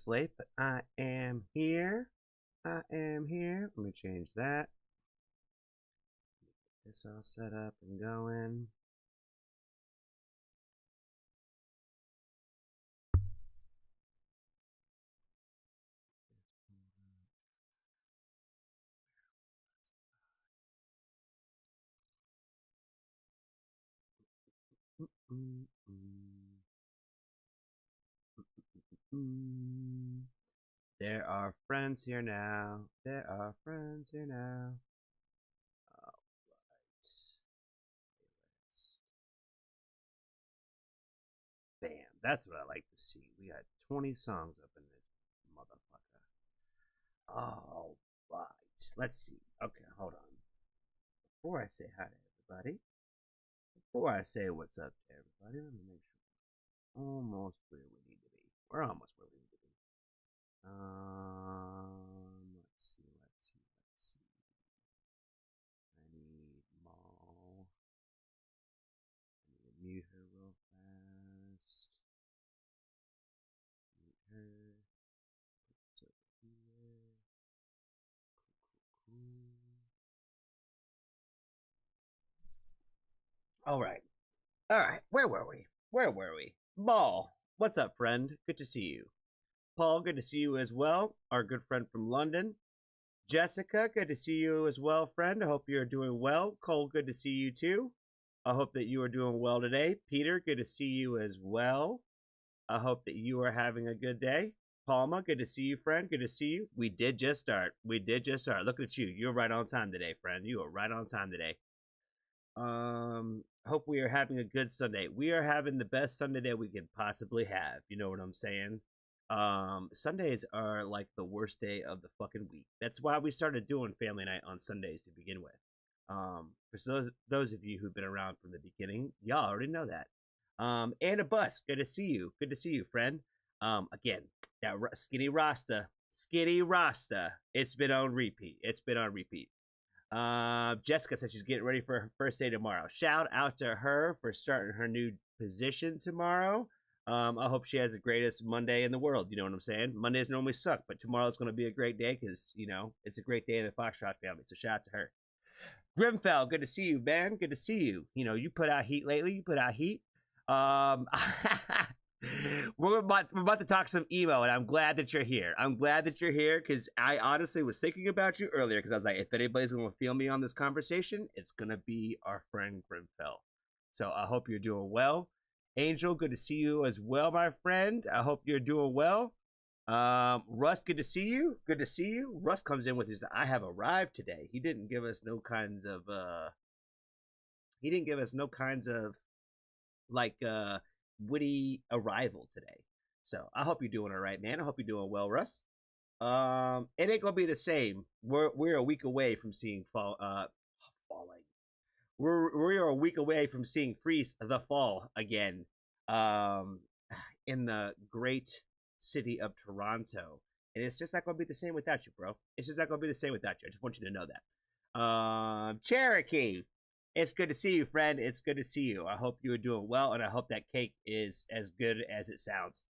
Late, but I am here. I am here. Let me change that. Get this all set up and going. There are friends here now. There are friends here now. All right. Bam. That's what I like to see. We got 20 songs up in this motherfucker. All right. Let's see. Okay, hold on. Before I say hi to everybody, before I say what's up to everybody, let me make sure we're almost where we need to be. We're almost where we need to be. Let's see. I need Maul. I need to mute her real fast. Mute her. Put it over here. Cool. All right. All right. Where were we? Ball. What's up, friend? Good to see you. Paul, good to see you as well. Our good friend from London. Jessica, good to see you as well, friend. I hope you're doing well. Cole, good to see you too. I hope that you are doing well today. Peter, good to see you as well. I hope that you are having a good day. Palma, good to see you, friend. Good to see you. We did just start. Look at you. You're right on time today, friend. You are right on time today. Hope we are having a good Sunday. We are having the best Sunday that we could possibly have. You know what I'm saying? Sundays are like the worst day of the fucking week. That's why we started doing family night on Sundays to begin with. For those of you who've been around from the beginning, y'all already know that. And a bus, good to see you. Good to see you, friend. Again, that skinny Rasta. It's been on repeat. Jessica said she's getting ready for her first day tomorrow. Shout out to her for starting her new position tomorrow. I hope she has the greatest Monday in the world. You know what I'm saying? Mondays normally suck, but tomorrow's going to be a great day because, you know, it's a great day in the Foxtrot family. So shout out to her. Grimfell, good to see you, man. Good to see you. You know, you put out heat lately. You put out heat. We're about to talk some emo, and I'm glad that you're here. Because I honestly was thinking about you earlier because I was like, if anybody's going to feel me on this conversation, it's going to be our friend Grimfell. So I hope you're doing well. Angel, good to see you as well, my friend. I hope you're doing well. Russ, good to see you. Russ comes in with his I have arrived today. He didn't give us no kinds of like witty arrival today. So I hope you're doing all right, man. I hope you're doing well, Russ. It ain't gonna be the same. We're a week away from seeing falling. We're a week away from seeing Freeze the Fall again. In the great city of Toronto. And it's just not going to be the same without you, bro. It's just not going to be the same without you. I just want you to know that. Cherokee, it's good to see you, friend. It's good to see you. I hope you are doing well, and I hope that cake is as good as it sounds.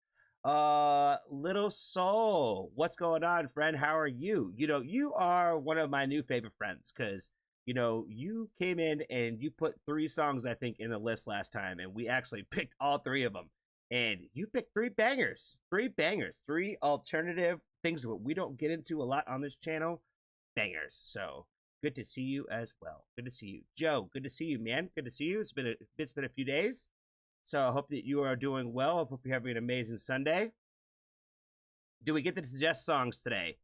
Little Soul, what's going on, friend? How are you? You know, you are one of my new favorite friends because you know, you came in and you put 3 songs, I think, in the list last time, and we actually picked all 3 of them. And you picked 3 bangers, 3 alternative things that we don't get into a lot on this channel. Bangers. So good to see you as well. Good to see you. Joe, good to see you, man. Good to see you. It's been a few days. So I hope that you are doing well. I hope you're having an amazing Sunday. Do we get to suggest songs today?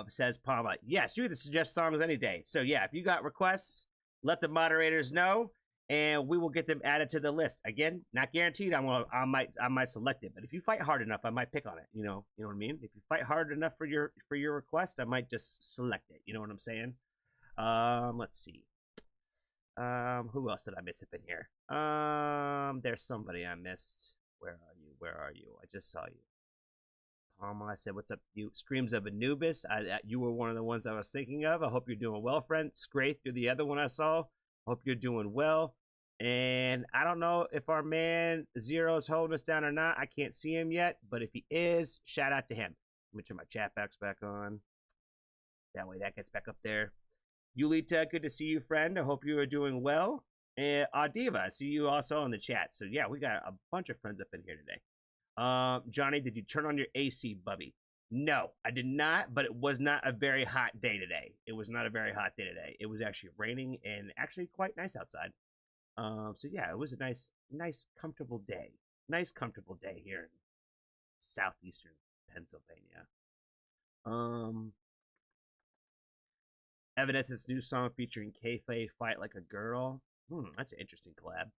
Says Palma. Yes, you get to suggest songs any day. So yeah, if you got requests, let the moderators know, and we will get them added to the list. Again, not guaranteed. I might select it, but if you fight hard enough, I might pick on it. You know what I mean. If you fight hard enough for your request, I might just select it. You know what I'm saying? Let's see. Who else did I miss up in here? There's somebody I missed. Where are you? I just saw you. Palma, I said, what's up to you? Screams of Anubis. You were one of the ones I was thinking of. I hope you're doing well, friend. Scraith, you're the other one I saw. Hope you're doing well. And I don't know if our man Zero is holding us down or not. I can't see him yet, but if he is, shout out to him. Let me turn my chat box back on. That way that gets back up there. Yulita, good to see you, friend. I hope you are doing well. And Diva, I see you also in the chat. So yeah, we got a bunch of friends up in here today. Johnny, did you turn on your AC, Bubby? No, I did not, but it was not a very hot day today. It was not a very hot day today. It was actually raining and actually quite nice outside. So yeah, it was a nice, comfortable day. Nice, comfortable day here in southeastern Pennsylvania. Evanescence's new song featuring K-Fay, Fight Like a Girl. That's an interesting collab.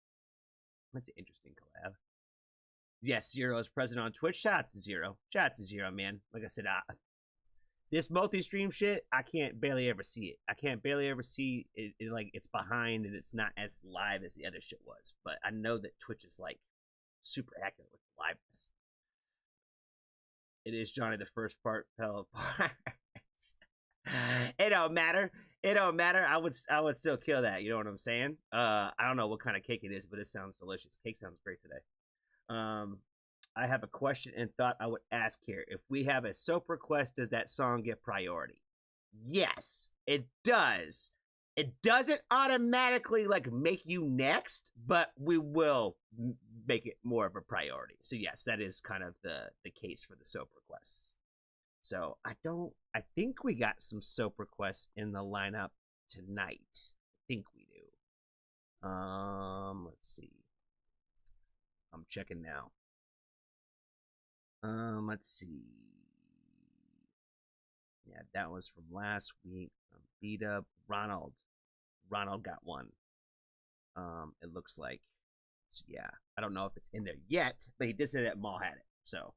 Yes, Zero is present on Twitch. Shout out to Zero. Shout out to Zero, man. Like I said, this multi-stream shit, I can't barely ever see it. I can't barely ever see it, like, it's behind and it's not as live as the other shit was. But I know that Twitch is, like, super accurate with liveness. It is Johnny the first part fell apart. It don't matter. It don't matter. I would still kill that. You know what I'm saying? I don't know what kind of cake it is, but it sounds delicious. Cake sounds great today. I have a question and thought I would ask here. If we have a soap request, does that song get priority? Yes, it does. It doesn't automatically like make you next, but we will make it more of a priority. So yes, that is kind of the case for the soap requests. So I think we got some soap requests in the lineup tonight. I think we do. Let's see. I'm checking now. Let's see. Yeah, that was from last week. Beat up Ronald. Ronald got one. It looks like. So yeah, I don't know if it's in there yet, but he did say that Maul had it. So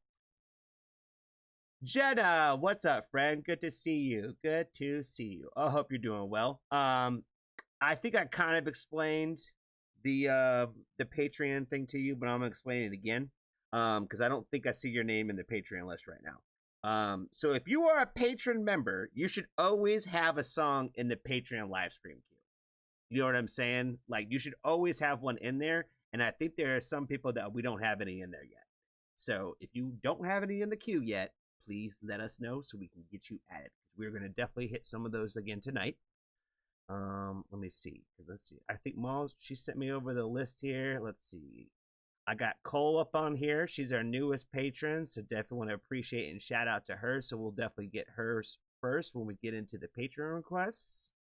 Jenna, what's up, friend? Good to see you. Good to see you. I hope you're doing well. I think I kind of explained the Patreon thing to you, but I'm gonna explain it again. Because I don't think I see your name in the Patreon list right now. So if you are a patron member, you should always have a song in the Patreon live stream queue. You know what I'm saying? Like, you should always have one in there, and I think there are some people that we don't have any in there yet. So if you don't have any in the queue yet, please let us know so we can get you added. We're going to definitely hit some of those again tonight. Let me see. I think Maul, she sent me over the list here. Let's see. I got Cole up on here. She's our newest patron, so definitely want to appreciate and shout out to her. So we'll definitely get hers first when we get into the Patreon requests.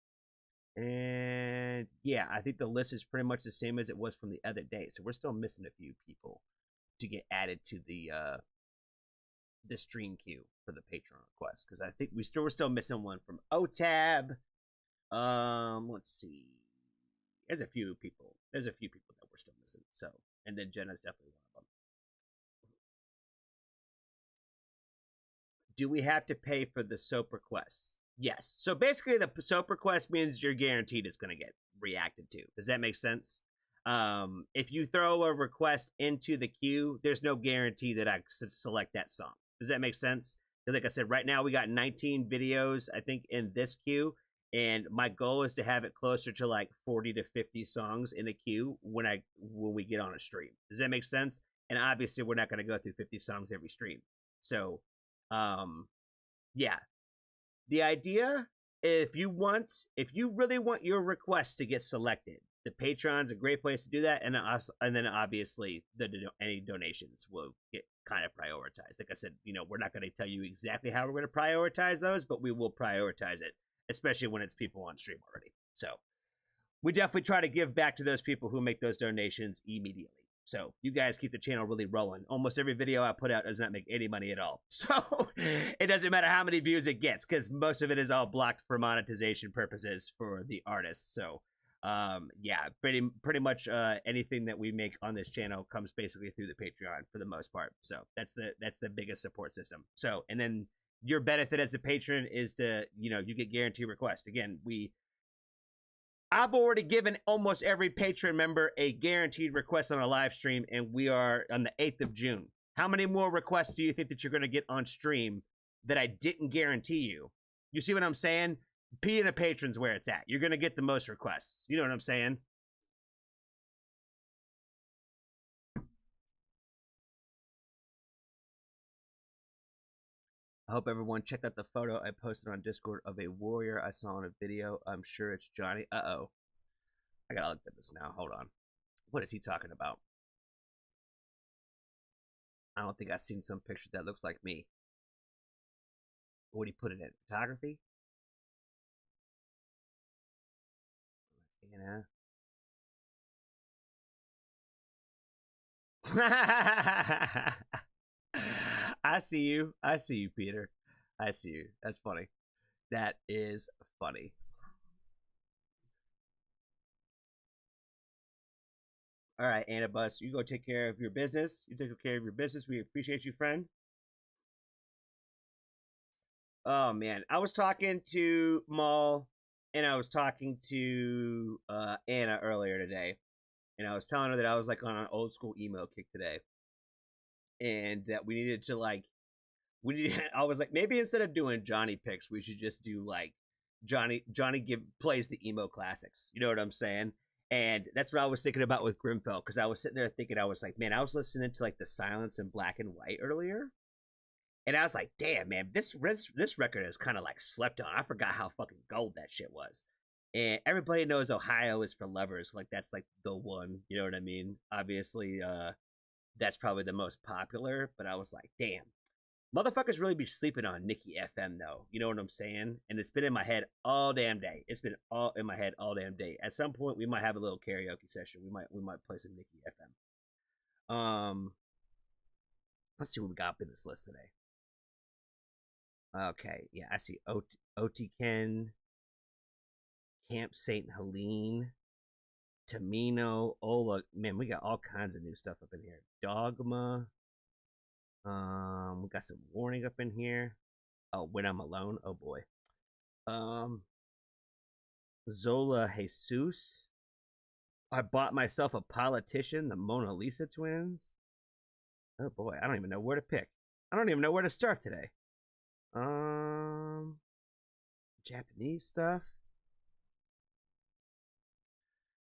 And yeah, I think the list is pretty much the same as it was from the other day. So we're still missing a few people to get added to the stream queue for the Patreon request, because I think we're still missing one from OTAB. Let's see. There's a few people that we're still missing. So, and then Jenna's definitely one of them. Do we have to pay for the soap requests? Yes. So basically, the soap request means you're guaranteed it's going to get reacted to. Does that make sense? If you throw a request into the queue, there's no guarantee that I select that song. Does that make sense? Because like I said, right now we got 19 videos, I think, in this queue. And my goal is to have it closer to like 40 to 50 songs in a queue when we get on a stream. Does that make sense? And obviously, we're not going to go through 50 songs every stream. So, yeah. The idea, if you really want your request to get selected, the Patreon's a great place to do that, and then obviously any donations will get kind of prioritized. Like I said, we're not going to tell you exactly how we're going to prioritize those, but we will prioritize it, especially when it's people on stream already. So we definitely try to give back to those people who make those donations immediately. So you guys keep the channel really rolling. Almost every video I put out does not make any money at all. So it doesn't matter how many views it gets, because most of it is all blocked for monetization purposes for the artists. So yeah, pretty much anything that we make on this channel comes basically through the Patreon for the most part. So that's the biggest support system. So, and then your benefit as a patron is to, you get guaranteed request. Again, I've already given almost every patron member a guaranteed request on a live stream, and we are on the 8th of June. How many more requests do you think that you're going to get on stream that I didn't guarantee you? You see what I'm saying? Being a patron's where it's at. You're going to get the most requests. You know what I'm saying? I hope everyone checked out the photo I posted on Discord of a warrior I saw in a video. I'm sure it's Johnny. Uh-oh. I gotta look at this now. Hold on. What is he talking about? I don't think I've seen some picture that looks like me. What do you put it in? Photography? Anna. I see you. I see you, Peter. I see you. That's funny. That is funny. All right, Anna Bus, you go take care of your business. You take care of your business. We appreciate you, friend. Oh, man. I was talking to Maul and I was talking to Anna earlier today. And I was telling her that I was like on an old school emo kick today. And that we needed to like, I was like, maybe instead of doing Johnny picks, we should just do like Johnny plays the emo classics. You know what I'm saying? And that's what I was thinking about with Grimfell, because I was sitting there thinking, I was like, man, I was listening to like the Silence in Black and White earlier. And I was like, damn, man, this record is kind of like slept on. I forgot how fucking gold that shit was. And everybody knows Ohio is for lovers. Like, that's like the one, you know what I mean? Obviously, that's probably the most popular. But I was like, damn, motherfuckers really be sleeping on Nikki FM, though. You know what I'm saying? And it's been in my head all damn day. It's been all in my head all damn day. At some point, we might have a little karaoke session. We might play some Nikki FM. Let's see what we got up in this list today. Okay, yeah, I see OT Ken, Camp St. Helene, Tamino, Ola. Man, we got all kinds of new stuff up in here. Dogma. We got some Warning up in here. Oh, When I'm Alone. Oh boy. Zola Jesus. I bought myself a Politician, the Mona Lisa Twins. Oh boy, I don't even know where to pick. I don't even know where to start today. Japanese stuff.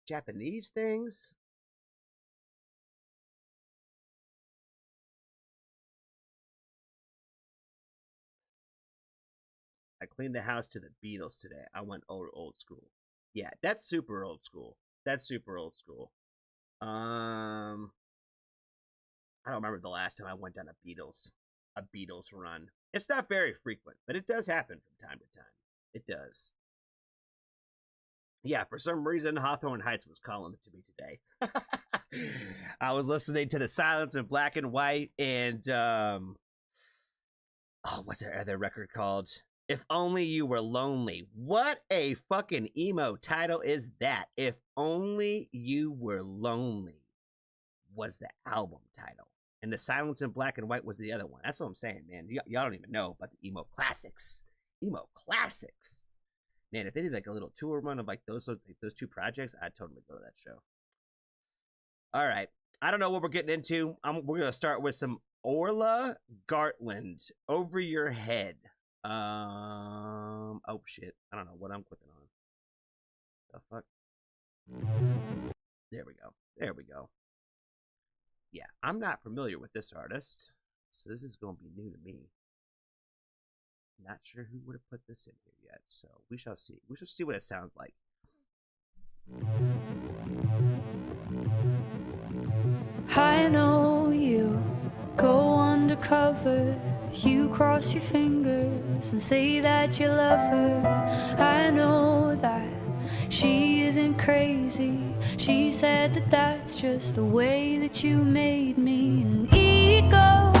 Japanese things. I cleaned the house to the Beatles today. I went old school. Yeah, that's super old school. That's super old school. I don't remember the last time I went on a Beatles run. It's not very frequent, but it does happen from time to time. It does. Yeah, for some reason, Hawthorne Heights was calling it to me today. I was listening to the Silence in Black and White, and what's their other record called? If Only You Were Lonely. What a fucking emo title is that? If Only You Were Lonely was the album title. And the Silence in Black and White was the other one. That's what I'm saying, man. Y'all don't even know about the emo classics. Emo classics. Man, if they did like a little tour run of like those two projects, I'd totally go to that show. All right. I don't know what we're getting into. We're going to start with some Orla Gartland, Over Your Head. Oh, shit. I don't know what I'm clicking on. The fuck? There we go. There we go. Yeah, I'm not familiar with this artist, so this is going to be new to me. Not sure who would have put this in here yet, so we shall see. We shall see what it sounds like. I know you go undercover, you cross your fingers and say that you love her. I know that she isn't crazy. She said that that's just the way that you made me. And ego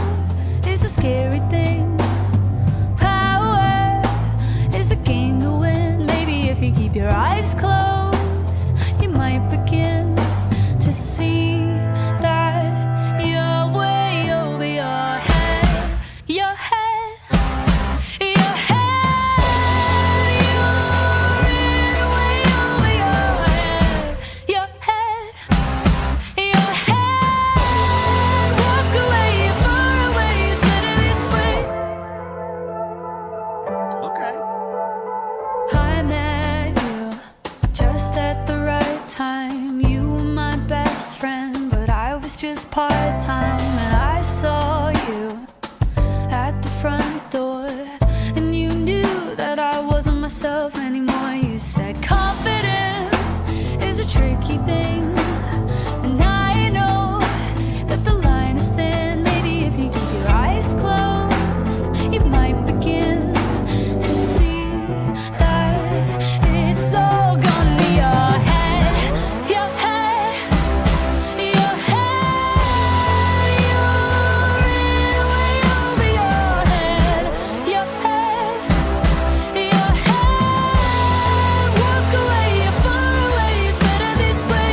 is a scary thing. Power is a game to win. Maybe if you keep your eyes closed, you might begin to see that you're way over your head. Your head. Just part-time, and I saw you at the front door yourself anymore. You said confidence is a tricky thing, and I know that the line is thin. Maybe if you keep your eyes closed, you might begin to see that it's all gonna be your head, your head, your head. You're in way over your head, your head, your head. Walk away, you're far away. It's better this way.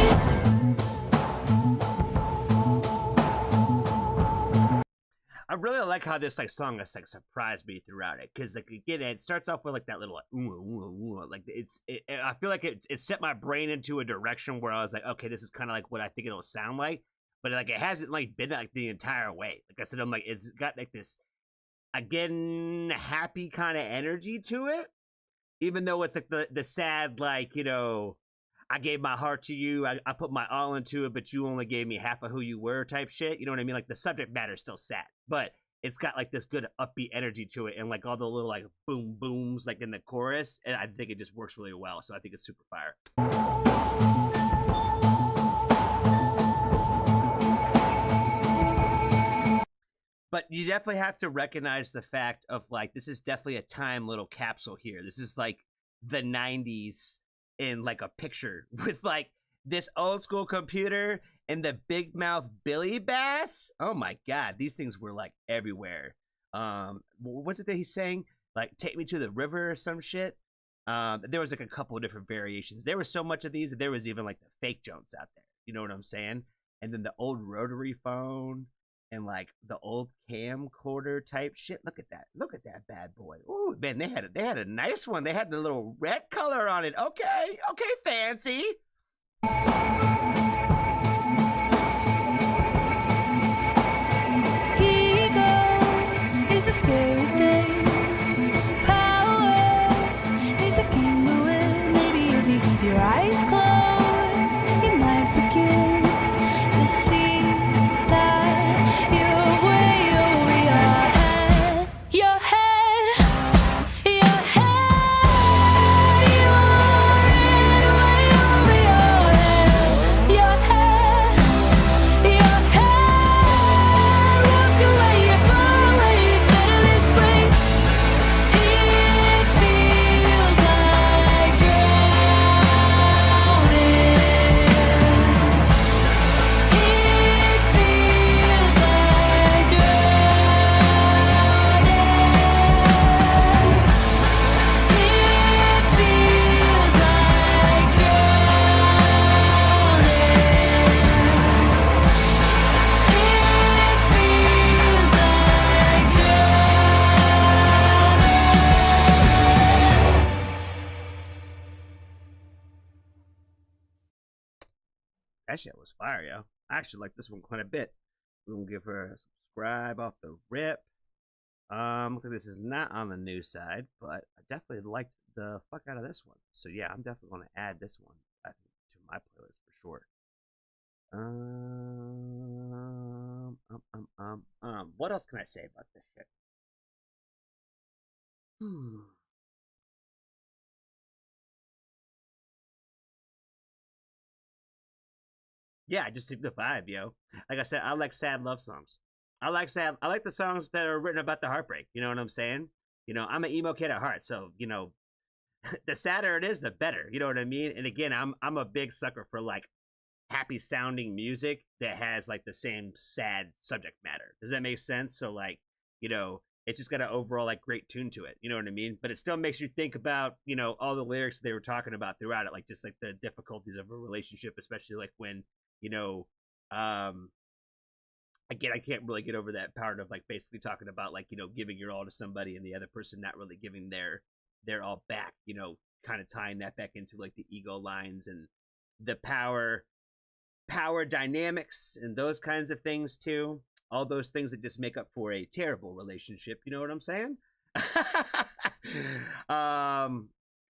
I really like how this like song has like surprised me throughout it, because like again it starts off with like that little like ooh, ooh, ooh, like I feel like it set my brain into a direction where I was like, okay, this is kind of like what I think it'll sound like, but like it hasn't like been like the entire way. Like I said, I'm like it's got like this again happy kind of energy to it, even though it's like the sad like I gave my heart to you, I put my all into it, but you only gave me half of who you were type shit. You know what I mean? Like the subject matter is still sad, but it's got like this good upbeat energy to it, and like all the little like boom booms like in the chorus, and I think it just works really well. So I think it's super fire. But you definitely have to recognize the fact of like this is definitely a time little capsule here. This is like the 90s in like a picture with like this old school computer and the big mouth Billy Bass. Oh my god, these things were like everywhere. What's it that he's saying? Like take me to the river or some shit. There was like a couple of different variations. There was so much of these that there was even like the fake Jones out there. You know what I'm saying? And then the old rotary phone and like the old camcorder type shit. Look at that. Look at that bad boy. Ooh, man, they had a nice one. They had the little red color on it. Okay, fancy. Ego is a scary thing. Power is a game to win. Maybe if you keep your eyes closed, you might begin to see that you're way over your head, your head, your head. You're way over your head, your head, your head. Walk away, you're far away. It's better this way. It feels like drowning. It feels like drowning. It feels like That shit was fire, yo. I actually like this one quite a bit. We're gonna give her a subscribe off the rip. Looks like this is not on the new side, but I definitely liked the fuck out of this one. So yeah, I'm definitely gonna add this one, I think, to my playlist for sure. What else can I say about this shit? Yeah, I just took the vibe, yo. Like I said, I like sad love songs. I like the songs that are written about the heartbreak. You know what I'm saying? I'm an emo kid at heart, so the sadder it is, the better. You know what I mean? And again, I'm a big sucker for like happy sounding music that has like the same sad subject matter. Does that make sense? So like, it's just got an overall like great tune to it. You know what I mean? But it still makes you think about, all the lyrics they were talking about throughout it, like just like the difficulties of a relationship, especially like when, you know, again, I can't really get over that part of like basically talking about like, giving your all to somebody and the other person not really giving their all back, kind of tying that back into like the ego lines and the power dynamics and those kinds of things too. All those things that just make up for a terrible relationship. You know what I'm saying?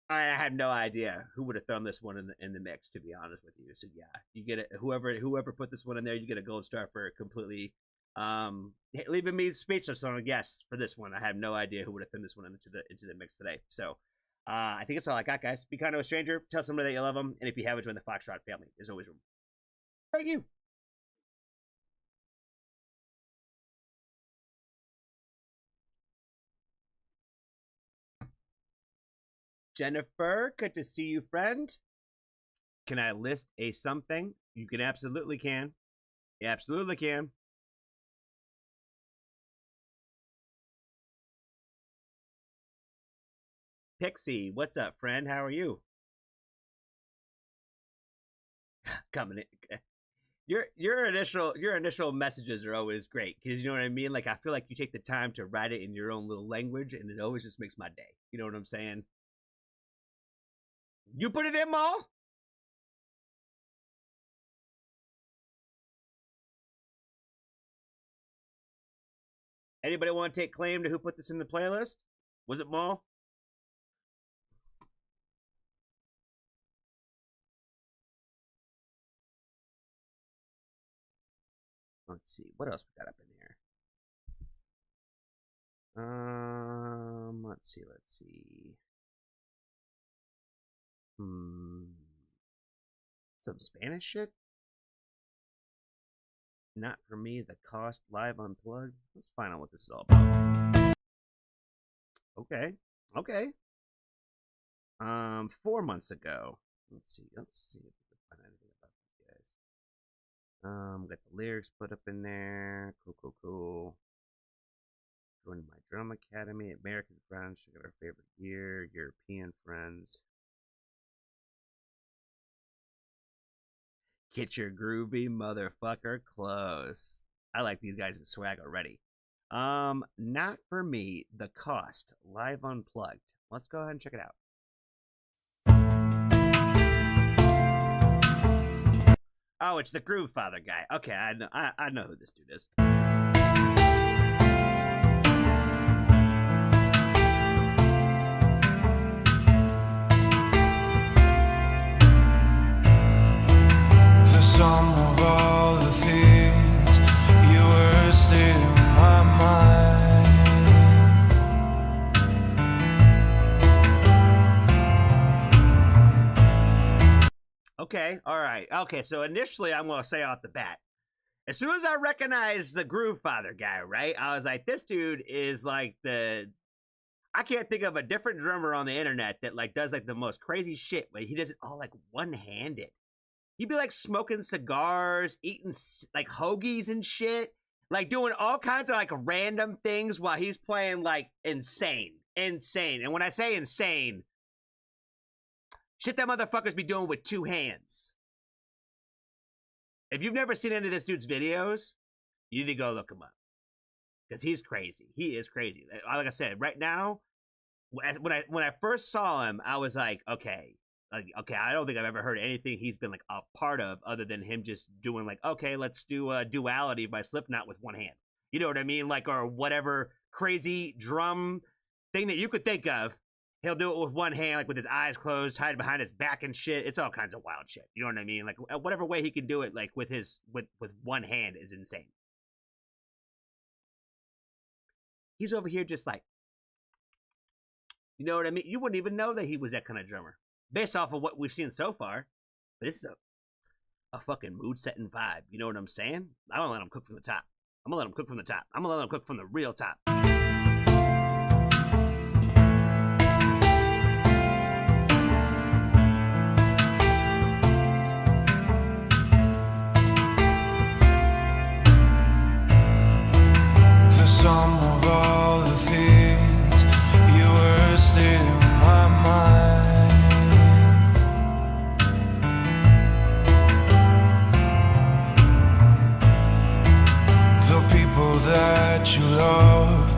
I had no idea who would have thrown this one in the mix, to be honest with you. So yeah, you get it. Whoever put this one in there, you get a gold star for completely leaving me speechless on a guess for this one. I have no idea who would have thrown this one into the mix today. So I think that's all I got, guys. Be kind to a stranger. Tell somebody that you love them. And if you haven't joined the Foxtrot family, there's always room. Thank you. Jennifer, good to see you, friend. Can I list a something? You can absolutely can. You absolutely can. Pixie, what's up, friend? How are you? Coming in. Your initial messages are always great because you know what I mean. Like I feel like you take the time to write it in your own little language, and it always just makes my day. You know what I'm saying? You put it in, Maul? Anybody want to take claim to who put this in the playlist? Was it Maul? Let's see. What else we got up in here? Let's see. Some Spanish shit? Not for me, the cost live unplugged. Let's find out what this is all about. Okay. 4 months ago. Let's see if we can find anything about these guys. Got the lyrics put up in there. Cool. Joined my drum academy, American friends, check out our favorite gear, European friends. Get your groovy motherfucker close. I like these guys in swag already. Not for me. The cost live unplugged. Let's go ahead and check it out. Oh, it's the Groove Father guy. Okay, I know who this dude is. Some of all the things you were still in my mind. Okay, all right. Okay, so initially I'm going to say off the bat, as soon as I recognized the Groove Father guy, right, I was like, this dude is like I can't think of a different drummer on the internet that like does like the most crazy shit, but he does it all like one-handed. He'd be like smoking cigars, eating like hoagies and shit, like doing all kinds of like random things while he's playing like insane. And when I say insane, shit that motherfuckers be doing with two hands. If you've never seen any of this dude's videos, you need to go look him up because he's crazy. He is crazy. Like I said, right now, when I first saw him, I was like, okay, I don't think I've ever heard anything he's been like a part of other than him just doing like, okay, let's do a Duality by Slipknot with one hand. You know what I mean? Like, or whatever crazy drum thing that you could think of. He'll do it with one hand, like with his eyes closed, tied behind his back and shit. It's all kinds of wild shit. You know what I mean? Like whatever way he can do it, like with one hand is insane. He's over here just like, you know what I mean? You wouldn't even know that he was that kind of drummer. Based off of what we've seen so far, but it's a fucking mood-setting vibe. You know what I'm saying? I don't let him cook from the top. I'm gonna let him cook from the top. I'm gonna let him cook from the real top. The sum of all the things you were still in my mind. That you love,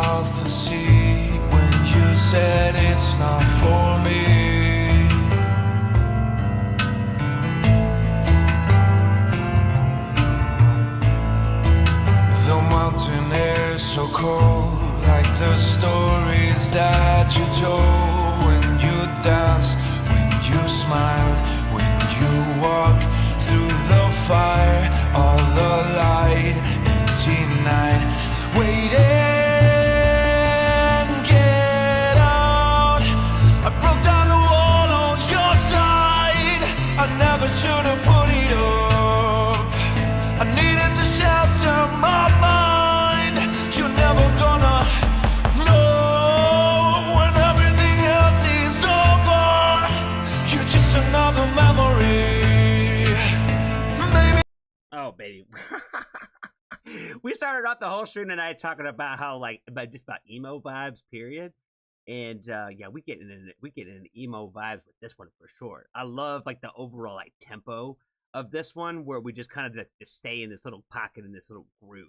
of the sea when you said it's not for me. The mountain air is so cold, like the stories that you told when you danced, when you smiled, when you walked through the fire, all the light, empty night, waiting, get out. I broke down the wall on your side. I never should have put it up. I needed to shelter my mind. You're never gonna know when everything else is over. You're just another memory. Maybe. Oh, baby. We started off the whole stream tonight talking about how about emo vibes, period. And yeah, we get in emo vibes with this one for sure. I love like the overall like tempo of this one, where we just kind of just stay in this little pocket, in this little groove.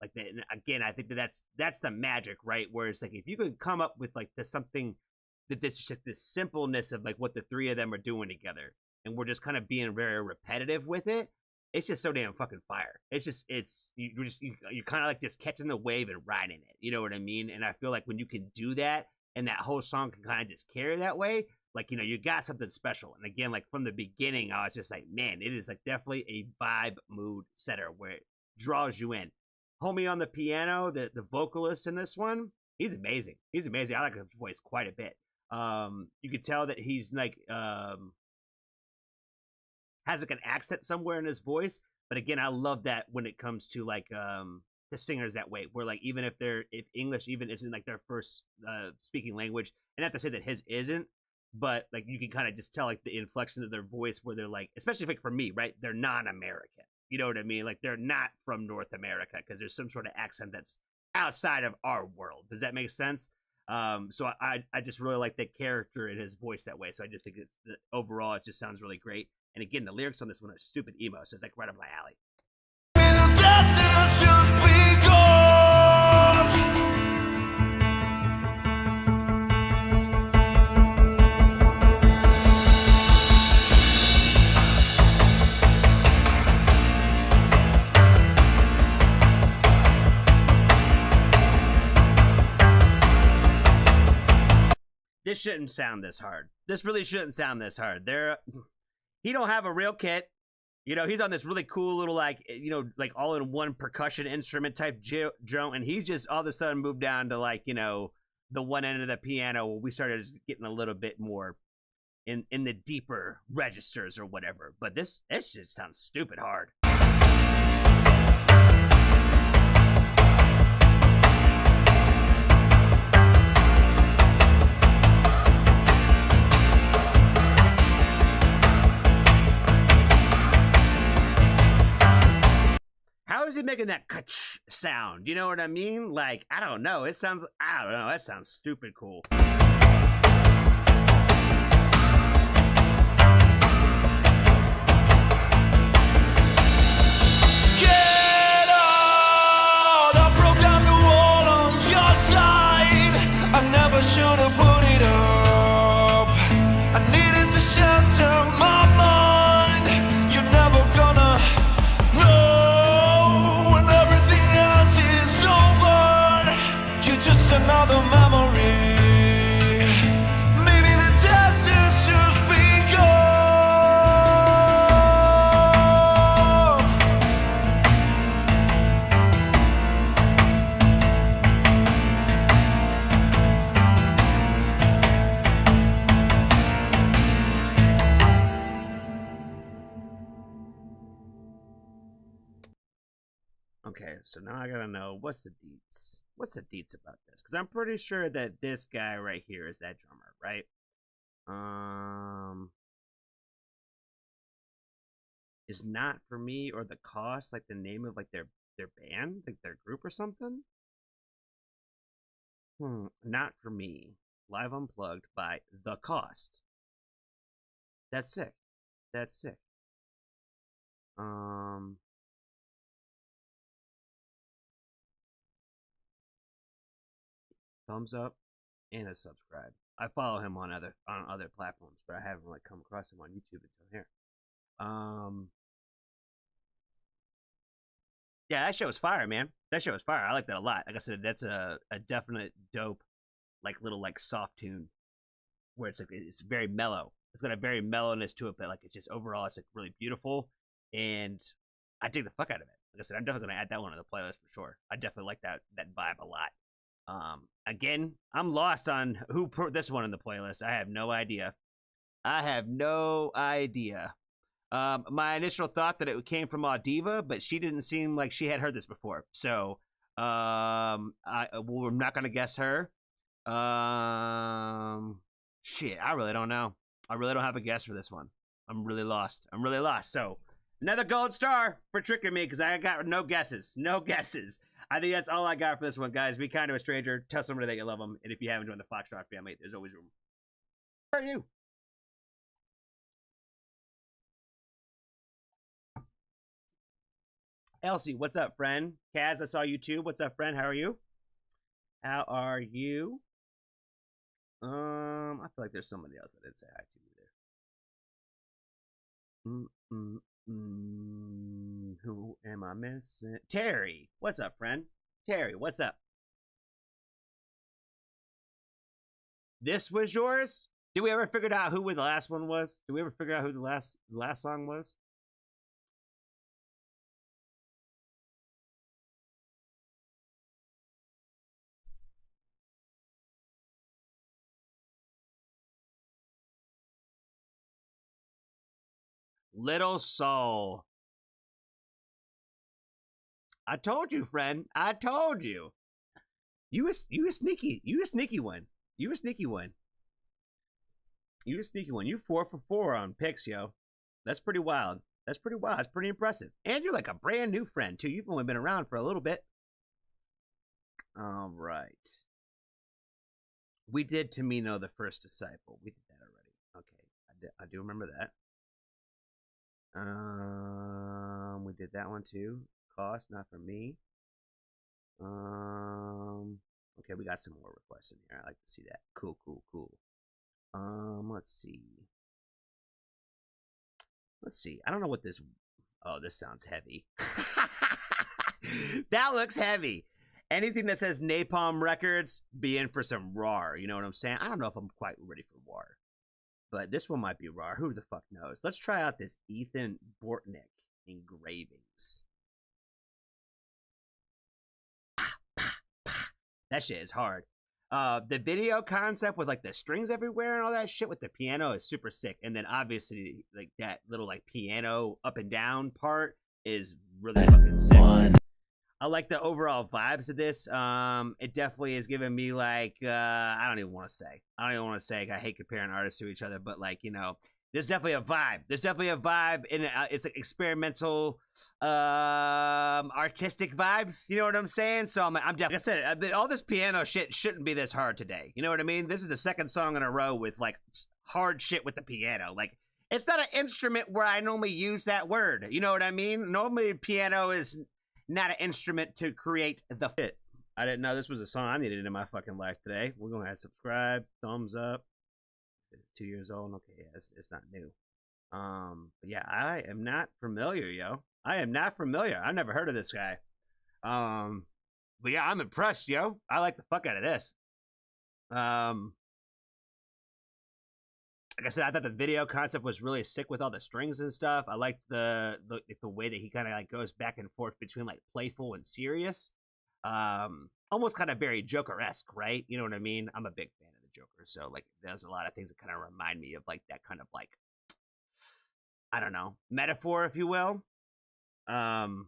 Like that, and again, I think that's the magic, right? Where it's like if you could come up with like something that this just this simpleness of like what the three of them are doing together, and we're just kind of being very repetitive with it. It's just so damn fucking fire. You're kind of like just catching the wave and riding it. You know what I mean? And I feel like when you can do that, and that whole song can kind of just carry that way, like, you know, you got something special. And again, like from the beginning, I was just like, man, it is like definitely a vibe mood setter where it draws you in. Homie on the piano, the vocalist in this one, he's amazing. He's amazing. I like his voice quite a bit. You could tell that he's like has like an accent somewhere in his voice. But again, I love that when it comes to like the singers that way, where like even if English even isn't like their first speaking language, and not to say that his isn't, but like you can kind of just tell like the inflection of their voice, where they're like, especially like for me, right? They're non-American. You know what I mean? Like they're not from North America, because there's some sort of accent that's outside of our world. Does that make sense? So I just really like the character in his voice that way. So I just think overall it just sounds really great. And again, the lyrics on this one are stupid emo, so it's like right up my alley. This shouldn't sound this hard. This really shouldn't sound this hard. He don't have a real kit. You know, he's on this really cool little, like, you know, like all-in-one percussion instrument type drone, and he just all of a sudden moved down to, like, you know, the one end of the piano where we started getting a little bit more in the deeper registers or whatever. But this just sounds stupid hard. How is he making that sound? You know what I mean? Like, I don't know. I don't know. That sounds stupid cool. Should have put it up. I needed to shelter my mind. You're never gonna know when everything else is over. You're just another memory. Maybe the desert should be Okay, so now I gotta know what's the deets. What's the deets about this? Because I'm pretty sure that this guy right here is that drummer, right? Is Not For Me or The Cost like the name of like their band, like their group or something? Not For Me, live unplugged by The Cost. That's sick. That's sick. thumbs up, and a subscribe. I follow him on other platforms, but I haven't like come across him on YouTube until here. Yeah, that show was fire, man. That show was fire. I like that a lot. Like I said, that's a definite dope, like little like soft tune where it's like it's very mellow. It's got a very mellowness to it, but like it's just overall it's like really beautiful, and I dig the fuck out of it. Like I said, I'm definitely gonna add that one to the playlist for sure. I definitely like that vibe a lot. Again, I'm lost on who put this one in the playlist. I have no idea. My initial thought that it came from Audiva, but she didn't seem like she had heard this before. So, we're not gonna guess her. Shit, I really don't know. I really don't have a guess for this one. I'm really lost. So, another gold star for tricking me because I got no guesses. I think that's all I got for this one, guys. Be kind to a stranger. Tell somebody that you love them. And if you haven't joined the Foxtrot family, there's always room. Where are you? Elsie, what's up, friend? Kaz, I saw you too. What's up, friend? How are you? I feel like there's somebody else that didn't say hi to me there. Who am I missing? Terry, what's up, friend? Terry, what's up? This was yours? Did we ever figure out who the last one was? Did we ever figure out who the last song was? Little Soul. I told you, friend. I told you. You a sneaky one. You 4 for 4 on picks, yo. That's pretty wild. That's pretty impressive. And you're like a brand new friend, too. You've only been around for a little bit. All right. We did Tamino, the First Disciple. We did that already. Okay. I do remember that. We did that one too. Cost, not for me. Okay, we got some more requests in here. I like to see that. Cool. Let's see. I don't know what this. Oh, this sounds heavy. That looks heavy. Anything that says Napalm Records, be in for some RAR. You know what I'm saying? I don't know if I'm quite ready for RAR. But this one might be RAR. Who the fuck knows? Let's try out this Ethan Bortnick engravings. That shit is hard. The video concept with like the strings everywhere and all that shit with the piano is super sick. And then obviously like that little like piano up and down part is really fucking sick. I like the overall vibes of this. It definitely is giving me like I don't even want to say. I hate comparing artists to each other, but like you know, there's definitely a vibe. And it's like experimental, artistic vibes. You know what I'm saying? So I'm definitely. Like I said, all this piano shit shouldn't be this hard today. You know what I mean? This is the second song in a row with like hard shit with the piano. Like it's not an instrument where I normally use that word. You know what I mean? Normally piano is not an instrument to create the fit. I didn't know this was a song I needed in my fucking life today. We're gonna have subscribe, thumbs up. It's 2 years old. Okay, yeah, it's not new. But yeah, I am not familiar, yo. I am not familiar. I've never heard of this guy. But yeah, I'm impressed, yo. I like the fuck out of this. Like I said, I thought the video concept was really sick with all the strings and stuff. I liked the way that he kind of like goes back and forth between like playful and serious. Almost kind of very Joker-esque, right? You know what I mean? I'm a big fan of the Joker, so like there's a lot of things that kind of remind me of like that kind of like I don't know, metaphor, if you will. And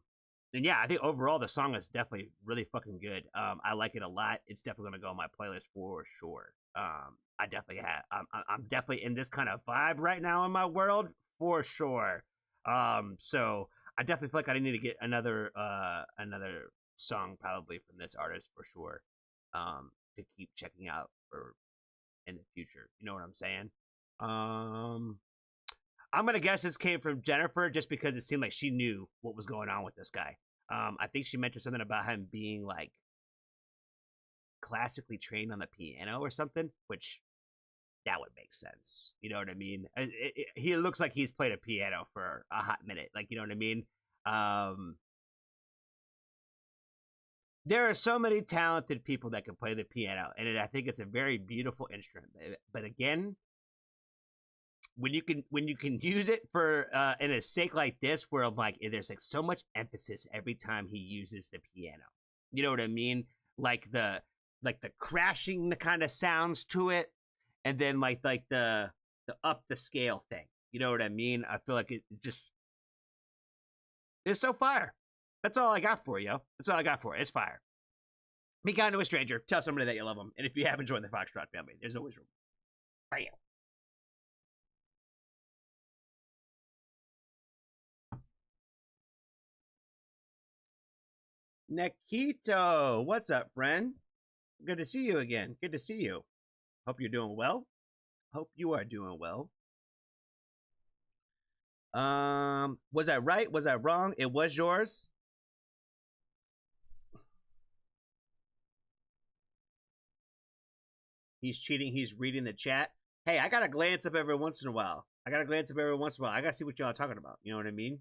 yeah, I think overall the song is definitely really fucking good. I like it a lot. It's definitely gonna go on my playlist for sure. I definitely have. I'm definitely in this kind of vibe right now in my world for sure. So I definitely feel like I need to get another song probably from this artist for sure. To keep checking out for in the future. You know what I'm saying? I'm gonna guess this came from Jennifer just because it seemed like she knew what was going on with this guy. I think she mentioned something about him being like classically trained on the piano or something, which that would make sense. You know what I mean? He looks like he's played a piano for a hot minute. Like, you know what I mean? There are so many talented people that can play the piano, and I think it's a very beautiful instrument. But again, when you can use it for in a sake like this, where I'm like, there's like so much emphasis every time he uses the piano. You know what I mean? Like the crashing, the kind of sounds to it, and then like the up the scale thing. You know what I mean? I feel like it just it's so fire. That's all I got for you. That's all I got for it. It's fire. Be kind to a stranger. Tell somebody that you love them. And if you haven't joined the Foxtrot family, there's always room. Bam. Nikito, what's up, friend? Good to see you again. Good to see you. Hope you're doing well. Hope you are doing well. Was I right? Was I wrong? It was yours. He's cheating. He's reading the chat. Hey, I gotta glance up every once in a while. I gotta see what y'all are talking about. You know what I mean?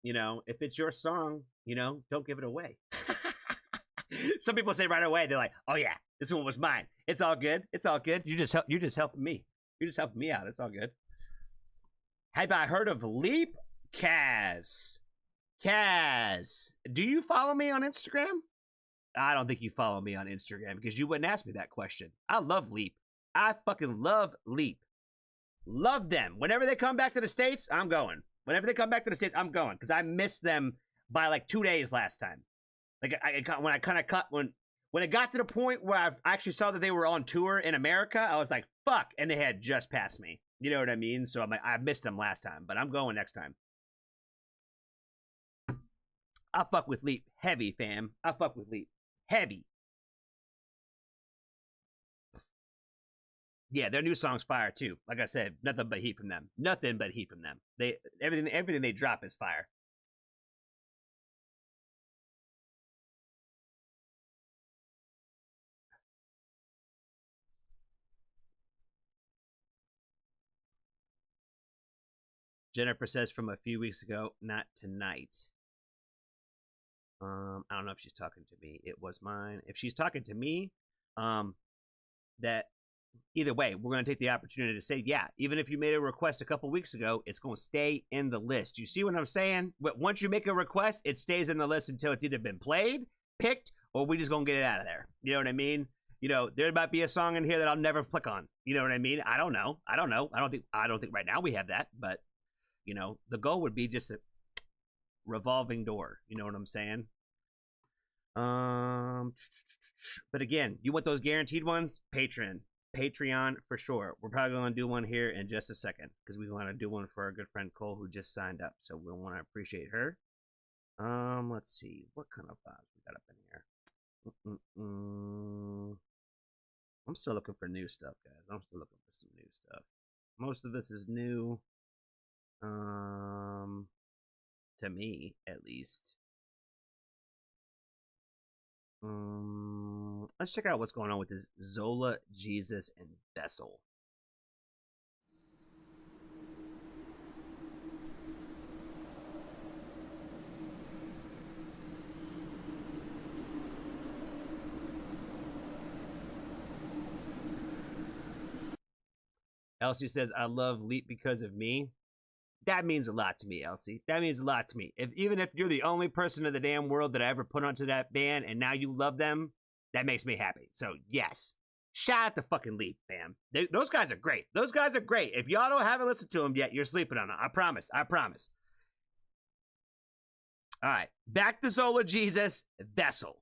You know, if it's your song, you know, don't give it away. Some people say right away, they're like, "Oh yeah, this one was mine." It's all good. It's all good. You're just helping me. You're just helping me out. It's all good. Have I heard of Leap? Kaz, do you follow me on Instagram? I don't think you follow me on Instagram because you wouldn't ask me that question. I love Leap. I fucking love Leap. Love them. Whenever they come back to the States, I'm going. Whenever they come back to the States, I'm going because I missed them by like 2 days last time. Like when it got to the point where I actually saw that they were on tour in America, I was like, fuck, and they had just passed me. You know what I mean? So I'm like, I missed them last time, but I'm going next time. I fuck with Leap heavy, fam. I fuck with Leap heavy. Yeah, their new song's fire too. Like I said, nothing but heat from them. Nothing but heat from them. Everything they drop is fire. Jennifer says from a few weeks ago, not tonight. I don't know if she's talking to me. It was mine. If she's talking to me, that either way, we're going to take the opportunity to say, yeah, even if you made a request a couple weeks ago, it's going to stay in the list. You see what I'm saying? But once you make a request, it stays in the list until it's either been played, picked, or we just going to get it out of there. You know what I mean? You know, there might be a song in here that I'll never click on. You know what I mean? I don't know. I don't think right now we have that, but you know, the goal would be just a revolving door. You know what I'm saying? But again, you want those guaranteed ones? Patreon for sure. We're probably going to do one here in just a second because we want to do one for our good friend Cole who just signed up. So we want to appreciate her. Let's see what kind of vibes we got up in here. I'm still looking for new stuff, guys. I'm still looking for some new stuff. Most of this is new. To me, at least. Let's check out what's going on with this Zola, Jesus, and Vessel. Elsie says, I love Leap because of me. That means a lot to me, Elsie. That means a lot to me. Even if you're the only person in the damn world that I ever put onto that band and now you love them, that makes me happy. So, yes. Shout out to fucking Leap, fam. Those guys are great. Those guys are great. If y'all haven't listened to them yet, you're sleeping on them. I promise. I promise. All right. Back to Zola Jesus, Vessel.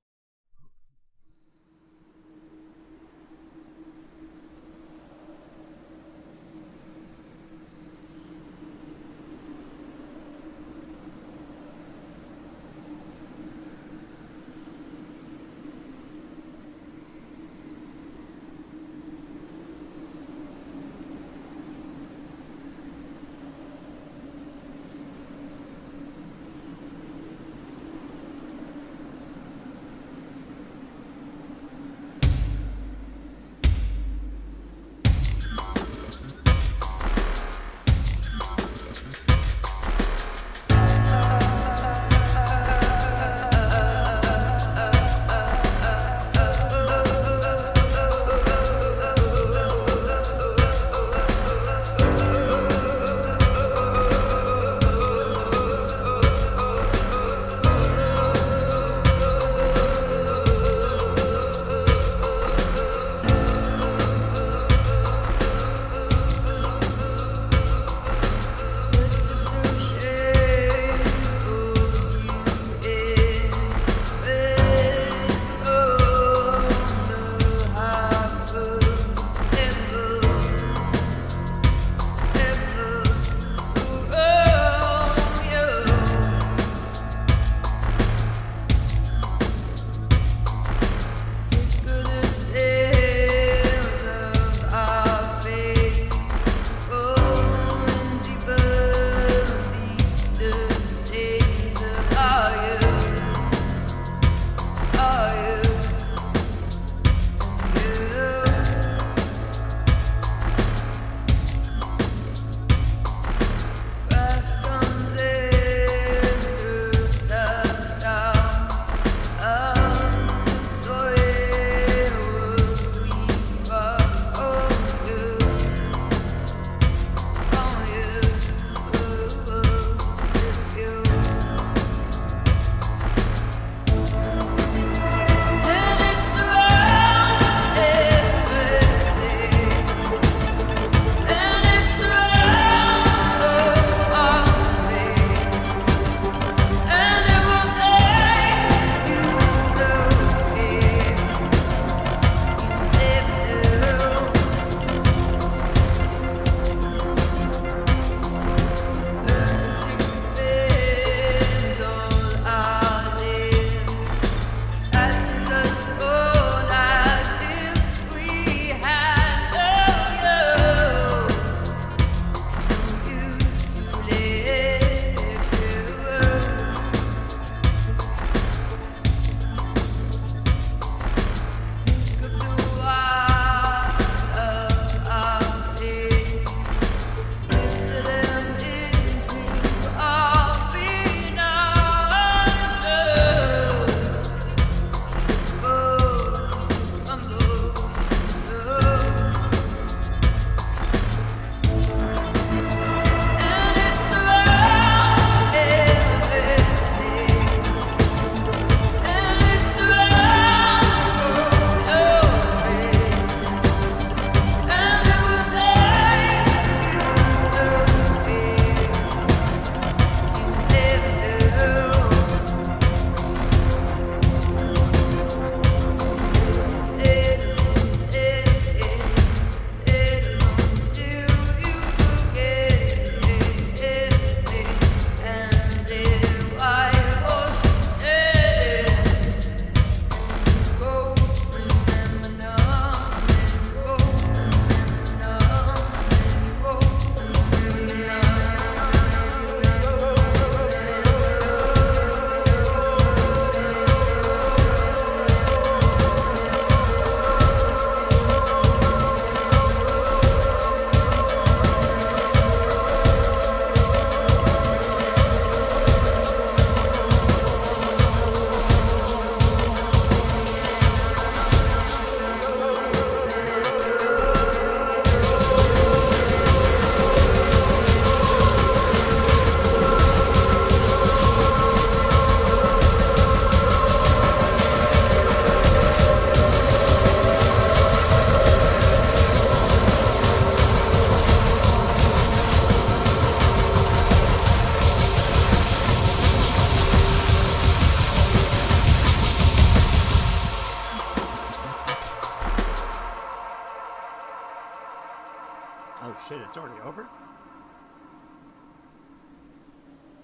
Oh shit, it's already over?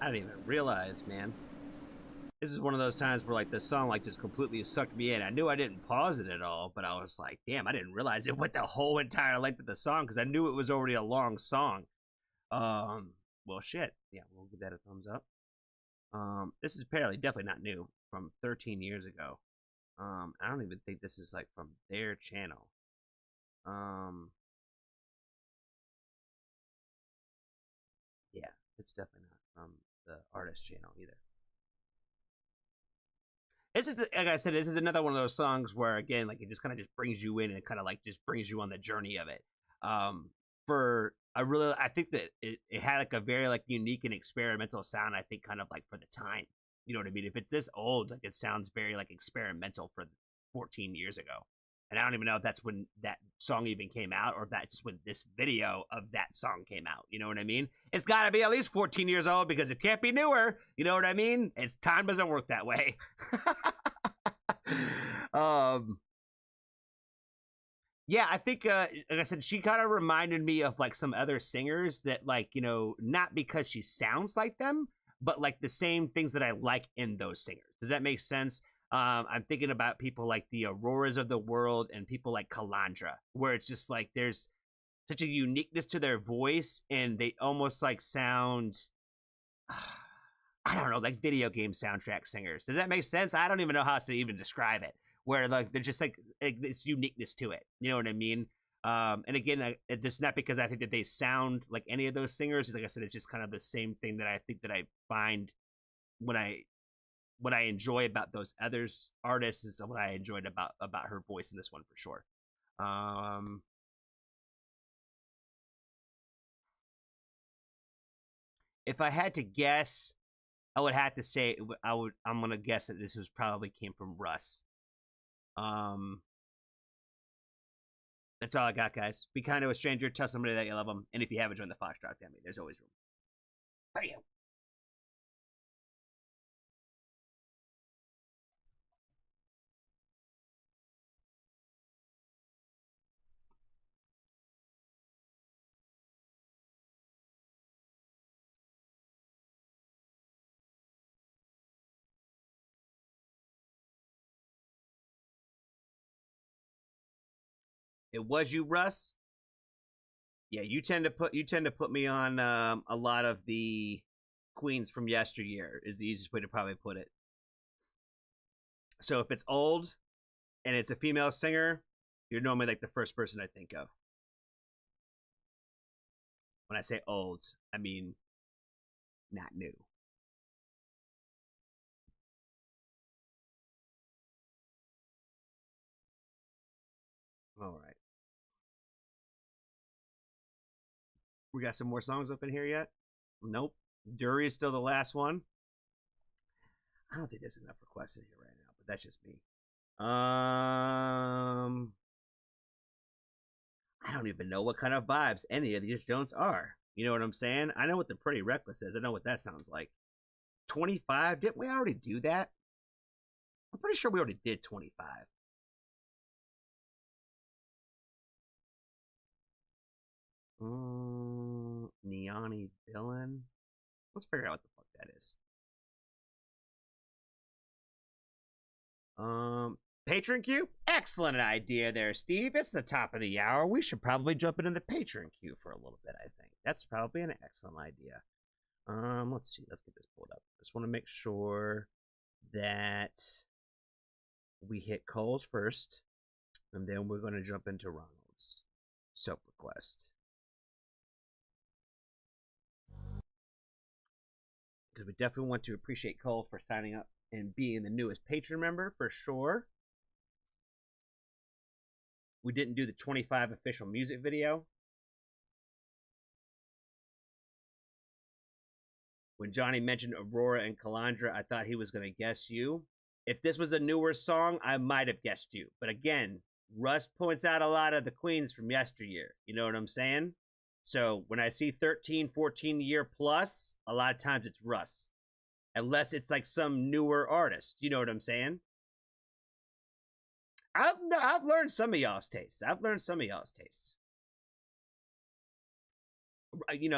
I didn't even realize, man. This is one of those times where like the song like just completely sucked me in. I knew I didn't pause it at all, but I was like, damn, I didn't realize it went the whole entire length of the song because I knew it was already a long song. Well, shit. Yeah, we'll give that a thumbs up. This is apparently definitely not new, from 13 years ago. I don't even think this is like from their channel. Yeah, it's definitely not from the artist channel either. This is, like I said, this is another one of those songs where again, like it just kind of just brings you in and kind of like just brings you on the journey of it. I think that it had like a very like unique and experimental sound. I think kind of like for the time, you know what I mean. If it's this old, like it sounds very like experimental for 14 years ago. And I don't even know if that's when that song even came out or if that's just when this video of that song came out. You know what I mean? It's got to be at least 14 years old because it can't be newer. You know what I mean? It's time doesn't work that way. Yeah, I think, like I said, she kind of reminded me of like some other singers that like, you know, not because she sounds like them, but like the same things that I like in those singers. Does that make sense? I'm thinking about people like the Auroras of the world and people like Calandra, where it's just like there's such a uniqueness to their voice and they almost like sound, I don't know, like video game soundtrack singers. Does that make sense? I don't even know how to even describe it. Where like they're just like this uniqueness to it. You know what I mean? And again, it's just not because I think that they sound like any of those singers. Like I said, it's just kind of the same thing that I think that I find when I enjoy about those others artists is what I enjoyed about her voice in this one for sure. If I had to guess, I would have to say I'm gonna guess that this was probably came from Russ. That's all I got, guys. Be kind to a stranger. Tell somebody that you love them. And if you haven't joined the Foxtrot family, there's always room. Bam. It was you, Russ. Yeah, you tend to put me on a lot of the queens from yesteryear. Is the easiest way to probably put it. So if it's old and it's a female singer, you're normally like the first person I think of. When I say old, I mean not new. All right. We got some more songs up in here yet? Nope. Dury is still the last one. I don't think there's enough requests in here right now, but that's just me. I don't even know what kind of vibes any of these Jones are. You know what I'm saying? I know what the Pretty Reckless is. I know what that sounds like. 25? Didn't we already do that? I'm pretty sure we already did 25. Neoni Villain. Let's figure out what the fuck that is. Patron queue? Excellent idea there, Steve. It's the top of the hour. We should probably jump into the patron queue for a little bit, I think. That's probably an excellent idea. Let's see. Let's get this pulled up. Just want to make sure that we hit Cole's first, and then we're going to jump into Ronald's soap request. Because we definitely want to appreciate Cole for signing up and being the newest patron member for sure. We didn't do the 25 official music video. When Johnny mentioned Aurora and Calandra, I thought he was going to guess you. If this was a newer song, I might have guessed you. But again, Russ points out a lot of the queens from yesteryear. You know what I'm saying? So when I see 13, 14 year plus, a lot of times it's Russ. Unless it's like some newer artist. You know what I'm saying? I've learned some of y'all's tastes.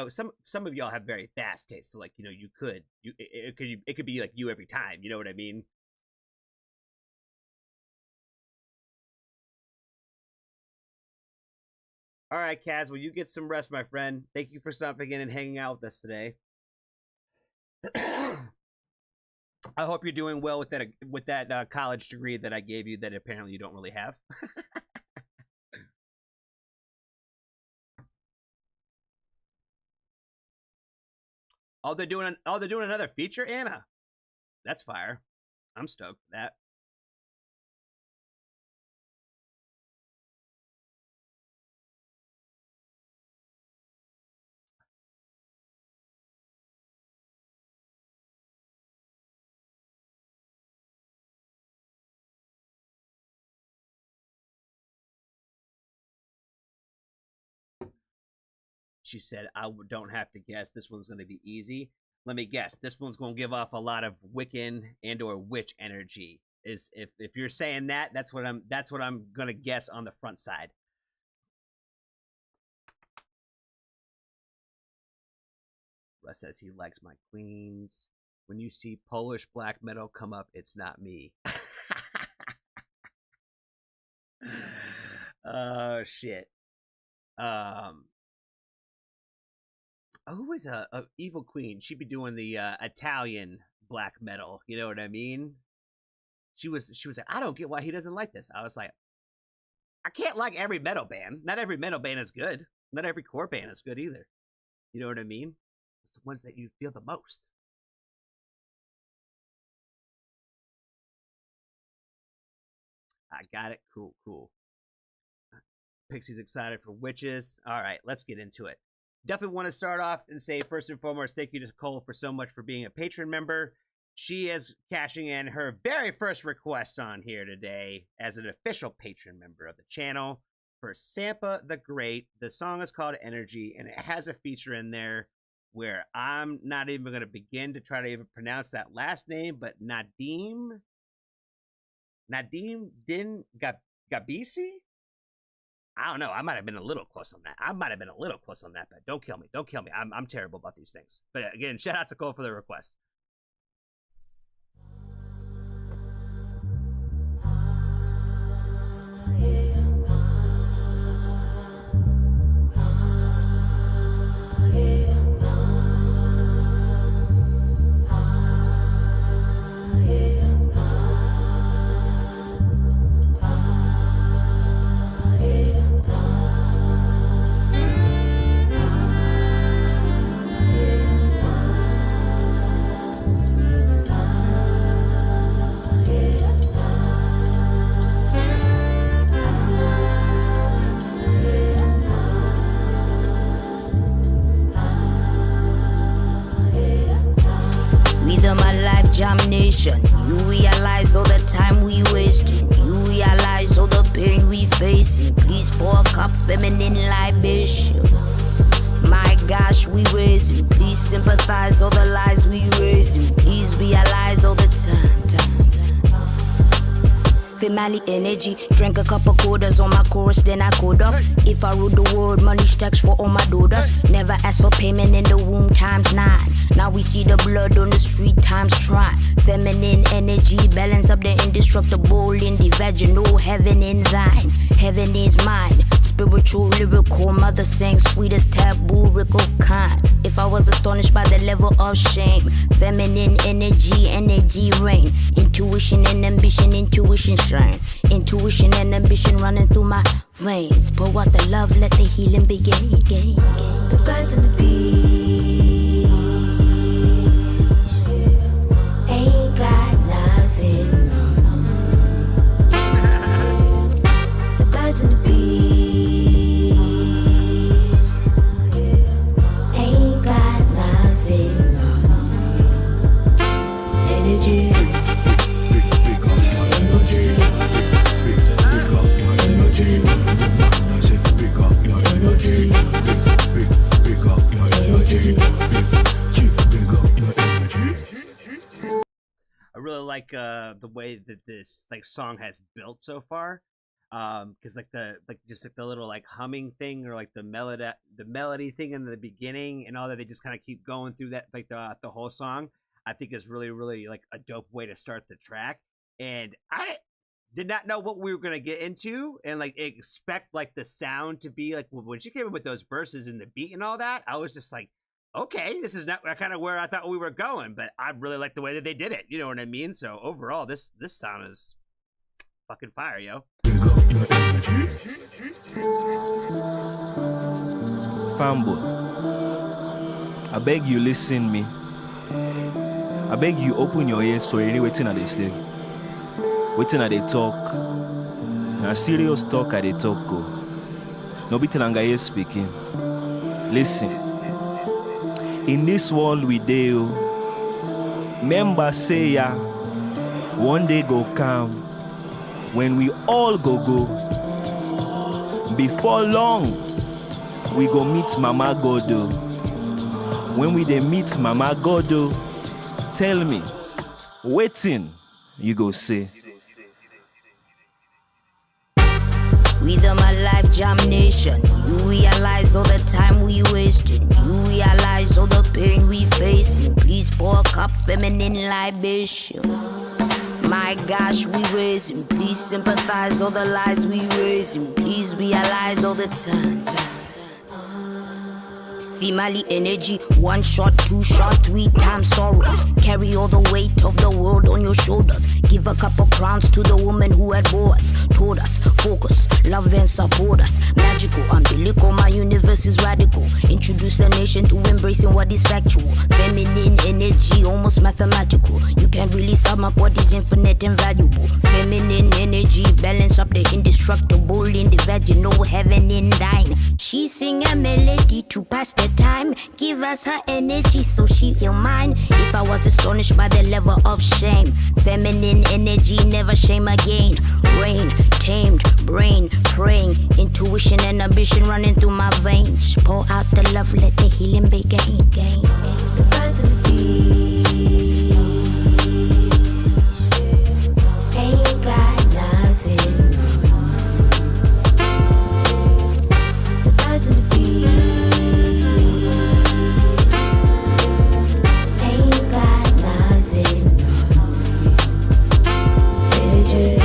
some of y'all have very fast taste, so like it could be like you every time. You know what I mean? All right, Kaz. Well, you get some rest, my friend. Thank you for stopping in and hanging out with us today. I hope you're doing well with that college degree that I gave you that apparently you don't really have. They're doing another feature, Anna. That's fire. I'm stoked for that. She said, I don't have to guess. This one's going to be easy. Let me guess. This one's going to give off a lot of Wiccan and or witch energy. Is if you're saying that, that's what I'm going to guess on the front side. Russ says he likes my queens. When you see Polish black metal come up, it's not me. Oh shit. Who is a evil queen? She'd be doing the Italian black metal. You know what I mean? She was like, I don't get why he doesn't like this. I was like, I can't like every metal band. Not every metal band is good. Not every core band is good either. You know what I mean? It's the ones that you feel the most. I got it. Cool. Pixie's excited for witches. All right, let's get into it. Definitely want to start off and say, first and foremost, thank you to Cole for so much for being a patron member. She is cashing in her very first request on here today as an official patron member of the channel for Sampa the Great. The song is called Energy, and it has a feature in there where I'm not even going to begin to try to even pronounce that last name, but Nadim Din Gabisi? I don't know. I might have been a little close on that. But don't kill me. I'm terrible about these things. But again, shout out to Cole for the request. Nation. You realize all the time we wasting. You realize all the pain we facing. Please pour a cup feminine libation. My gosh, we raising. Please sympathize all the lies we raising. Please realize all the time. Family energy, drink a couple quarters on my chorus, then I code up. If I rule the world, money stacks for all my daughters. Never ask for payment in the womb ×9. Now we see the blood on the street times try. Feminine energy, balance up the indestructible in the vaginal. Heaven in thine, heaven is mine. Spiritual, lyrical, mother sang sweetest taboo, rickle kind. If I was astonished by the level of shame, feminine energy reign. Intuition and ambition, intuition shine. Intuition and ambition running through my veins. Pour out the love, let the healing begin. The birds and the bees ain't got nothing. The birds and the bees ain't got nothing. Energy. I really like the way that this song has built so far. Because like the little like humming thing or like the melody thing in the beginning and all that, they just kind of keep going through that like the whole song. I think is really really like a dope way to start the track. And I did not know what we were gonna get into, and like expect like the sound to be like when she came in with those verses and the beat and all that. I was just like, okay, this is not kind of where I thought we were going, but I really like the way that they did it. You know what I mean? So overall, this sound is fucking fire, yo. Fanboy, I beg you listen me. I beg you open your ears for any waiting at they say. Waiting at they talk. Now serious talk at they talk go. No beating anga here speaking. Listen. In this world we do. Members say ya. One day go come. When we all go. Before long, we go meet Mama Godo. When we dey meet Mama Godo, tell me, waiting, you go say. Rhythm a life jam nation. You realize all the time we wasting. You realize all the pain we facing. Please pour a cup feminine libation. My gosh, we raising. Please sympathize all the lies we raising. Please realize all the times. Female energy, 1 shot, 2 shot, 3 times sorrows. Carry all the weight of the world on your shoulders. Give a couple crowns to the woman who had bore us. Told us, focus, love and support us. Magical, umbilical, my universe is radical. Introduce the nation to embracing what is factual. Feminine energy, almost mathematical. You can't really sum up what is infinite and valuable. Feminine energy, balance up the indestructible in the vaginal heaven in thine. She sing a melody to pass the time. Give us her energy so she feel mine. If I was astonished by the level of shame, feminine energy, never shame again. Rain, tamed, brain, praying, intuition and ambition running through my veins. Pour out the love, let the healing begin. The birds and the bees ain't got nothing. The birds and the bees ain't got nothing. Energy.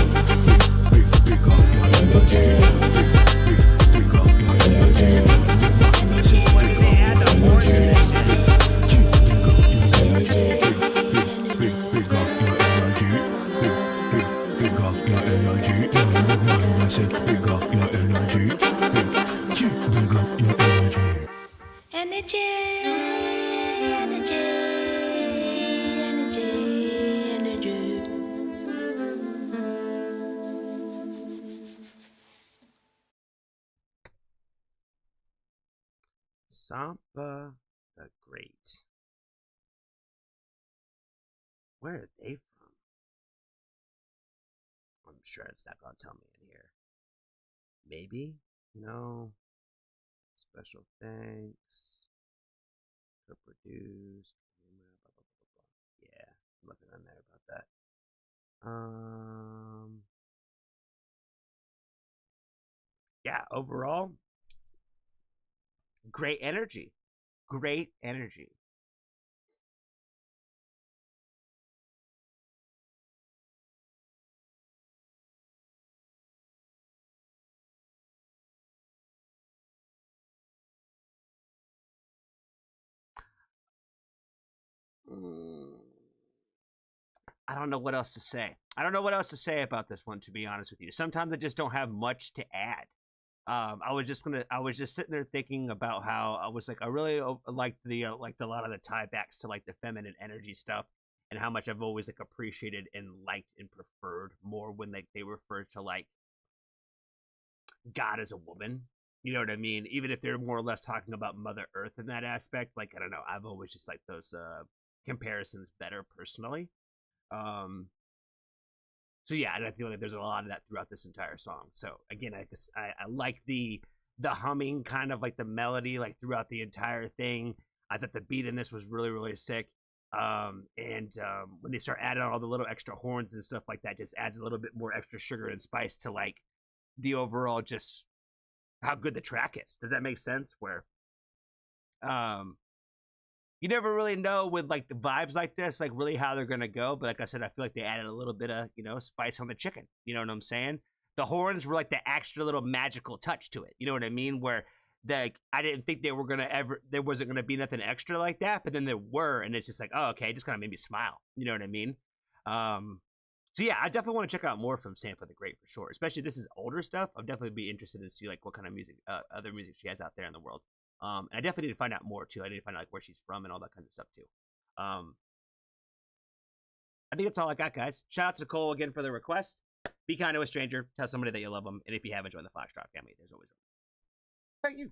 Sampa the Great. Where are they from? I'm sure it's not gonna tell me in here. Maybe? No. Special thanks. Co-produced. Blah, blah, blah, blah, blah. Yeah, nothing on there about that. Yeah, overall, great energy. Great energy. I don't know what else to say. I don't know what else to say about this one, to be honest with you. Sometimes I just don't have much to add. I was just sitting there thinking about how I was like, I really liked the like a lot of the tiebacks to like the feminine energy stuff, and how much I've always like appreciated and liked and preferred more when they refer to like God as a woman. You know what I mean? Even if they're more or less talking about Mother Earth in that aspect, like I don't know, I've always just liked those comparisons better personally. So yeah, and I feel like there's a lot of that throughout this entire song. So again, I like the humming, kind of like the melody, like throughout the entire thing. I thought the beat in this was really really sick. And when they start adding all the little extra horns and stuff like that, just adds a little bit more extra sugar and spice to like the overall just how good the track is. Does that make sense? Where um you never really know with like the vibes like this, like really how they're gonna go. But like I said, I feel like they added a little bit of spice on the chicken. You know what I'm saying? The horns were like the extra little magical touch to it. You know what I mean? Where I didn't think there wasn't gonna be nothing extra like that, but then there were, and it's just like, oh, okay, it just kind of made me smile. You know what I mean? So yeah, I definitely want to check out more from Sampa the Great for sure. Especially if this is older stuff. I'll definitely be interested to see like what kind of music, other music she has out there in the world. And I definitely need to find out more too. I need to find out like where she's from and all that kind of stuff too. I think that's all I got, guys. Shout out to Cole again for the request. Be kind to a stranger. Tell somebody that you love them. And if you haven't joined the Foxtrot family, there's always room. Thank you.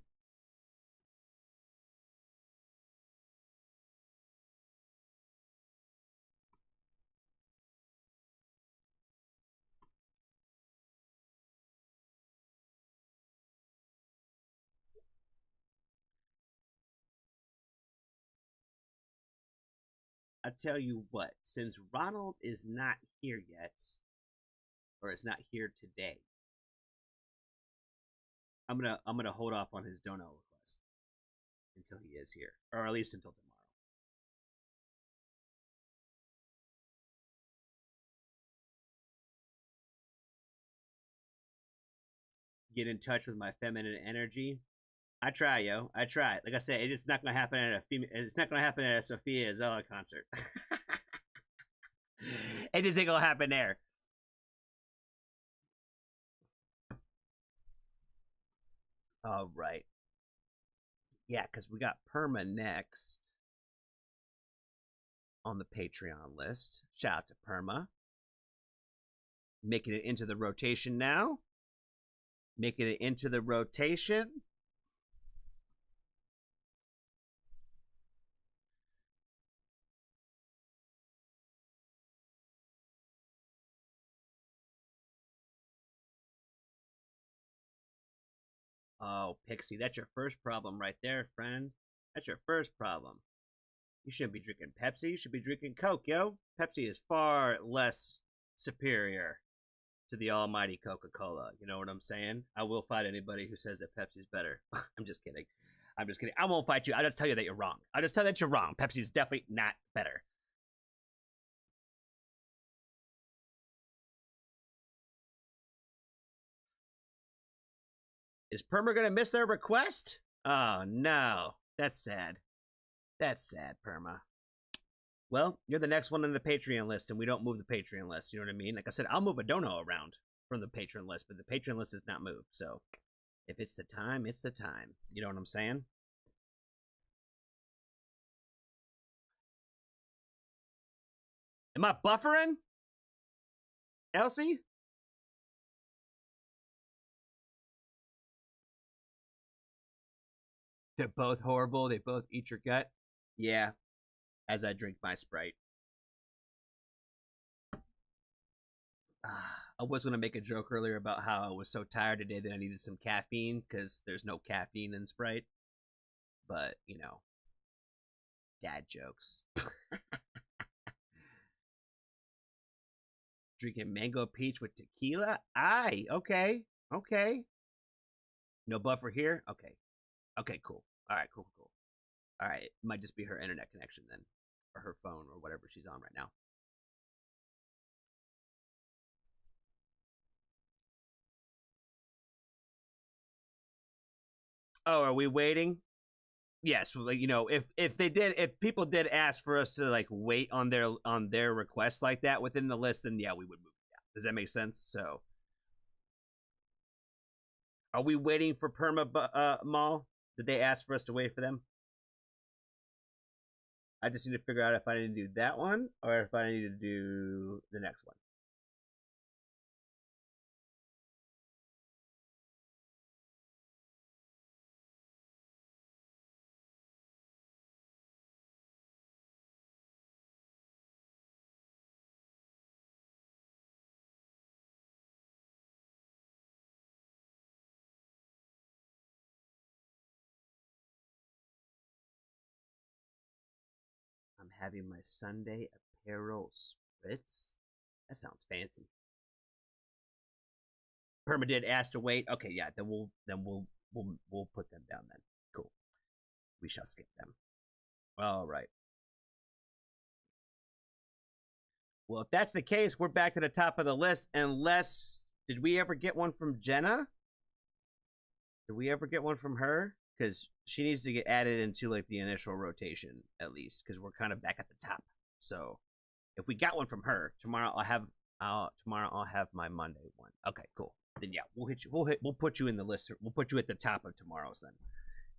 I tell you what, since Ronald is not here yet, or is not here today, I'm gonna hold off on his dono request until he is here, or at least until tomorrow. Get in touch with my feminine energy. I try, yo. I try. Like I said, it's just not gonna happen at it's not gonna happen at a Sophia Zella concert. It just ain't gonna happen there. All right. Yeah, because we got Perma next on the Patreon list. Shout out to Perma. Making it into the rotation now. Making it into the rotation. Oh, Pixie, that's your first problem right there, friend. That's your first problem. You shouldn't be drinking Pepsi. You should be drinking Coke, yo. Pepsi is far less superior to the almighty Coca-Cola. You know what I'm saying? I will fight anybody who says that Pepsi's better. I'm just kidding. I'm just kidding. I won't fight you. I'll just tell you that you're wrong. I'll just tell you that you're wrong. Pepsi's definitely not better. Is Perma gonna miss their request? Oh no. That's sad. That's sad, Perma. Well, you're the next one on the Patreon list, and we don't move the Patreon list. You know what I mean? Like I said, I'll move a dono around from the Patreon list, but the Patreon list is not moved. So if it's the time, it's the time. You know what I'm saying? Am I buffering? Elsie? They're both horrible. They both eat your gut. Yeah, as I drink my Sprite. I was going to make a joke earlier about how I was so tired today that I needed some caffeine because there's no caffeine in Sprite. But, dad jokes. Drinking mango peach with tequila? Aye, okay. No buffer here? Okay. Okay, cool. All right, cool. All right, it might just be her internet connection then, or her phone, or whatever she's on right now. Oh, are we waiting? Yes, like if people did ask for us to like wait on their request like that within the list, then yeah, we would move it down. Does that make sense? So, are we waiting for Perma Mall? Did they ask for us to wait for them? I just need to figure out if I need to do that one or if I need to do the next one. I'm having my Sunday apparel spritz. That sounds fancy. Perma did ask to wait. Okay, yeah, then we'll put them down then. Cool. We shall skip them. All right. Well, if that's the case, we're back to the top of the list. Unless, did we ever get one from Jenna? Did we ever get one from her? Because she needs to get added into like the initial rotation at least, because we're kind of back at the top. So if we got one from her tomorrow, I'll have my Monday one. Okay, cool. Then yeah, we'll hit you. We'll put you in the list. We'll put you at the top of tomorrow's then,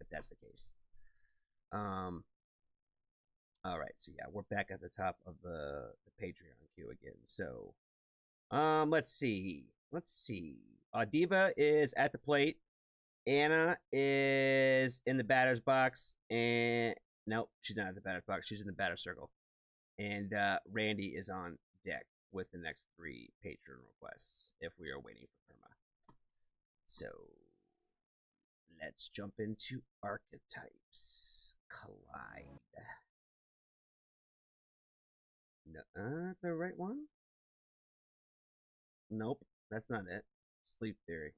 if that's the case. All right, so yeah, we're back at the top of the Patreon queue again. So, let's see. Diva is at the plate. Anna is in the batter's box, and nope, she's not at the batter's box. She's in the batter circle, and Randy is on deck with the next 3 Patreon requests if we are waiting for Perma. So, let's jump into Archetypes Collide. No, the right one? Nope, that's not it. Sleep Theory.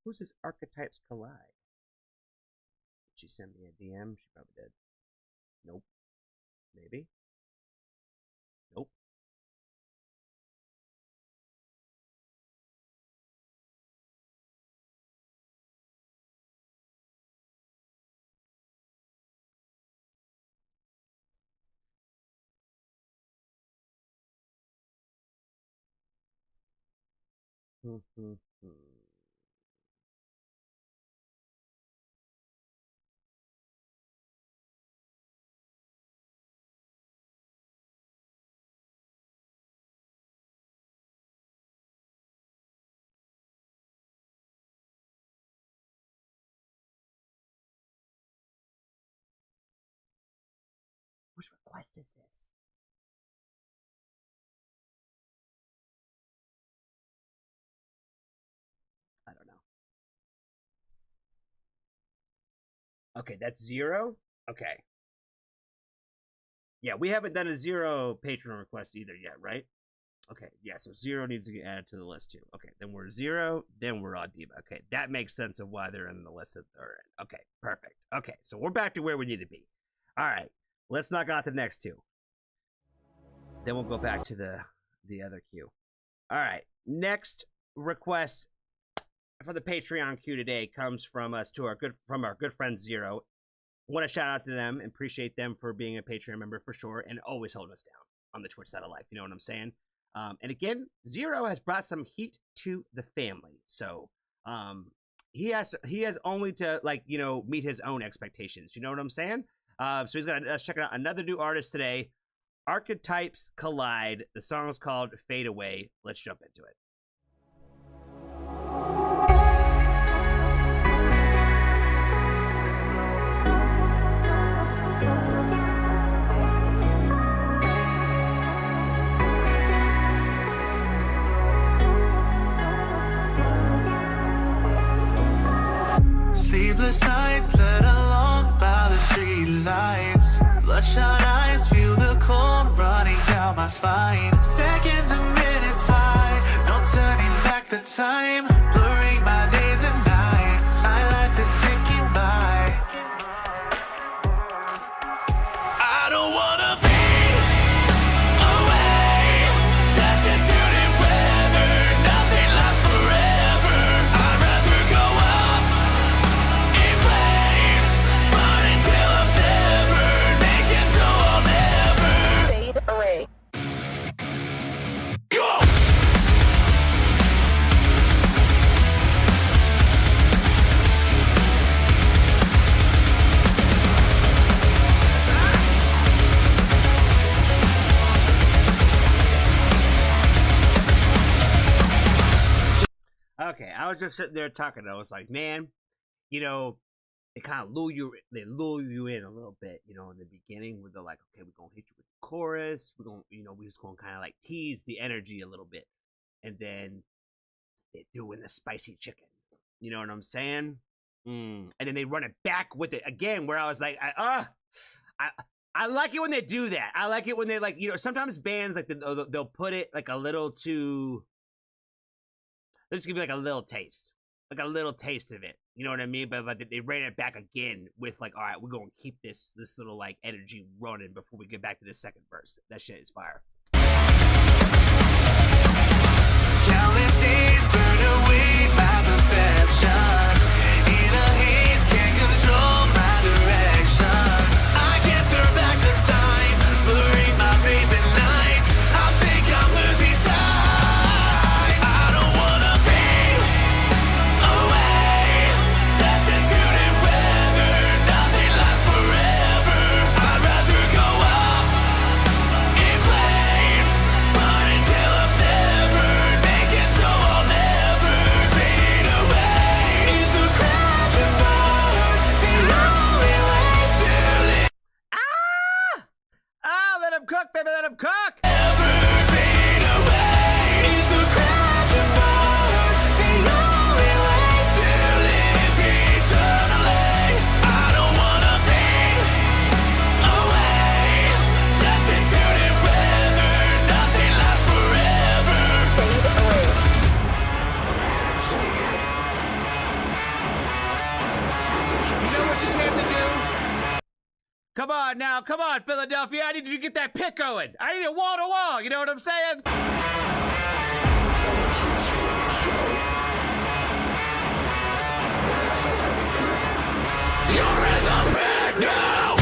Who's this Archetypes Collide? Did she send me a DM? She probably did. Nope. Maybe? Nope. Which request is this? I don't know. Okay, that's 0? Okay. Yeah, we haven't done a 0 Patreon request either yet, right? Okay, yeah, so 0 needs to get added to the list too. Okay, then we're 0, then we're on Diva. Okay, that makes sense of why they're in the list that they're in. Okay, perfect. Okay, so we're back to where we need to be. All right, let's knock out the next 2. Then we'll go back to the other queue. All right, next request for the Patreon queue today comes from us to our good friend 0. Want to shout out to them and appreciate them for being a Patreon member for sure and always holding us down on the Twitch side of life. You know what I'm saying? And again, 0 has brought some heat to the family, so he has only to meet his own expectations. You know what I'm saying? So he's gonna check out another new artist today. Archetypes Collide. The song is called Fade Away. Let's jump into it. Sleepless nights led along by the street lights. Bloodshot eyes feel the cold running down my spine. Seconds and minutes fly, no turning back the time. Blurring my days and nights, my life is ticking by. I don't wanna fade away, destitute weather, nothing lasts forever. I'd rather go up in flames, run until I'm severed, naked so I'll never fade away. Go! Okay, I was just sitting there talking. I was like, man, they kind of lure you in a little bit, in the beginning where they're like, okay, we're gonna hit you with the chorus. We're gonna, we're just gonna kind of like tease the energy a little bit, and then they threw in the spicy chicken. You know what I'm saying? And then they run it back with it again, where I was like, I like it when they do that. I like it when they sometimes bands like they'll put it like a little too. Let's give you like a little taste of it. You know what I mean? But they ran it back again with like, all right, we're gonna keep this little like energy running before we get back to the second verse. That shit is fire. Countless days burn away my perception. In a haze, can't control my direction. I can't turn back the time, blurring my days and nights. I think I'm losing sight. I don't wanna fade away, destitute and weather. Nothing lasts forever. I'd rather go up in flames, burn until I'm severed. Make it so I'll never fade away. Is the crash and burn the only way to live? Let him cook, baby, let him cook. Never fade away. Is the crash and burn the only way to live eternally? I don't wanna fade away, destitute and weather. Nothing lasts forever. You know what you came to do? Come on now, come on, Philadelphia. I need you to get that pick going. I need it wall to wall. You know what I'm saying? You're as a bad now.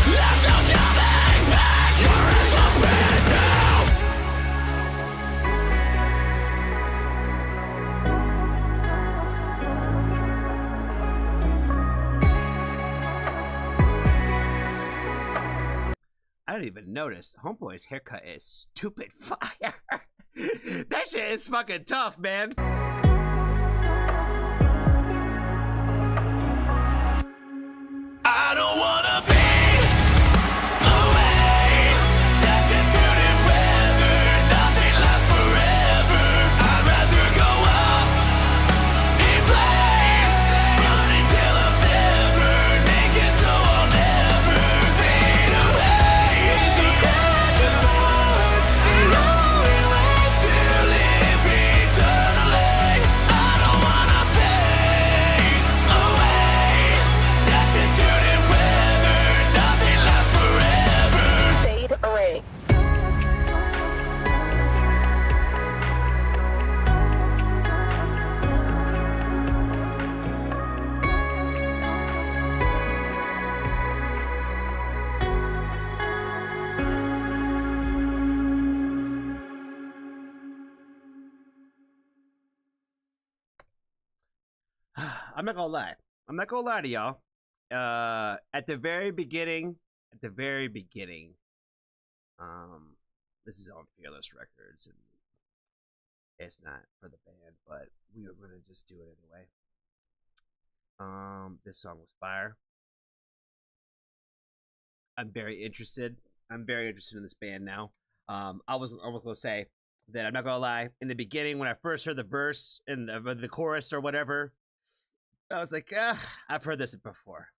There's no coming back. You're as a bad now. I didn't even notice. Homeboy's haircut is stupid fire. That shit is fucking tough, man. I don't wanna fade away, destitute and weather. Nothing lasts forever. I'd rather go up in flames, burn until I'm severed. Make it so I'll never fade away. Is the crash and burn the only way to live eternally? I don't wanna fade away, destitute and weather. Nothing lasts forever. Fade away. I'm not gonna lie. I'm not gonna lie to y'all. At the very beginning, this is on Fearless Records, and it's not for the band, but we were gonna just do it anyway. This song was fire. I'm very interested in this band now. I was gonna say that I'm not gonna lie. In the beginning, when I first heard the verse and the chorus or whatever, I was like, I've heard this before.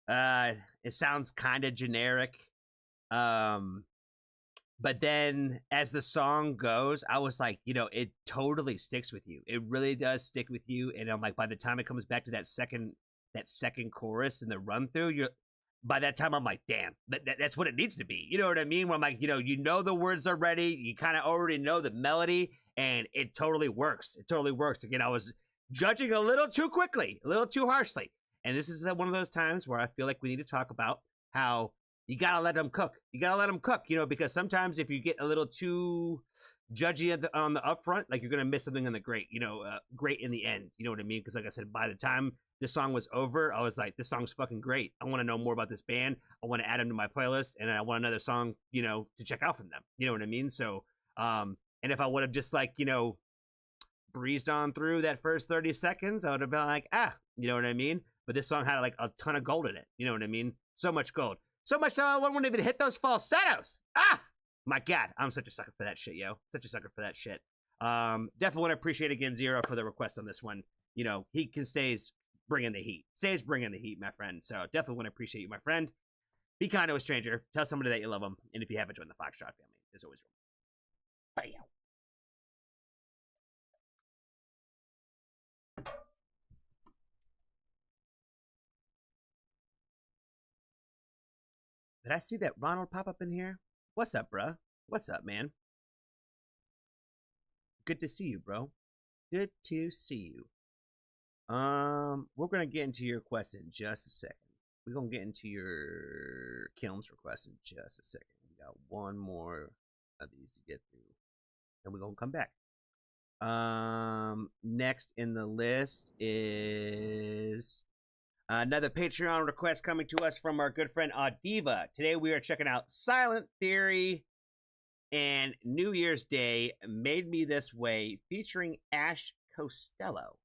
It sounds kind of generic. But then as the song goes, I was like, it totally sticks with you. It really does stick with you. And I'm like, by the time it comes back to that second chorus and the run through, by that time I'm like, damn, that's what it needs to be. You know what I mean? Where I'm like, the words are ready. You kind of already know the melody, and it totally works. Again, I was judging a little too quickly, a little too harshly. And this is one of those times where I feel like we need to talk about how you gotta let them cook. Because sometimes if you get a little too judgy on the upfront, like you're gonna miss something on the great in the end. You know what I mean? Because like I said, by the time this song was over, I was like, this song's fucking great. I want to know more about this band. I want to add them to my playlist, and I want another song, to check out from them. You know what I mean? So, and if I would have just breezed on through that first 30 seconds, I would have been like, you know what I mean? But this song had like a ton of gold in it. You know what I mean? So much gold. So much so I wouldn't even hit those falsettos. My God. I'm such a sucker for that shit, yo. Such a sucker for that shit. Definitely want to appreciate again Zero for the request on this one. you know, he can stays bringing the heat. Stays bringing the heat, my friend. So definitely want to appreciate you, my friend. Be kind to a stranger. Tell somebody that you love them. And if you haven't joined the Foxtrot family, there's always room. Bam. Did I see that Ronald pop up in here? What's up, bruh? What's up, man? Good to see you, bro. Good to see you. We're gonna get into your request in just a second. We're gonna get into your Kilms request in just a second. We got one more of these to get through, and we're gonna come back. Next in the list is another Patreon request coming to us from our good friend Audiva. Today we are checking out Silent Theory and New Year's Day Made Me This Way featuring Ash Costello.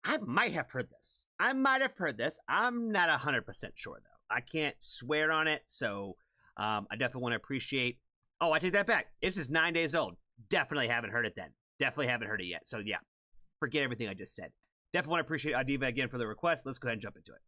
I might have heard this. I'm not 100% sure, though. I can't swear on it, so I definitely want to appreciate... Oh, I take that back. This is 9 days old. Definitely haven't heard it then. Definitely haven't heard it yet. So, yeah, forget everything I just said. Definitely want to appreciate Audiva again for the request. Let's go ahead and jump into it.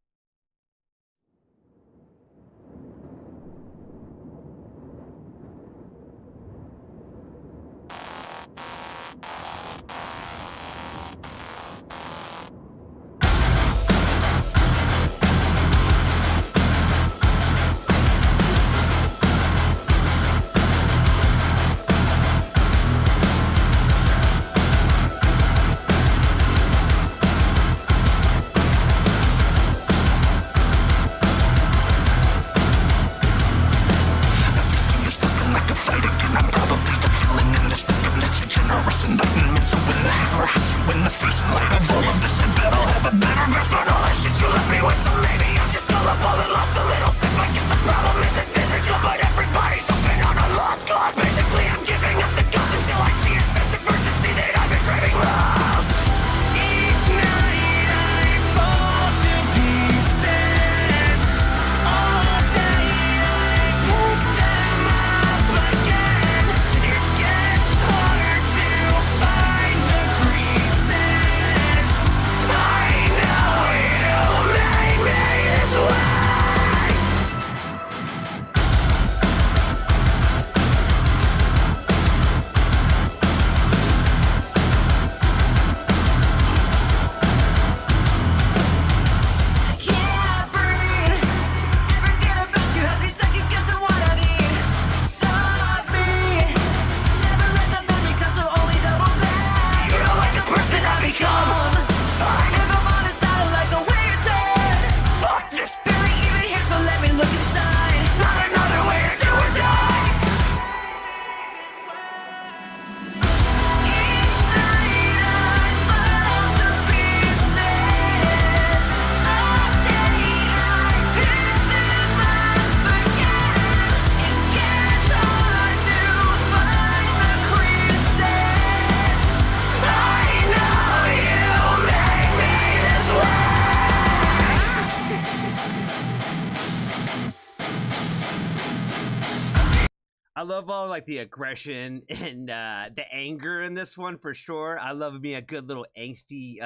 I love all like the aggression and the anger in this one for sure. I love me a good little angsty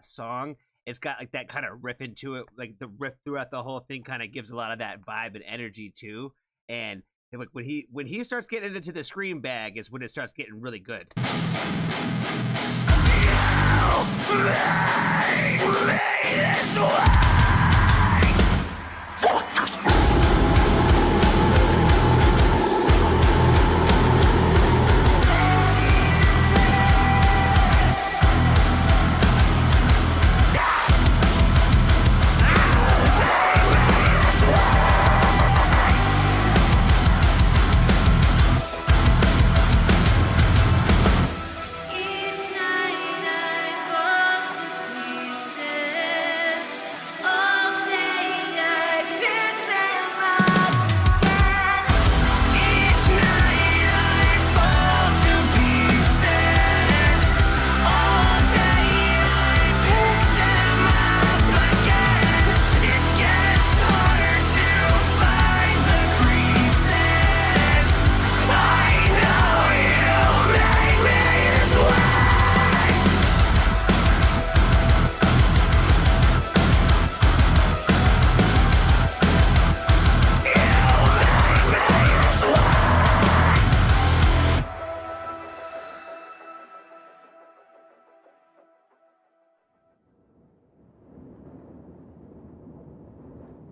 song. It's got like that kind of riff into it, like the riff throughout the whole thing kind of gives a lot of that vibe and energy too. And like when he starts getting into the scream bag is when it starts getting really good.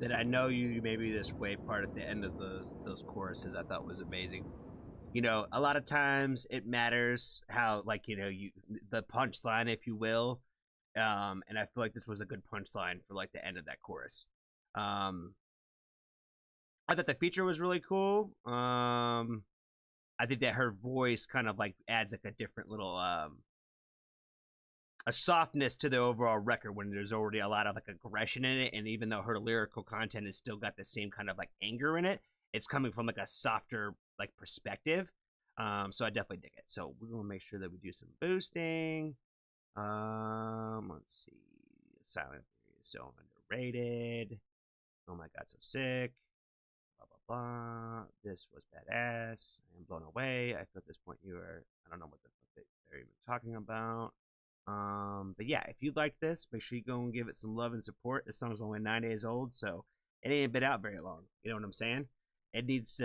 that I know you maybe this way part at the end of those choruses I thought was amazing. You know, a lot of times it matters how, like, you know, the punchline, if you will. And I feel like this was a good punchline for like the end of that chorus. I thought the feature was really cool. I think that her voice kind of like adds like a different little a softness to the overall record when there's already a lot of like aggression in it, and even though her lyrical content has still got the same kind of like anger in it, it's coming from like a softer like perspective. So I definitely dig it. So we're gonna make sure that we do some boosting. Let's see. Silent Theory is so underrated. Oh my god, so sick. Blah blah blah. This was badass. I am blown away. I feel at this point you are. I don't know what the fuck they're even talking about. But yeah, if you like this, make sure you go and give it some love and support. This song's only 9 days old, so it ain't been out very long. You know what I'm saying? It needs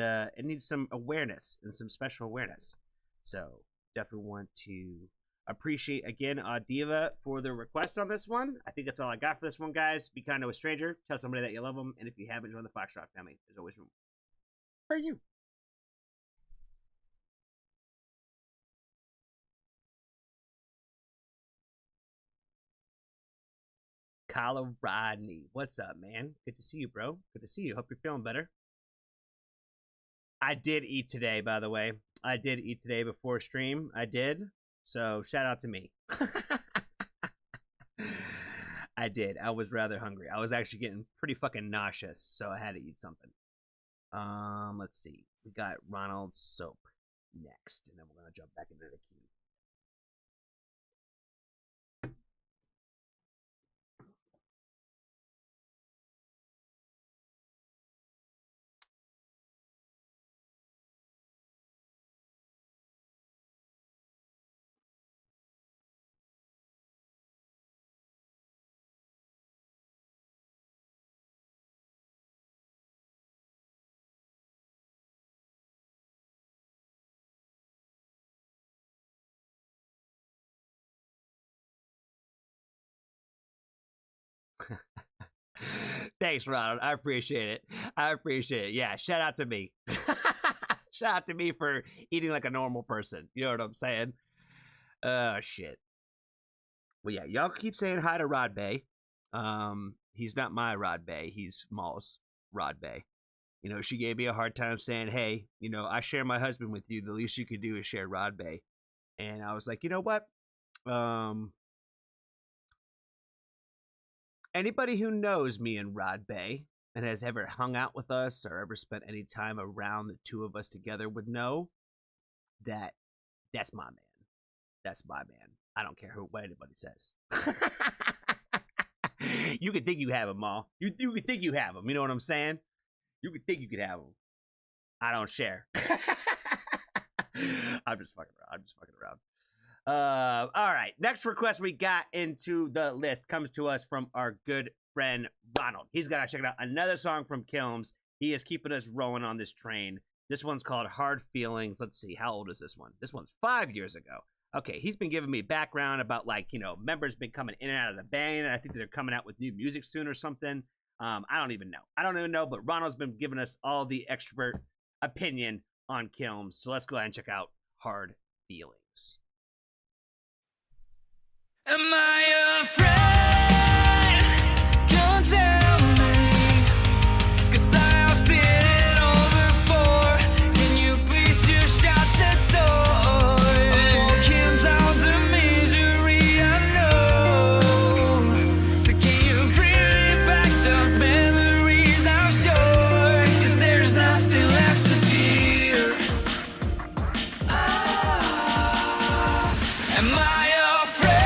some awareness and some special awareness. So definitely want to appreciate again Diva for the request on this one. I think that's all I got for this one, guys. Be kind to a stranger. Tell somebody that you love them, and if you haven't joined the Foxtrot family, there's always room for you. Colorado, what's up, man? Good to see you, bro. Good to see you. Hope you're feeling better. I did eat today, by the way. I did eat today before stream. I did. So shout out to me. I did. I was rather hungry. I was actually getting pretty fucking nauseous, so I had to eat something. Let's see. We got Ronald Soap next, and then we're gonna jump back into the queue. Thanks, Ronald. I appreciate it. I appreciate it. Yeah, shout out to me. Shout out to me for eating like a normal person. You know what I'm saying? Oh, shit. Well, yeah, y'all keep saying hi to Rod Bay. He's not my Rod Bay. He's Maul's Rod Bay. You know, she gave me a hard time saying, hey, you know, I share my husband with you. The least you could do is share Rod Bay. And I was like, you know what? Anybody who knows me and Rod Bay and has ever hung out with us or ever spent any time around the two of us together would know that that's my man. That's my man. I don't care what anybody says. You can think you have him, Maul. You can think you have him. You know what I'm saying? You can think you could have him. I don't share. I'm just fucking around. All right. Next request we got into the list comes to us from our good friend Ronald. He's got to check out another song from Kilms. He is keeping us rolling on this train. This one's called Hard Feelings. Let's see. How old is this one? This one's 5 years ago. Okay, he's been giving me background about, like, you know, members been coming in and out of the band, and I think they're coming out with new music soon or something. I don't even know, but Ronald's been giving us all the expert opinion on Kilms, so let's go ahead and check out Hard Feelings. Am I afraid? Don't tell me, 'cause I have seen it all before. Can you please just shut the door? I'm walking down to misery, I know. So can you bring me back those memories, I'm sure? 'Cause there's nothing left to fear. Am I afraid?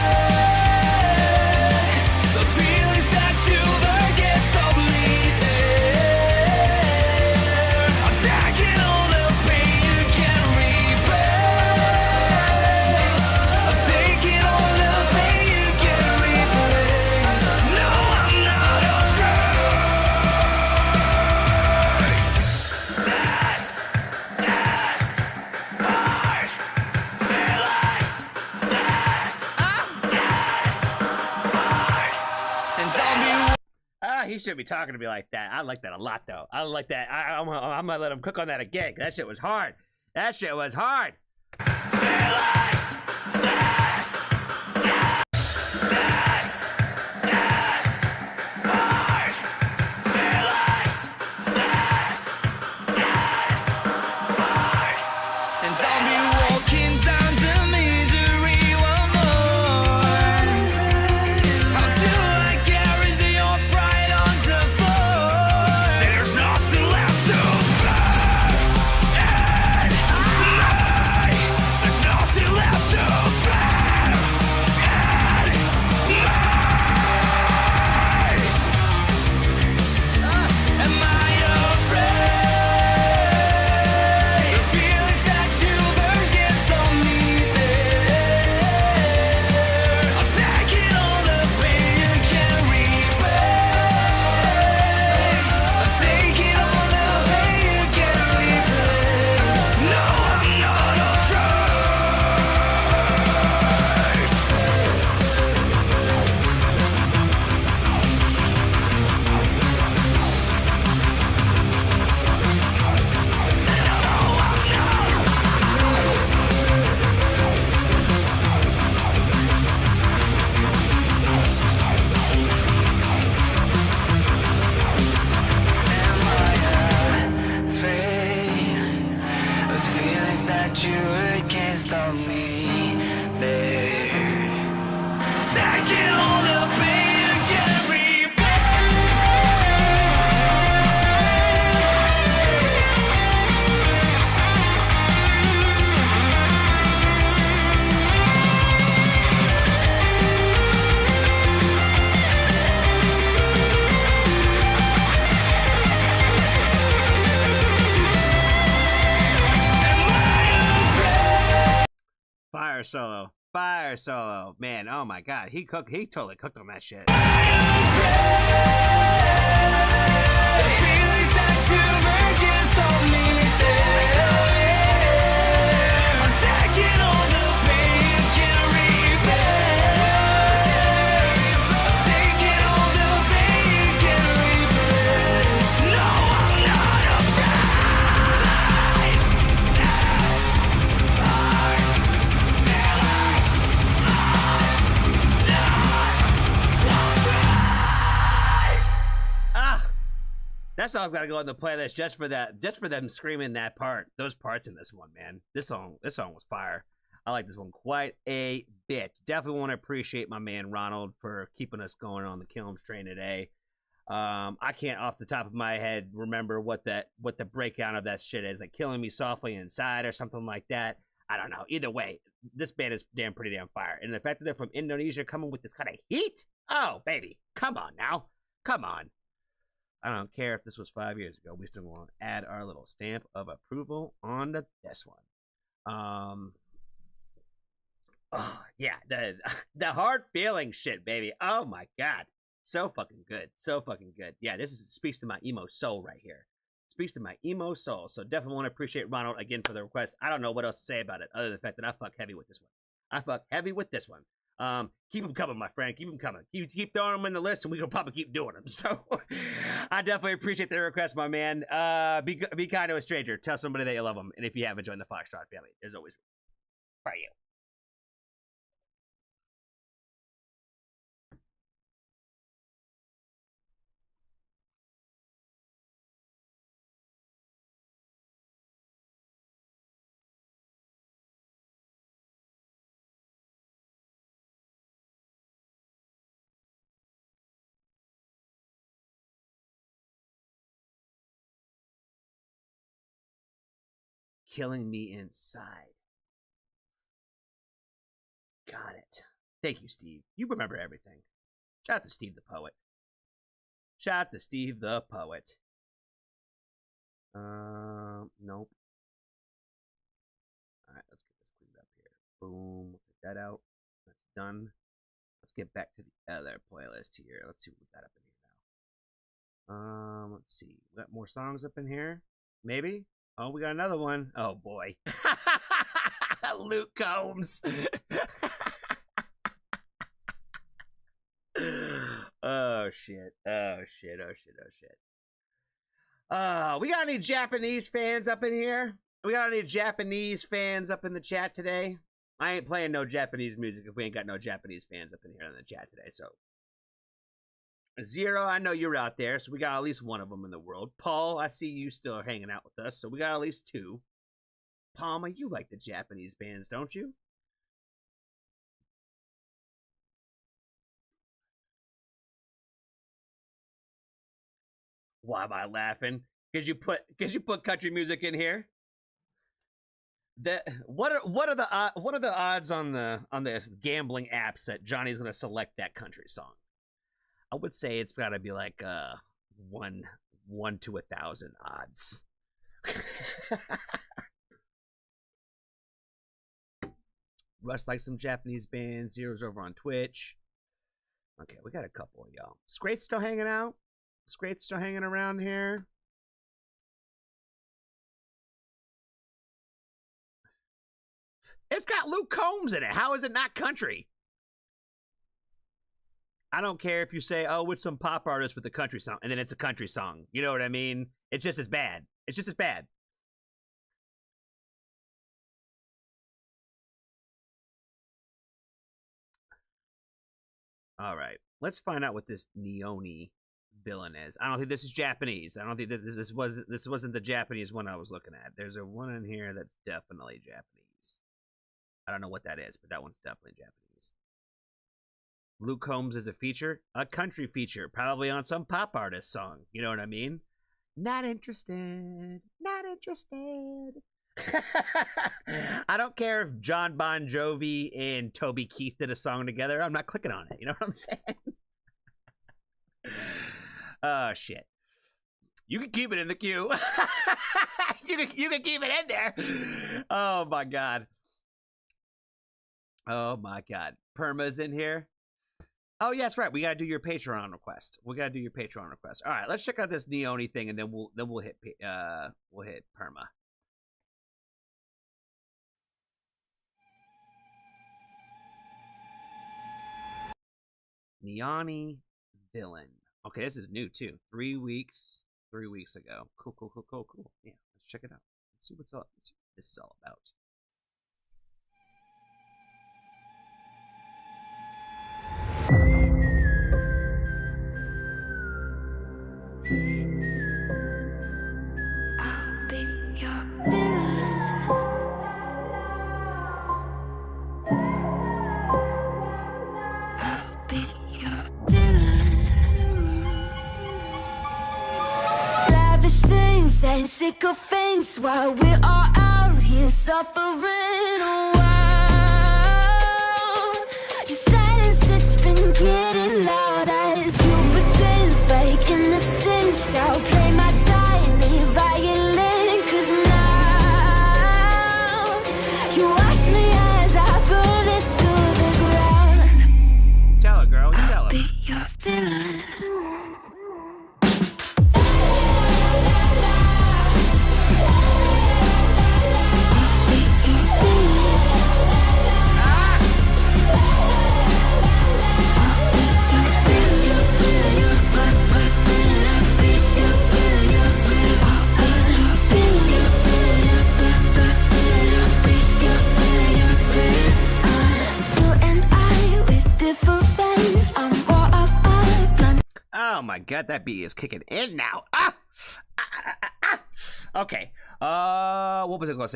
He shouldn't be talking to me like that. I like that a lot, though. I like that. I'm gonna let him cook on that again. That shit was hard. That shit was hard. Fire solo, man! Oh my god, he totally cooked on that shit. That song's gotta go on the playlist just for them screaming those parts in this one, man. This song was fire. I like this one quite a bit. Definitely want to appreciate my man Ronald for keeping us going on the Kilms train today. I can't off the top of my head remember what the breakdown of that shit is, like Killing Me Softly Inside or something like that. I don't know. Either way, this band is pretty damn fire. And the fact that they're from Indonesia coming with this kind of heat, oh baby, come on now, come on. I don't care if this was 5 years ago. We still want to add our little stamp of approval on this one. Oh yeah, the hard feeling shit, baby. Oh my god, so fucking good, so fucking good. Yeah, speaks to my emo soul right here. Speaks to my emo soul. So definitely want to appreciate Ronald again for the request. I don't know what else to say about it other than the fact that I fuck heavy with this one. Keep them coming, my friend. Keep them coming. You keep throwing them in the list, and we can probably keep doing them. So, I definitely appreciate the request, my man. Be kind to a stranger. Tell somebody that you love them, and if you haven't joined the Foxtrot family, there's always room for you. Killing Me Inside. Got it. Thank you, Steve. You remember everything. Shout out to Steve the Poet. Shout out to Steve the Poet. Nope. Alright, let's get this cleaned up here. Boom. Take that out. That's done. Let's get back to the other playlist here. Let's see what we got up in here now. Let's see. We got more songs up in here? Maybe? Oh, we got another one. Oh boy. Luke Combs. Oh shit. Oh shit. We got any Japanese fans up in here? We got any Japanese fans up in the chat today? I ain't playing no Japanese music if we ain't got no Japanese fans up in here in the chat today. So, Zero, I know you're out there, so we got at least one of them in the world. Paul, I see you still hanging out with us, so we got at least two. Palma, you like the Japanese bands, don't you? Why am I laughing? Because you put country music in here. What are the odds on the gambling apps that Johnny's gonna select that country song? I would say it's gotta be like 1 to 1,000 odds. Russ likes some Japanese bands. Zero's over on Twitch. Okay, we got a couple of y'all. Scrate's still hanging out. Scrate's still hanging around here. It's got Luke Combs in it. How is it not country? I don't care if you say, oh, it's some pop artist with a country song, and then it's a country song. You know what I mean? It's just as bad. It's just as bad. All right. Let's find out what this Neoni villain is. I don't think this is Japanese. I don't think this wasn't the Japanese one I was looking at. There's a one in here that's definitely Japanese. I don't know what that is, but that one's definitely Japanese. Luke Combs is a feature, a country feature, probably on some pop artist song. You know what I mean? Not interested. Not interested. I don't care if John Bon Jovi and Toby Keith did a song together. I'm not clicking on it. You know what I'm saying? Oh, shit. You can keep it in the queue. you can keep it in there. Oh, my God. Oh, my God. Perma's in here. Oh, yeah, that's right. We got to do your Patreon request. All right, let's check out this Neoni thing, and then we'll hit Perma. Neoni villain. Okay, this is new too. 3 weeks ago. Cool. Yeah, let's check it out. Let's see what's up. Let's see what this is all about. I'll be your villain. I'll be your villain. Lavish things and sycophants while we're all out here suffering. Oh, wow. Your silence, it's been getting loud as you pretend fake innocence. I'll play my tiny violin, 'cause now you watch me as I burn it to the ground. Tell her, girl. You tell her. Be your villain. Oh my God, that beat is kicking in now. Okay. What was I gonna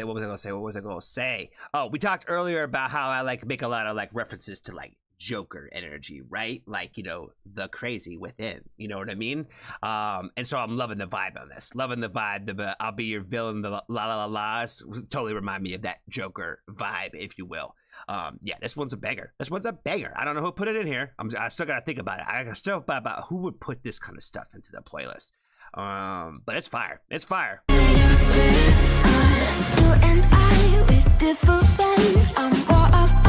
say? Oh, we talked earlier about how I make a lot of references to Joker energy, right? The crazy within. You know what I mean? And so I'm loving the vibe on this. Loving the vibe. The I'll be your villain. The la la la la's totally remind me of that Joker vibe, if you will. Yeah, this one's a banger. I don't know who put it in here. I still gotta think about it. I still about who would put this kind of stuff into the playlist. But it's fire. You and I, we're different. I'm more of a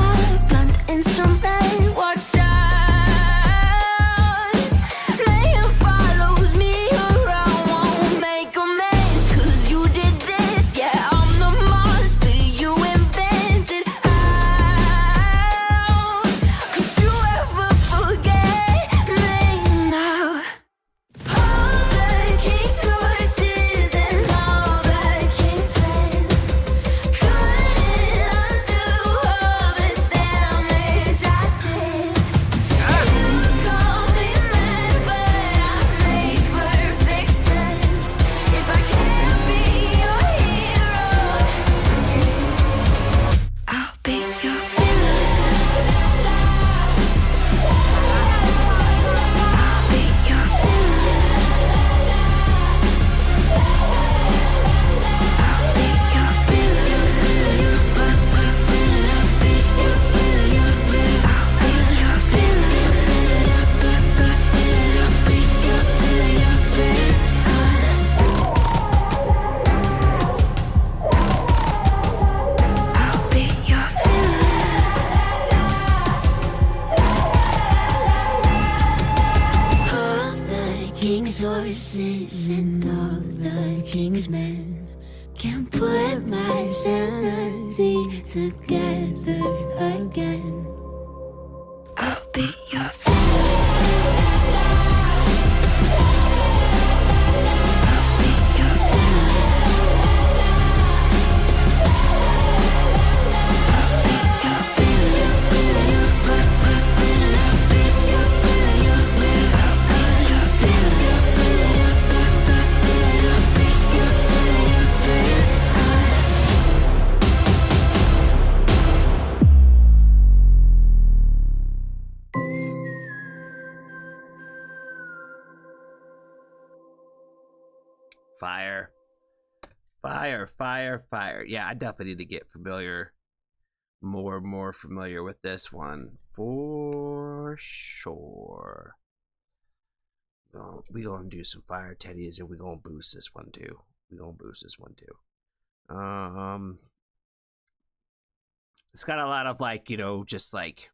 blunt instrument. Watch out. Man follows me around, won't make a mess, 'cause you did this. Yeah, I'm the monster you invented. How could you ever forget me now? king's horses and all the king's men can't put my sanity together again. I'll be your Fire. Yeah, I definitely need to get more familiar with this one for sure. We gonna do some fire teddies, and we gonna boost this one too. It's got a lot of like, just like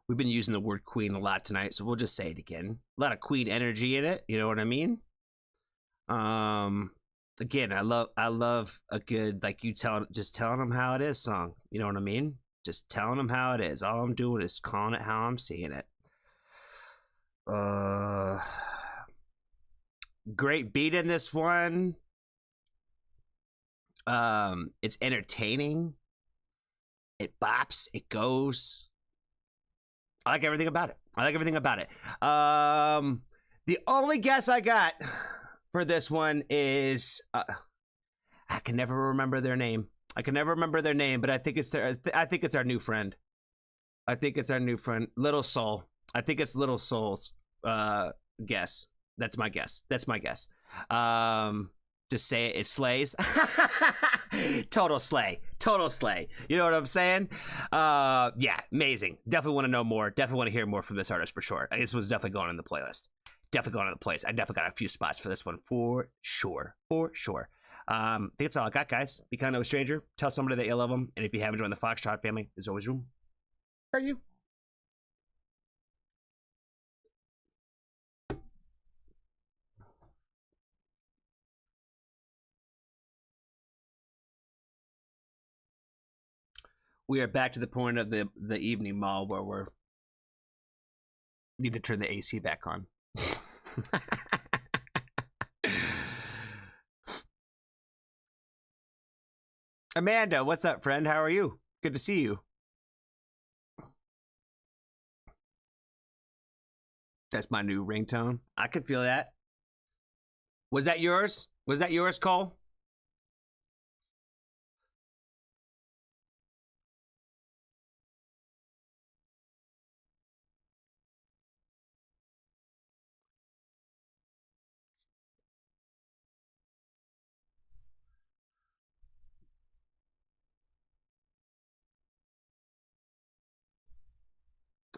we've been using the word queen a lot tonight, so we'll just say it again. A lot of queen energy in it. You know what I mean? Again, I love a good, like, just telling them how it is song. You know what I mean? Just telling them how it is. All I'm doing is calling it how I'm seeing it. Great beat in this one. It's entertaining. It bops. It goes. I like everything about it. The only guess I got for this one is I can never remember their name. But I think it's our new friend. Little Soul. I think it's Little Soul's guess. That's my guess. Just say it slays. Total slay. You know what I'm saying? Yeah, amazing. Definitely want to know more. Definitely want to hear more from this artist for sure. This was definitely going in the playlist. I definitely got a few spots for this one for sure. I think that's all I got, guys. Be kind of a stranger. Tell somebody that you love them. And if you haven't joined the Foxtrot family, there's always room for you. We are back to the point of the evening mall where we need to turn the AC back on. Amanda, what's up, friend? How are you? Good to see you. That's my new ringtone. I could feel that. Was that yours, Cole?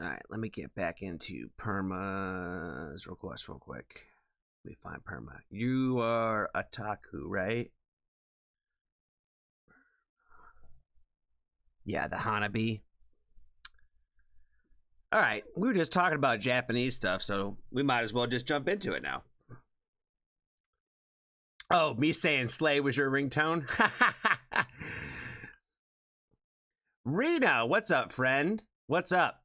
All right, let me get back into Perma's request real quick. Let me find Perma. You are a Taku, right? Yeah, the Hanabi. All right, we were just talking about Japanese stuff, so we might as well just jump into it now. Oh, me saying Slay was your ringtone? Rena, what's up, friend? What's up?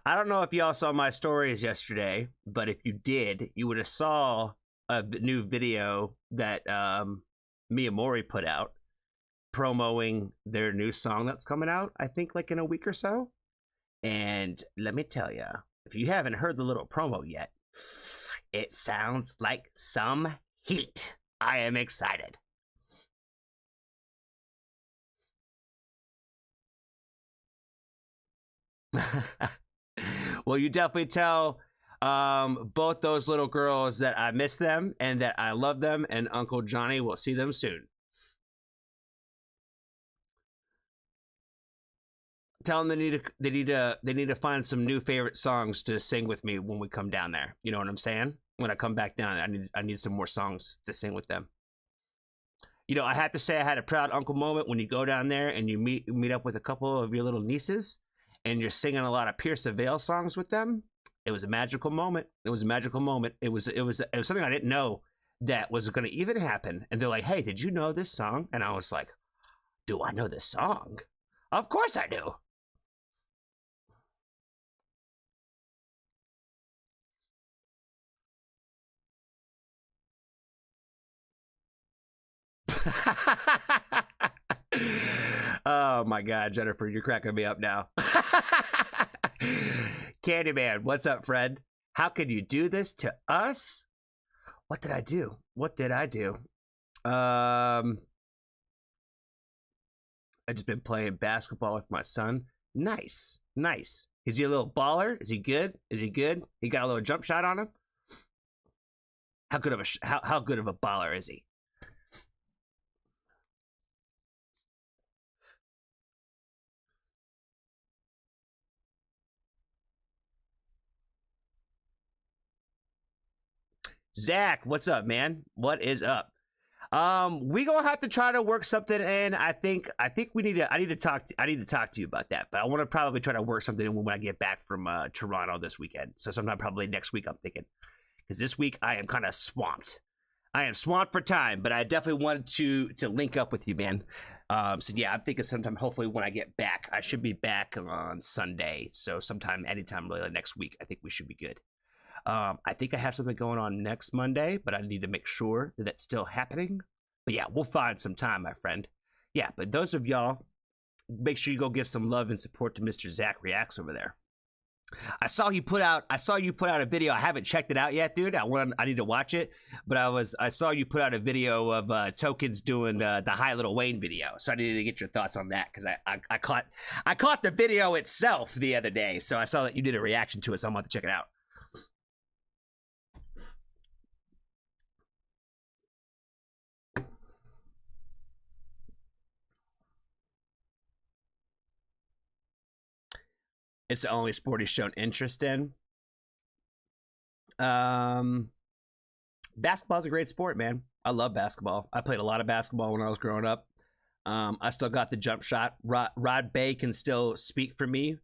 I don't know if y'all saw my stories yesterday, but if you did, you would have saw a new video that Miyamori put out promoting their new song that's coming out, I think like in a week or so. And let me tell you, if you haven't heard the little promo yet, it sounds like some heat. I am excited. Well, you definitely tell both those little girls that I miss them and that I love them, and Uncle Johnny will see them soon. Tell them they need to find some new favorite songs to sing with me when we come down there. You know what I'm saying? When I come back down, I need some more songs to sing with them. You know, I have to say I had a proud uncle moment when you go down there and you meet up with a couple of your little nieces and you're singing a lot of Pierce the Veil songs with them. It was a magical moment. It was a magical moment. It was something I didn't know that was going to even happen. And they're like, "Hey, did you know this song?" And I was like, "Do I know this song? Of course I do." Oh my God, Jennifer, you're cracking me up now. Candyman, what's up, friend? How could you do this to us? What did I do? What did I do? I just been playing basketball with my son. Nice, nice. Is he a little baller? Is he good? Is he good? He got a little jump shot on him. How good of a baller is he? Zach, what's up, man? What is up? We gonna have to try to work something in. I think I need to talk to you about that. But I want to probably try to work something in when I get back from Toronto this weekend. So sometime probably next week, I'm thinking, because this week I am kind of swamped. I am swamped for time, but I definitely wanted to link up with you, man. So yeah, I'm thinking sometime, hopefully when I get back. I should be back on Sunday, so sometime, anytime really next week, I think we should be good. I think I have something going on next Monday, but I need to make sure that that's still happening. But yeah, we'll find some time, my friend. Yeah, but those of y'all, make sure you go give some love and support to Mr. Zach Reacts over there. I saw you put out a video. I haven't checked it out yet, dude. I need to watch it. But I saw you put out a video of Tokens doing the High Little Wayne video. So I needed to get your thoughts on that, because I caught the video itself the other day. So I saw that you did a reaction to it, so I'm about to check it out. It's the only sport he's shown interest in. Basketball's a great sport, man. I love basketball. I played a lot of basketball when I was growing up. I still got the jump shot. Rod Bay can still speak for me.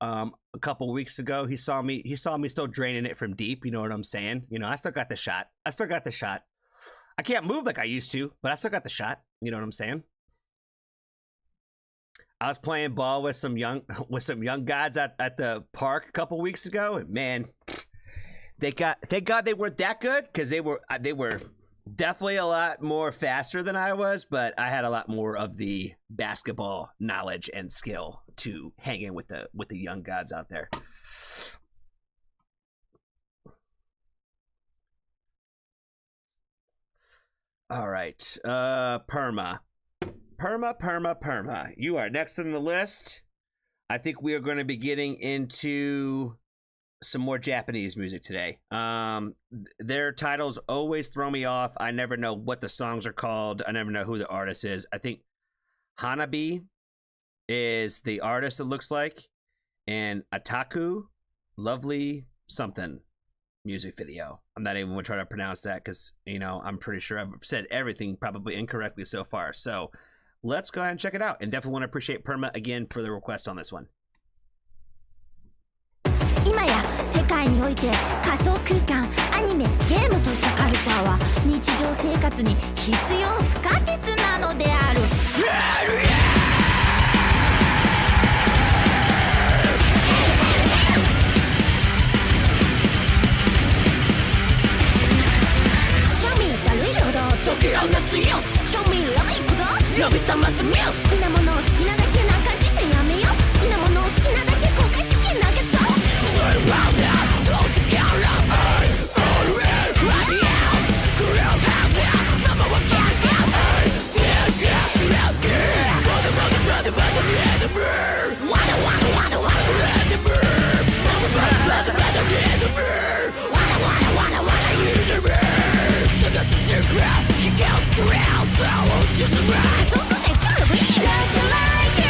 A couple weeks ago, he saw me still draining it from deep. You know what I'm saying? You know, I still got the shot. I can't move like I used to, but I still got the shot. You know what I'm saying? I was playing ball with some young gods at the park a couple weeks ago, and man, thank God they weren't that good, because they were definitely a lot more faster than I was, but I had a lot more of the basketball knowledge and skill to hang in with the young gods out there. All right, Perma. You are next on the list. I think we are going to be getting into some more Japanese music today. Their titles always throw me off. I never know what the songs are called. I never know who the artist is. I think Hanabi is the artist, it looks like, and Ataku, Lovely Something music video. I'm not even going to try to pronounce that, because, you know, I'm pretty sure I've said everything probably incorrectly so far. So let's go ahead and check it out, and definitely want to appreciate Perma again for the request on this one. 今や世界において仮想空間、アニメ、ゲームといったカルチャーは日常生活に必要不可欠なのである。Show me the real ゾキラの強さ Show me love いくぞ呼び覚ますミュース好きなものを好きなだけなんか自信やめよ好きなものを好きなだけ焦がしに投げそう集い round down go together radios group have down number one countdown dear girls around there brother red the bird wanna red the bird brother red the bird wanna hear the bird so does it turn around he goes around so just around so do they turn to be just like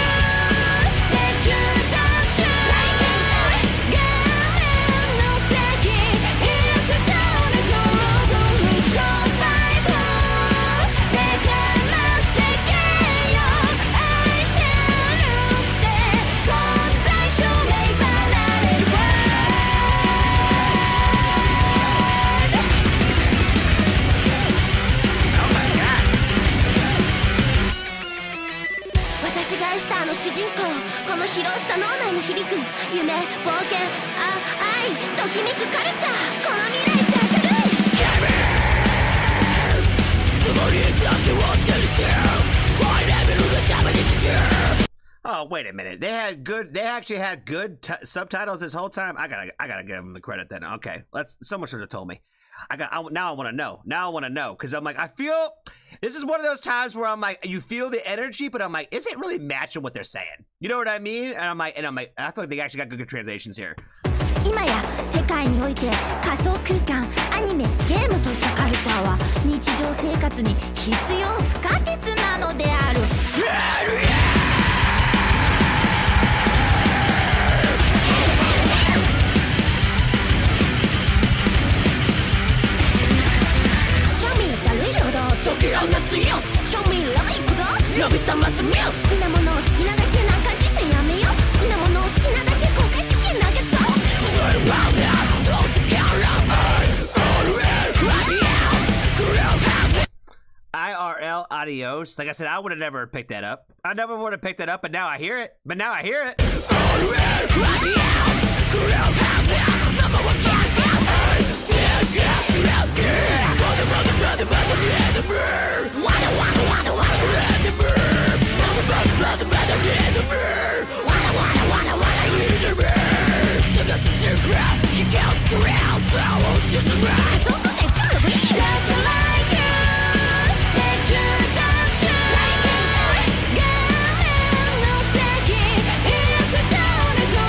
主人公この疲労した脳内に響く夢冒険愛ときめくカルチャーこの未来って明るい Oh, wait a minute. They actually had good subtitles this whole time. I gotta give them the credit then. Okay, someone should have told me. Now I want to know. Now I want to know because I'm like, I feel this is one of those times where I'm like, you feel the energy, but I'm like, is it really matching what they're saying? You know what I mean? And I'm like, I feel like they actually got good translations here. 今や世界において仮想空間アニメゲームといったカルチャーは日常生活に必要不可欠なのである Show me だるい労働時らな強す Show me ラブいこと呼び覚ますミュース好きなものを好きなだけなんか自信やめよう好きなものを好きなだけ焦がして投げそう IRL adios. Like I said, I would have never picked that up. I never would have picked that up, but now I hear it. Just like you, introduction. No second, it's a down to go,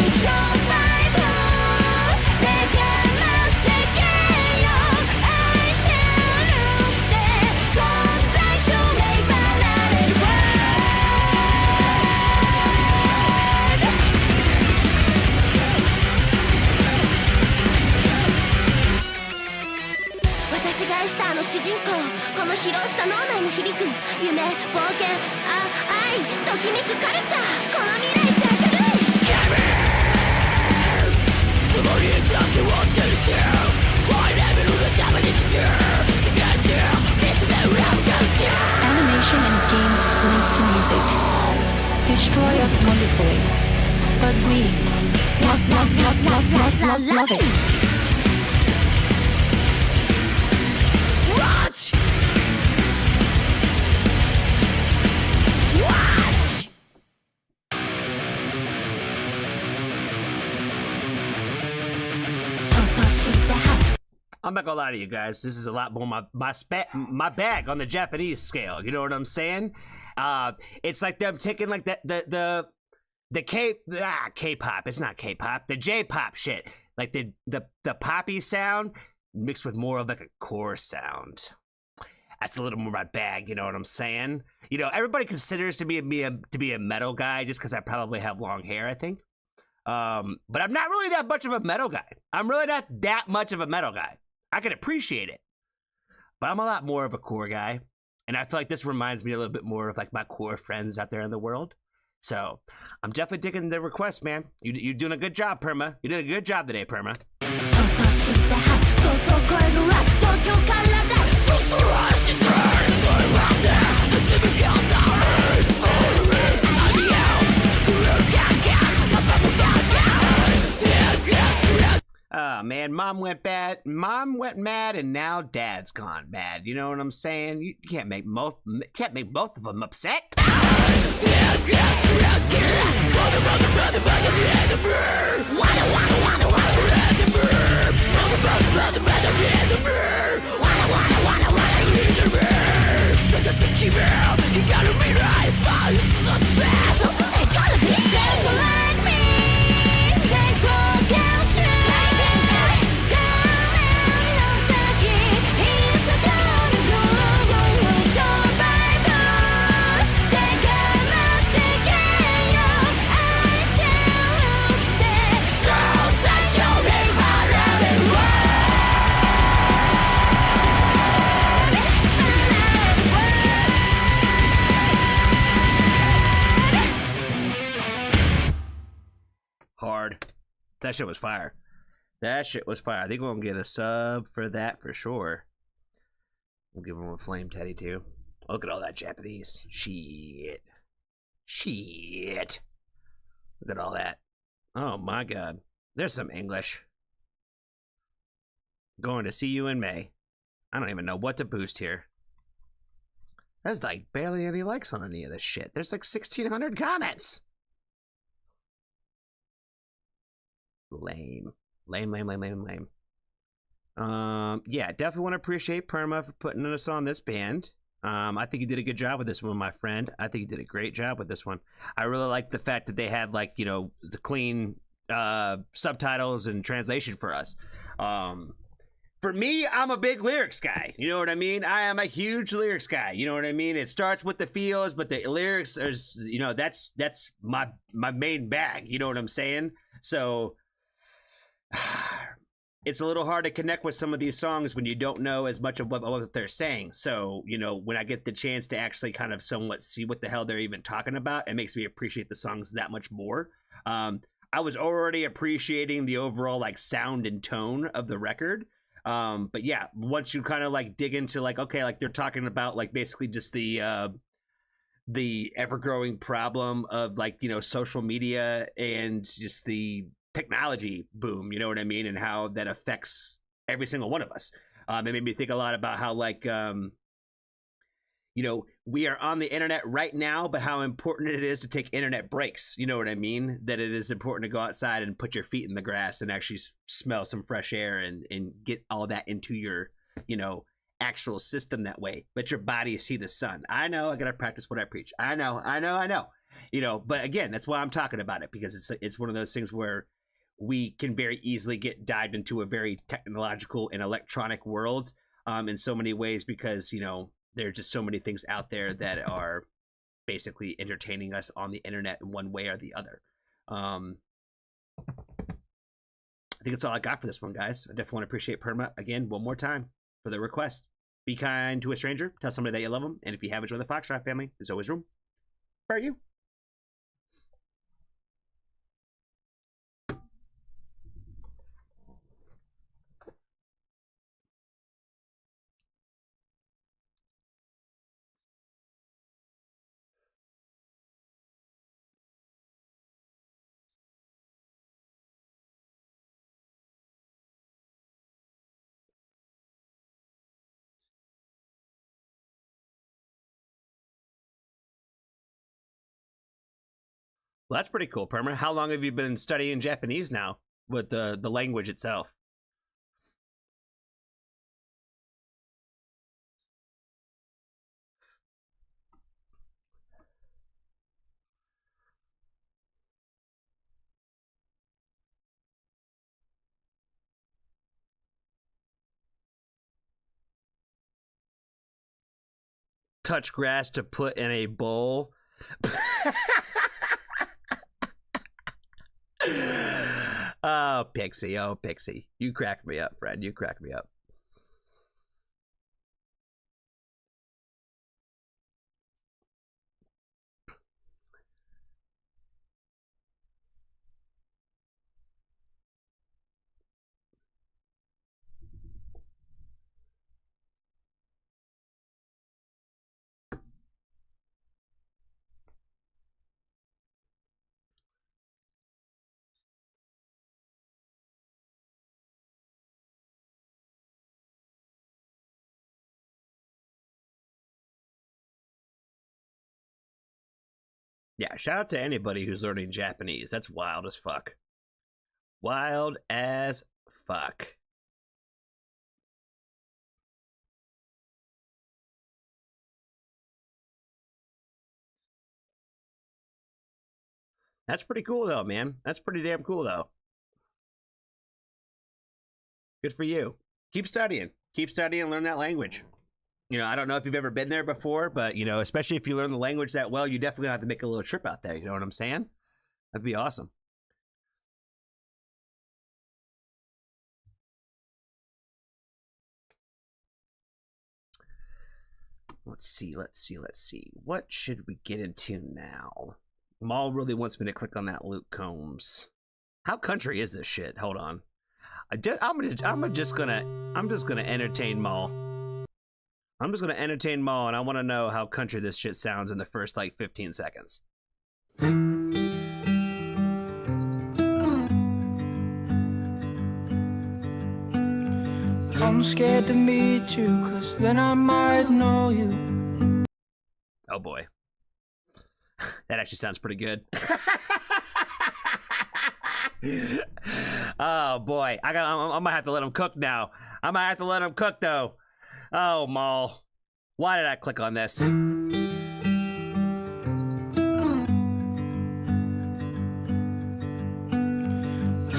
survival. They cannot shake it, I shall look there. Sometimes you'll make my world. 私がしたあの主人公この疲労した脳内に響く夢冒険愛ときめくカルチャーこの未来って明るい Animation and games linked to music destroy us wonderfully, but we love it. Watch! Watch! I'm not gonna lie to you guys. This is a lot more my bag on the Japanese scale. You know what I'm saying? It's like them taking like the K-pop. It's not K-pop. The J-pop shit. Like the poppy sound mixed with more of like a core sound. That's a little more my bag, you know what I'm saying? You know, everybody considers me to be a metal guy just because I probably have long hair, I think. But I'm not really that much of a metal guy. I'm really not that much of a metal guy. I can appreciate it, but I'm a lot more of a core guy, and I feel like this reminds me a little bit more of like my core friends out there in the world. So I'm definitely digging the request, man. You're doing a good job, Perma. You did a good job today, Perma. Man, mom went mad, and now dad's gone mad. You know what I'm saying? You can't make both of them upset. Just like me, they broke down straight. No second, it's a down to go, survival. They cannot shake it, I shall look there. Sometimes you'll make my loving Hard. That shit was fire. That shit was fire. They're gonna get a sub for that for sure. We'll give them a flame teddy too. Look at all that Japanese shit. Shit. Look at all that. Oh my god. There's some English. Going to see you in May. I don't even know what to boost here. There's like barely any likes on any of this shit. There's like 1,600 comments. Lame. Lame. Yeah, definitely want to appreciate Perma for putting us on this band. I think you did a good job with this one, my friend. I think you did a great job with this one. I really like the fact that they had, like, you know, the clean subtitles and translation for us. For me, I'm a big lyrics guy. You know what I mean? I am a huge lyrics guy. You know what I mean? It starts with the feels, but the lyrics are, you know, that's my main bag. You know what I'm saying? So it's a little hard to connect with some of these songs when you don't know as much of what they're saying. So, you know, when I get the chance to actually kind of somewhat see what the hell they're even talking about, it makes me appreciate the songs that much more. I was already appreciating the overall, like, sound and tone of the record. But yeah, once you kind of like dig into like, okay, like they're talking about like basically just the ever-growing problem of, like, you know, social media and just the technology boom, you know what I mean, and how that affects every single one of us. It made me think a lot about how, like, you know, we are on the internet right now, but how important it is to take internet breaks. You know what I mean? That it is important to go outside and put your feet in the grass and actually smell some fresh air and get all that into your, you know, actual system that way. Let your body see the sun. I know, I gotta practice what I preach. I know. You know, but again, that's why I'm talking about it, because it's one of those things where we can very easily get dived into a very technological and electronic world in so many ways, because, you know, there are just so many things out there that are basically entertaining us on the internet in one way or the other. I think that's all I got for this one, guys. I definitely want to appreciate Perma again one more time for the request. Be kind to a stranger. Tell somebody that you love them. And if you haven't joined the Foxtrot family, there's always room for you. Well, that's pretty cool, Perma. How long have you been studying Japanese now with the language itself? Touch grass to put in a bowl. Oh, Pixie. You crack me up, friend. You crack me up. Yeah, shout out to anybody who's learning Japanese. That's wild as fuck. Wild as fuck. That's pretty cool, though, man. That's pretty damn cool, though. Good for you. Keep studying. Keep studying and learn that language. You know, I don't know if you've ever been there before, but, you know, especially if you learn the language that well, you definitely have to make a little trip out there. You know what I'm saying? That'd be awesome. Let's see. What should we get into now? Maul really wants me to click on that Luke Combs. How country is this shit? Hold on. I'm just gonna entertain Maul. I'm just gonna entertain Maul, and I want to know how country this shit sounds in the first like 15 seconds. I'm scared to meet you, cause then I might know you. Oh boy. That actually sounds pretty good. Oh boy. I might have to let him cook now. I might have to let him cook though. Oh, Maul. Why did I click on this?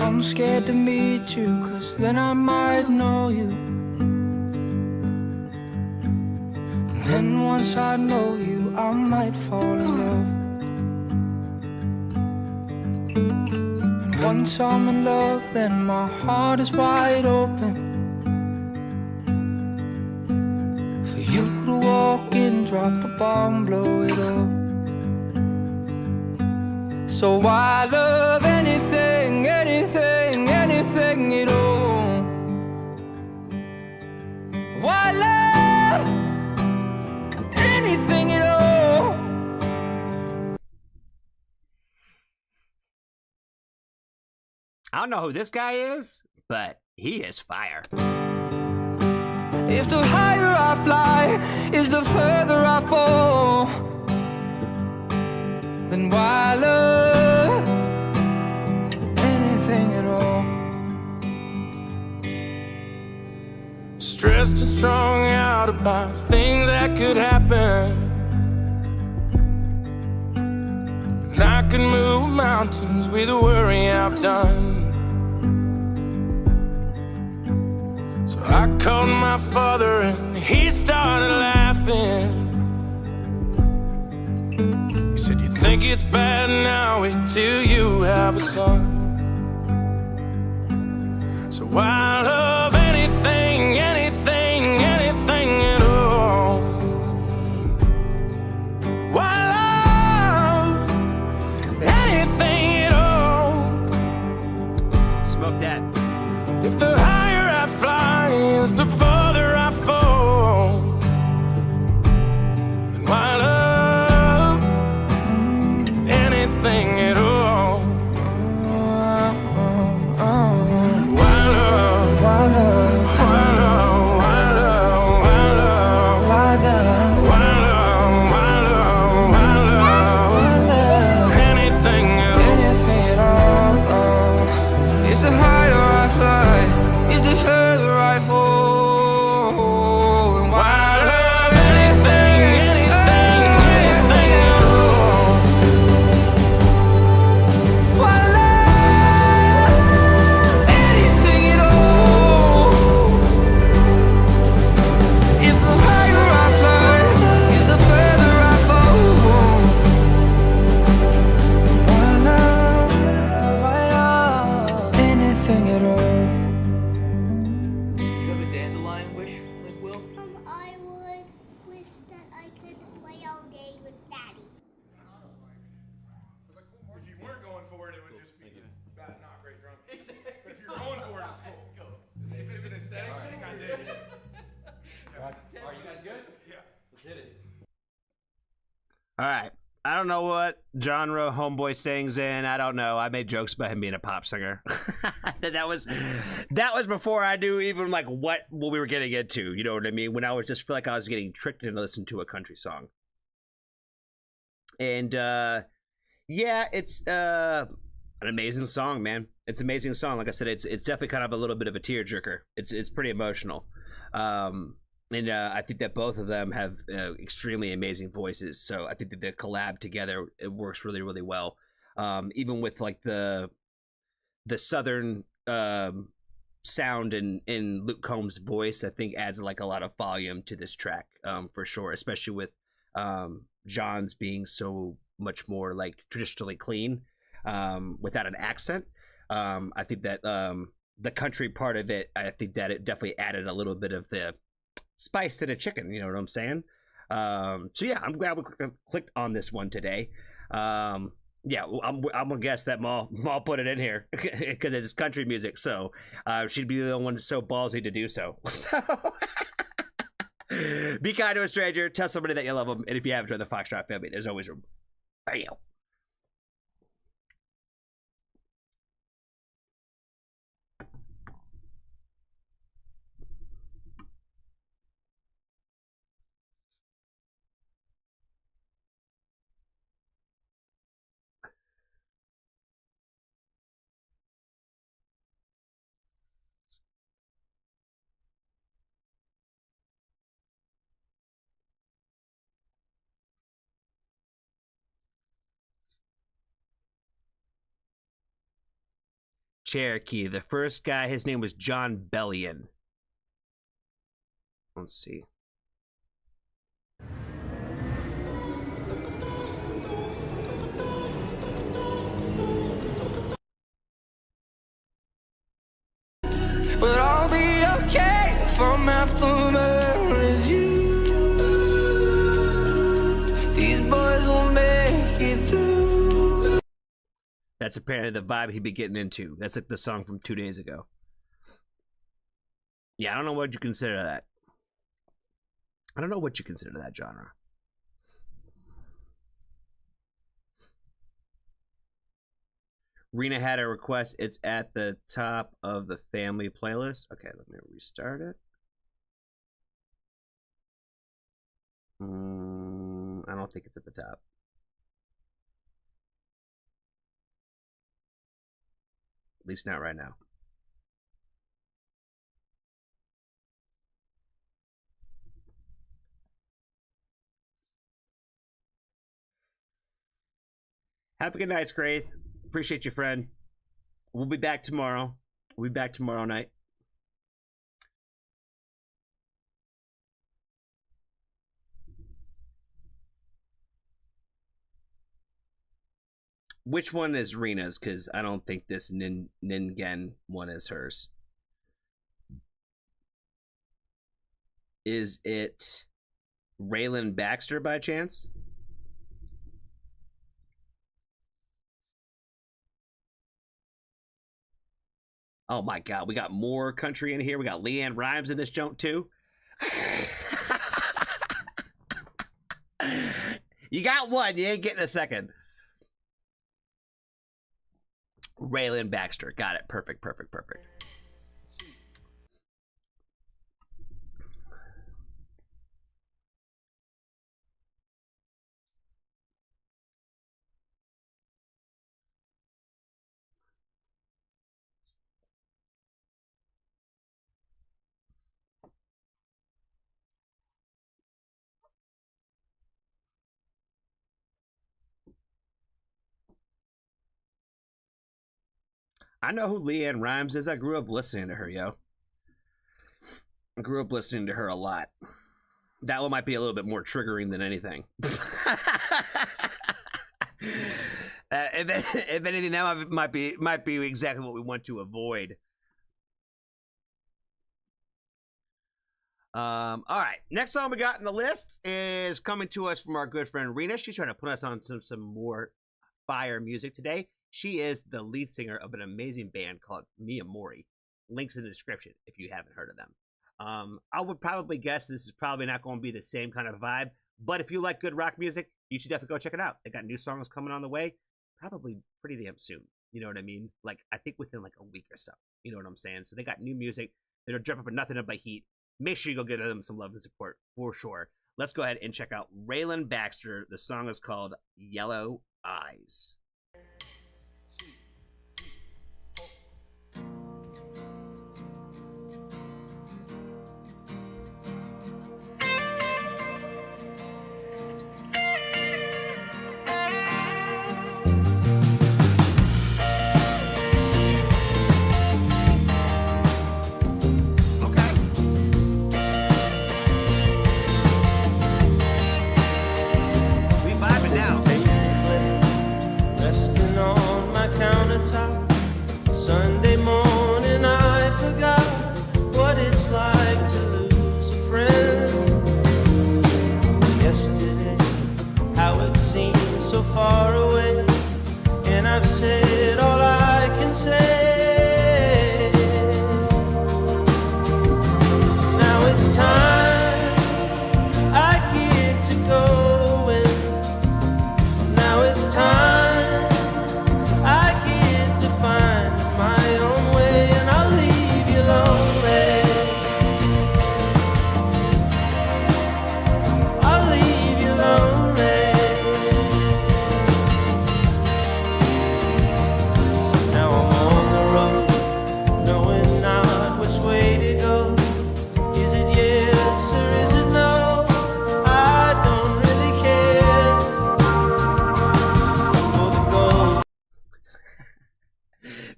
I'm scared to meet you, cause then I might know you. And then once I know you, I might fall in love. And once I'm in love, then my heart is wide open for you to walk in, drop the bomb, blow it up. So I love anything, anything, anything at all. Why love anything at all? I don't know who this guy is, but he is fire. If the higher I fly is the further I fall, then why love anything at all? Stressed and strung out about things that could happen. And I can move mountains with the worry I've done. So I called my father and he started laughing. Said, you think it's bad now, wait till you have a son. So I love anything, anything, anything at all. Why love anything at all? Smoke that. If the higher I fly is the farther I fall, then why love anything at all? Why love? Why love? Why love? Why love? Why love? Why love? Why love? Why love? Why love? Anything at all? Anything at all? It's the higher I fly, it's the further I fall. And why love anything, anything, anything at all? Why love anything at all? If the higher I fly is the further I fall. Why love anything at all? Do you have a dandelion wish, like Will? I would wish that I could play all day with Daddy. If you weren't going for it, it would just be bad, not great drunk. Exactly. But if you're going for it, it's cool. If it's an aesthetic thing, I dig it. Are you guys good? Yeah. Let's hit it. All right. I don't know what genre Homeboy sings in. I don't know. I made jokes about him being a pop singer. that was before I knew even like what we were getting into. You know what I mean? When I was just feel like I was getting tricked into listening to a country song. And yeah, it's an amazing song, man. It's an amazing song. Like I said, it's definitely kind of a little bit of a tearjerker. It's pretty emotional. And I think that both of them have extremely amazing voices. So I think that the collab together, it works really, really well. Even with like the southern sound in Luke Combs' voice, I think adds like a lot of volume to this track for sure. Especially with John's being so much more like traditionally clean without an accent. I think that the country part of it, I think that it definitely added a little bit of the spice to the chicken, you know what I'm saying? So yeah, I'm glad we clicked on this one today. Yeah, I'm gonna guess that Maul put it in here because it's country music, so she'd be the one so ballsy to do so. So be kind to a stranger, tell somebody that you love them, and if you haven't joined the Foxtrot family, there's always room. Bam. Cherokee. The first guy, his name was John Bellion. Let's see. But I'll be okay from after there is you. These boys will make it through. That's apparently the vibe he'd be getting into. That's like the song from 2 days ago. Yeah, I don't know what you consider that. I don't know what you consider that genre. Rena had a request. It's at the top of the family playlist. Okay, let me restart it. I don't think it's at the top. At least not right now. Have a good night, Scraith. Appreciate you, friend. We'll be back tomorrow. We'll be back tomorrow night. Which one is Rena's? Because I don't think this Ningen one is hers. Is it Raylan Baxter by chance? Oh my God, we got more country in here. We got Leanne Rimes in this junk too. You got one, you ain't getting a second. Raylan Baxter, got it. Perfect, perfect, perfect. I know who Leanne Rimes is. I grew up listening to her, yo. I grew up listening to her a lot. That one might be a little bit more triggering than anything. If anything, that might be exactly what we want to avoid. All right. Next song we got in the list is coming to us from our good friend Rena. She's trying to put us on some more fire music today. She is the lead singer of an amazing band called Mia Mori. Links in the description if you haven't heard of them. I would probably guess this is probably not going to be the same kind of vibe, but if you like good rock music, you should definitely go check it out. They got new songs coming on the way, probably pretty damn soon. You know what I mean? Like, I think within like a week or so. You know what I'm saying? So they got new music. They're jumping for nothing but heat. Make sure you go give them some love and support for sure. Let's go ahead and check out Raylan Baxter. The song is called Yellow Eyes.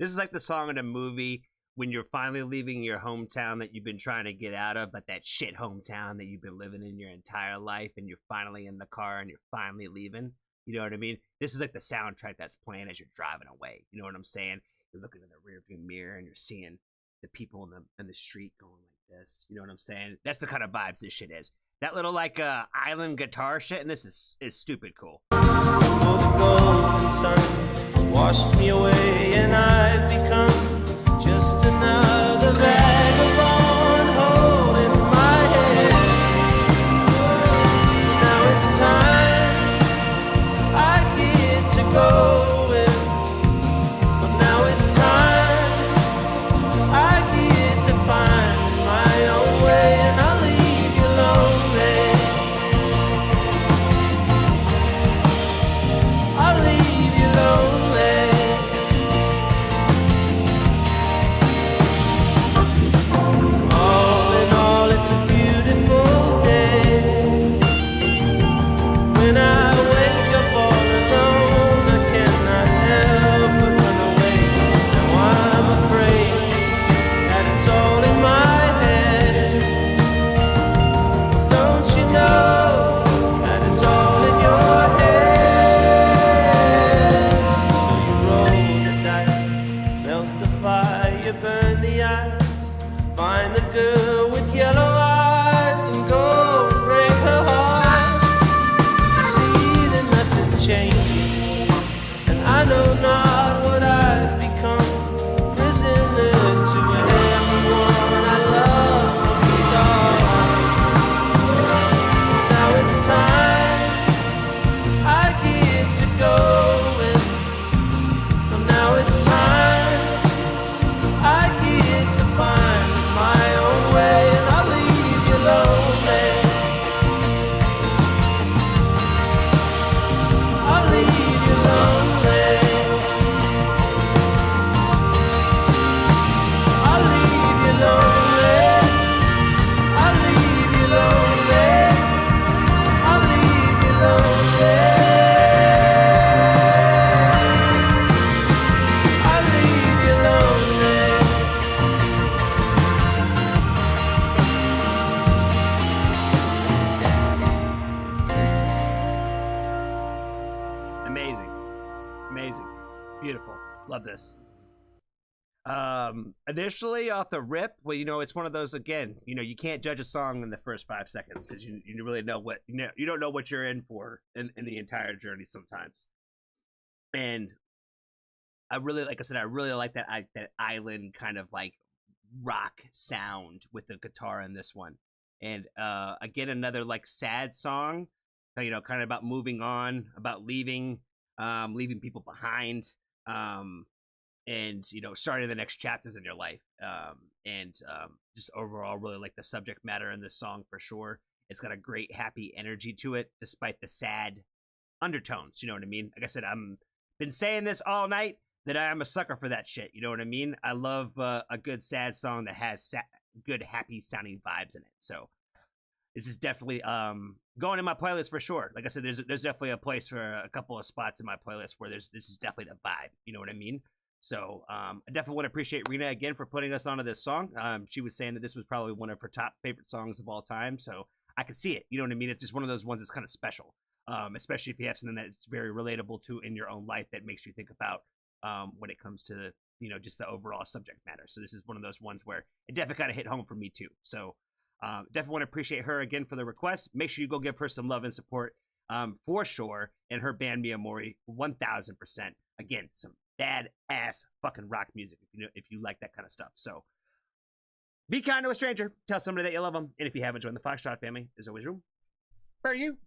This is like the song in a movie when you're finally leaving your hometown that you've been trying to get out of, but that shit hometown that you've been living in your entire life, and you're finally in the car and you're finally leaving. You know what I mean? This is like the soundtrack that's playing as you're driving away. You know what I'm saying? You're looking in the rearview mirror and you're seeing the people in the street going like this. You know what I'm saying? That's the kind of vibes this shit is. That little like island guitar shit, and this is stupid cool. For the golden sun has washed me away, and I've become just another vagabond holding my head. Now it's time I get to going, but now it's time I get to find my own way, and I'll leave you lonely. I'll leave you lonely. All in all, it's a beautiful day. When I wake up all alone, I cannot help but run away. Now I'm afraid that it's all in my head. Don't you know that it's all in your head? So you roll the dice, melt the fire, burn the ice, find the girl with yellow eyes and go and break her heart. You see that nothing changes, and I know not what I've become. Prisoner to everyone I love from the start. Now it's time I get to going. Well, now it's time I get to find my own way, and I'll leave you lonely. I'll leave you lonely. I'll leave you lonely. I'll leave you lonely. I'll leave you lonely. I'll leave you lonely. Amazing, beautiful, love this. Initially off the rip, well, you know, it's one of those, again, you know, you can't judge a song in the first 5 seconds because you really know what, you don't know what you're in for in the entire journey sometimes. And I really, like I said, I really like that island kind of like rock sound with the guitar in this one. And again, another like sad song, you know, kind of about moving on, about leaving people behind, and you know, starting the next chapters in your life. And just overall, really like the subject matter in this song for sure. It's got a great happy energy to it, despite the sad undertones. You know what I mean? Like I said, I'm been saying this all night that I'm a sucker for that shit. You know what I mean? I love a good sad song that has good happy sounding vibes in it. So this is definitely going in my playlist for sure. Like I said, there's definitely a place for a couple of spots in my playlist where this is definitely the vibe. You know what I mean? So I definitely want to appreciate Rena again for putting us onto this song. She was saying that this was probably one of her top favorite songs of all time. So I could see it. You know what I mean? It's just one of those ones that's kind of special, especially if you have something that's very relatable to in your own life that makes you think about when it comes to, you know, just the overall subject matter. So this is one of those ones where it definitely kind of hit home for me too. So definitely want to appreciate her again for the request. Make sure you go give her some love and support for sure. And her band Mia Mori, 1000%. Again, some badass fucking rock music if you like that kind of stuff. So be kind to a stranger. Tell somebody that you love them. And if you haven't joined the Foxtrot family, there's always room for you.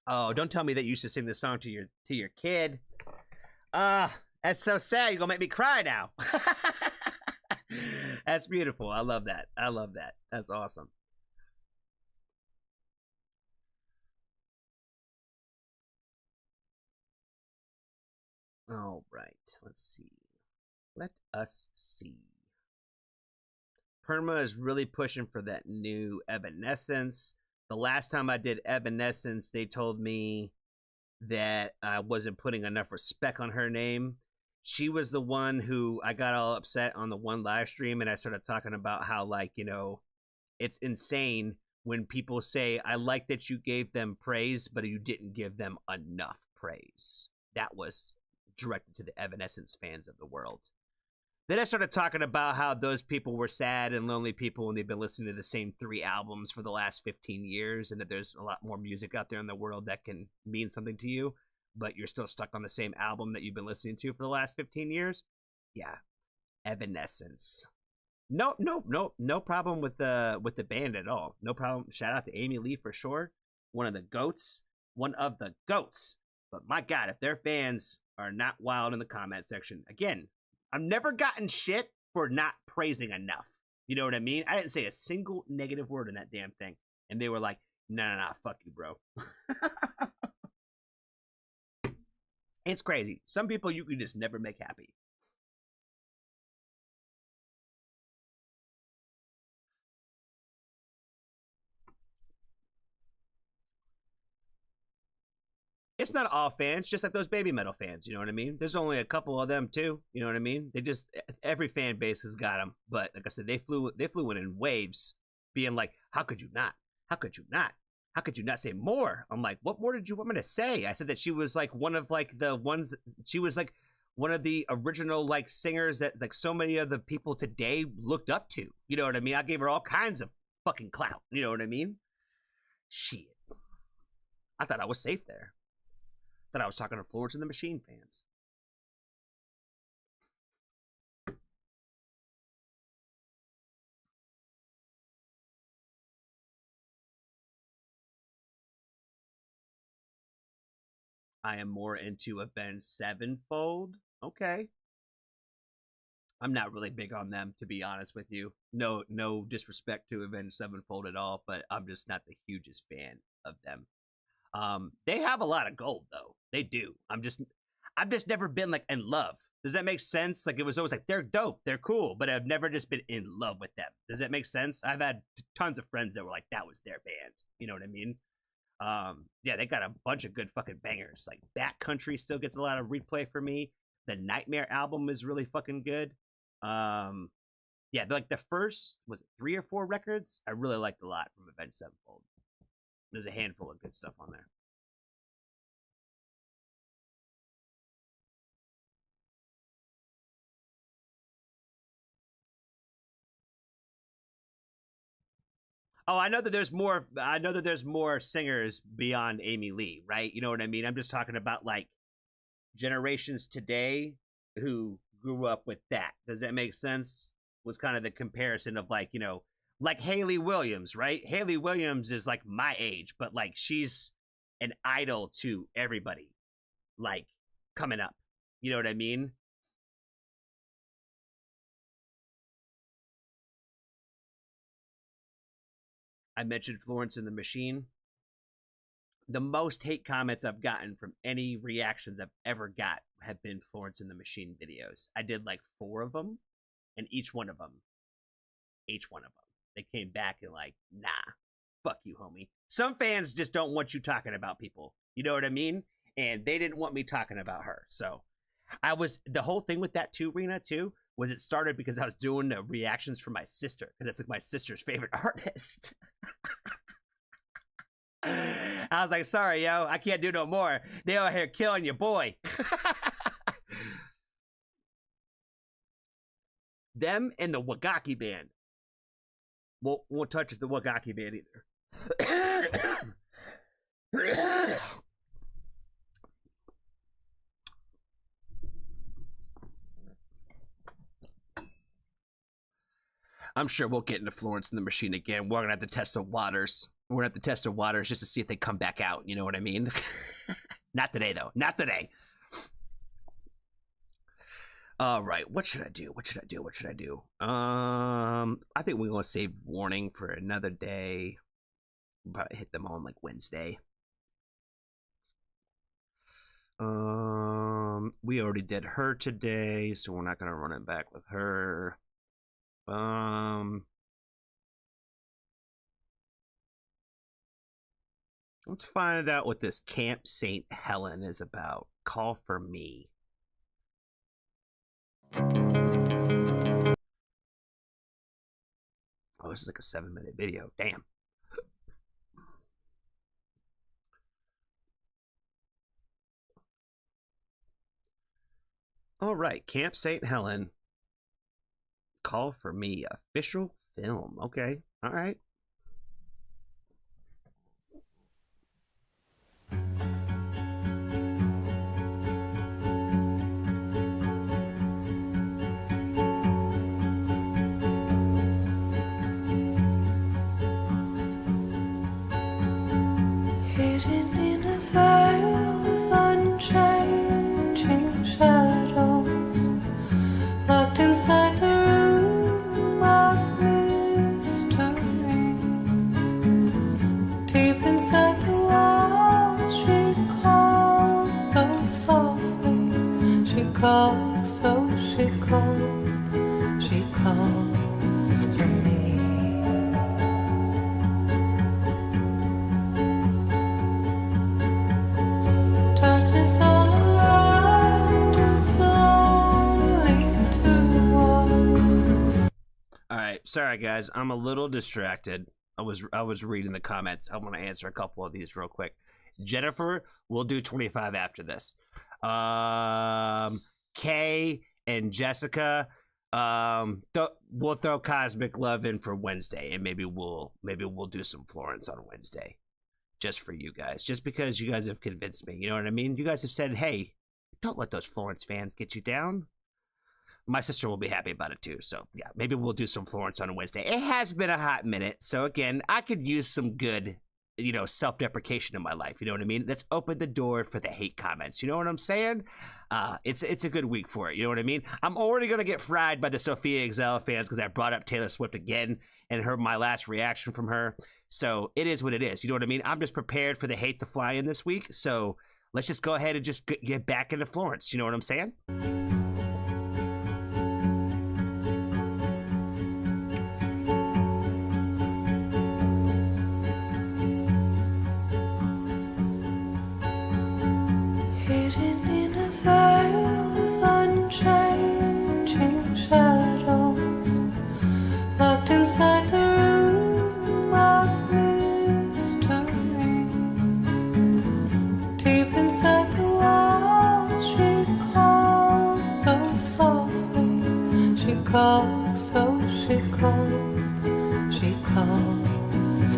Oh, don't tell me that you used to sing this song to your kid. That's so sad. You're gonna make me cry now. That's beautiful. I love that. I love that. That's awesome. All right. Let's see. Let us see. Perma is really pushing for that new Evanescence. The last time I did Evanescence, they told me that I wasn't putting enough respect on her name. She was the one who I got all upset on the one live stream, and I started talking about how, like, you know, it's insane when people say, I like that you gave them praise, but you didn't give them enough praise. That was directed to the Evanescence fans of the world. Then I started talking about how those people were sad and lonely people, and they've been listening to the same 3 albums for the last 15 years, and that there's a lot more music out there in the world that can mean something to you, but you're still stuck on the same album that you've been listening to for the last 15 years. Yeah, Evanescence. No problem with the band at all. No problem. Shout out to Amy Lee for sure. One of the goats. But my God, if their fans are not wild in the comment section, again, I've never gotten shit for not praising enough. You know what I mean? I didn't say a single negative word in that damn thing. And they were like, nah, fuck you, bro. It's crazy. Some people you can just never make happy. It's not all fans, just like those baby metal fans. You know what I mean? There's only a couple of them too. You know what I mean? They just, every fan base has got them. But like I said, they flew in waves, being like, "How could you not? How could you not? How could you not say more?" I'm like, "What more did you want me to say?" I said that she was like one of like the ones. She was like one of the original like singers that like so many of the people today looked up to. You know what I mean? I gave her all kinds of fucking clout. You know what I mean? Shit. I thought I was safe there. That I was talking to Florence and the Machine fans. I am more into Avenged Sevenfold. Okay. I'm not really big on them, to be honest with you. No disrespect to Avenged Sevenfold at all, but I'm just not the hugest fan of them. They have a lot of gold though. They do. I've just never been like in love. Does that make sense? Like it was always like they're dope, they're cool, but I've never just been in love with them. Does that make sense? I've had tons of friends that were like that was their band. You know what I mean? Yeah, they got a bunch of good fucking bangers. Like Backcountry still gets a lot of replay for me. The Nightmare album is really fucking good. Yeah, like the first was it 3 or 4 records I really liked a lot from Avenged Sevenfold. There's a handful of good stuff on there. Oh, I know that there's more. I know that there's more singers beyond Amy Lee, right? You know what I mean? I'm just talking about like generations today who grew up with that. Does that make sense? Was kind of the comparison of like, you know, like Hayley Williams, right? Hayley Williams is like my age, but like she's an idol to everybody, like coming up. You know what I mean? I mentioned Florence and the Machine. The most hate comments I've gotten from any reactions I've ever got have been Florence and the Machine videos. I did like 4 of them, and each one of them, they came back and like, nah, fuck you, homie. Some fans just don't want you talking about people. You know what I mean? And they didn't want me talking about her. So the whole thing with that too, Rena, too, was it started because I was doing the reactions for my sister, because that's like my sister's favorite artist. I was like, sorry, yo, I can't do no more. They out here killing your boy. Them and the Wagaki band. Won't touch the Wagaki band either. I'm sure we'll get into Florence and the Machine again. We're gonna have to test the waters. We're gonna have to test the waters just to see if they come back out. You know what I mean? Not today, though. Not today. All right. What should I do? I think we're gonna save Warning for another day. We'll probably hit them on like Wednesday. We already did her today, so we're not gonna run it back with her. Let's find out what this Camp St. Helen is about. Call for me. Oh, this is like a 7-minute video. Damn. All right, Camp St. Helen. Call for me. Official film. Okay. All right. Hidden in a veil of unchanging shadows, locked inside the room of mystery. Deep inside the walls, she calls so softly. She calls, oh, she calls for me. Darkness all around, it's lonely to walk. All right, sorry guys, I'm a little distracted. I was reading the comments. I want to answer a couple of these real quick. Jennifer, we'll do 25 after this. Kay and Jessica, we'll throw Cosmic Love in for Wednesday, and maybe we'll do some Florence on Wednesday, just for you guys, just because you guys have convinced me. You know what I mean? You guys have said, hey, don't let those Florence fans get you down. My sister will be happy about it too. So yeah, maybe we'll do some Florence on a Wednesday. It has been a hot minute. So again, I could use some good, self-deprecation in my life. You know what I mean? Let's open the door for the hate comments. You know what I'm saying? It's a good week for it. You know what I mean? I'm already going to get fried by the Sophia Exile fans because I brought up Taylor Swift again and heard my last reaction from her. So it is what it is. You know what I mean? I'm just prepared for the hate to fly in this week. So let's just go ahead and just get back into Florence. You know what I'm saying? Hidden in a veil of unchanging shadows, locked inside the room of mystery. Deep inside the walls, she calls so softly. She calls, oh, she calls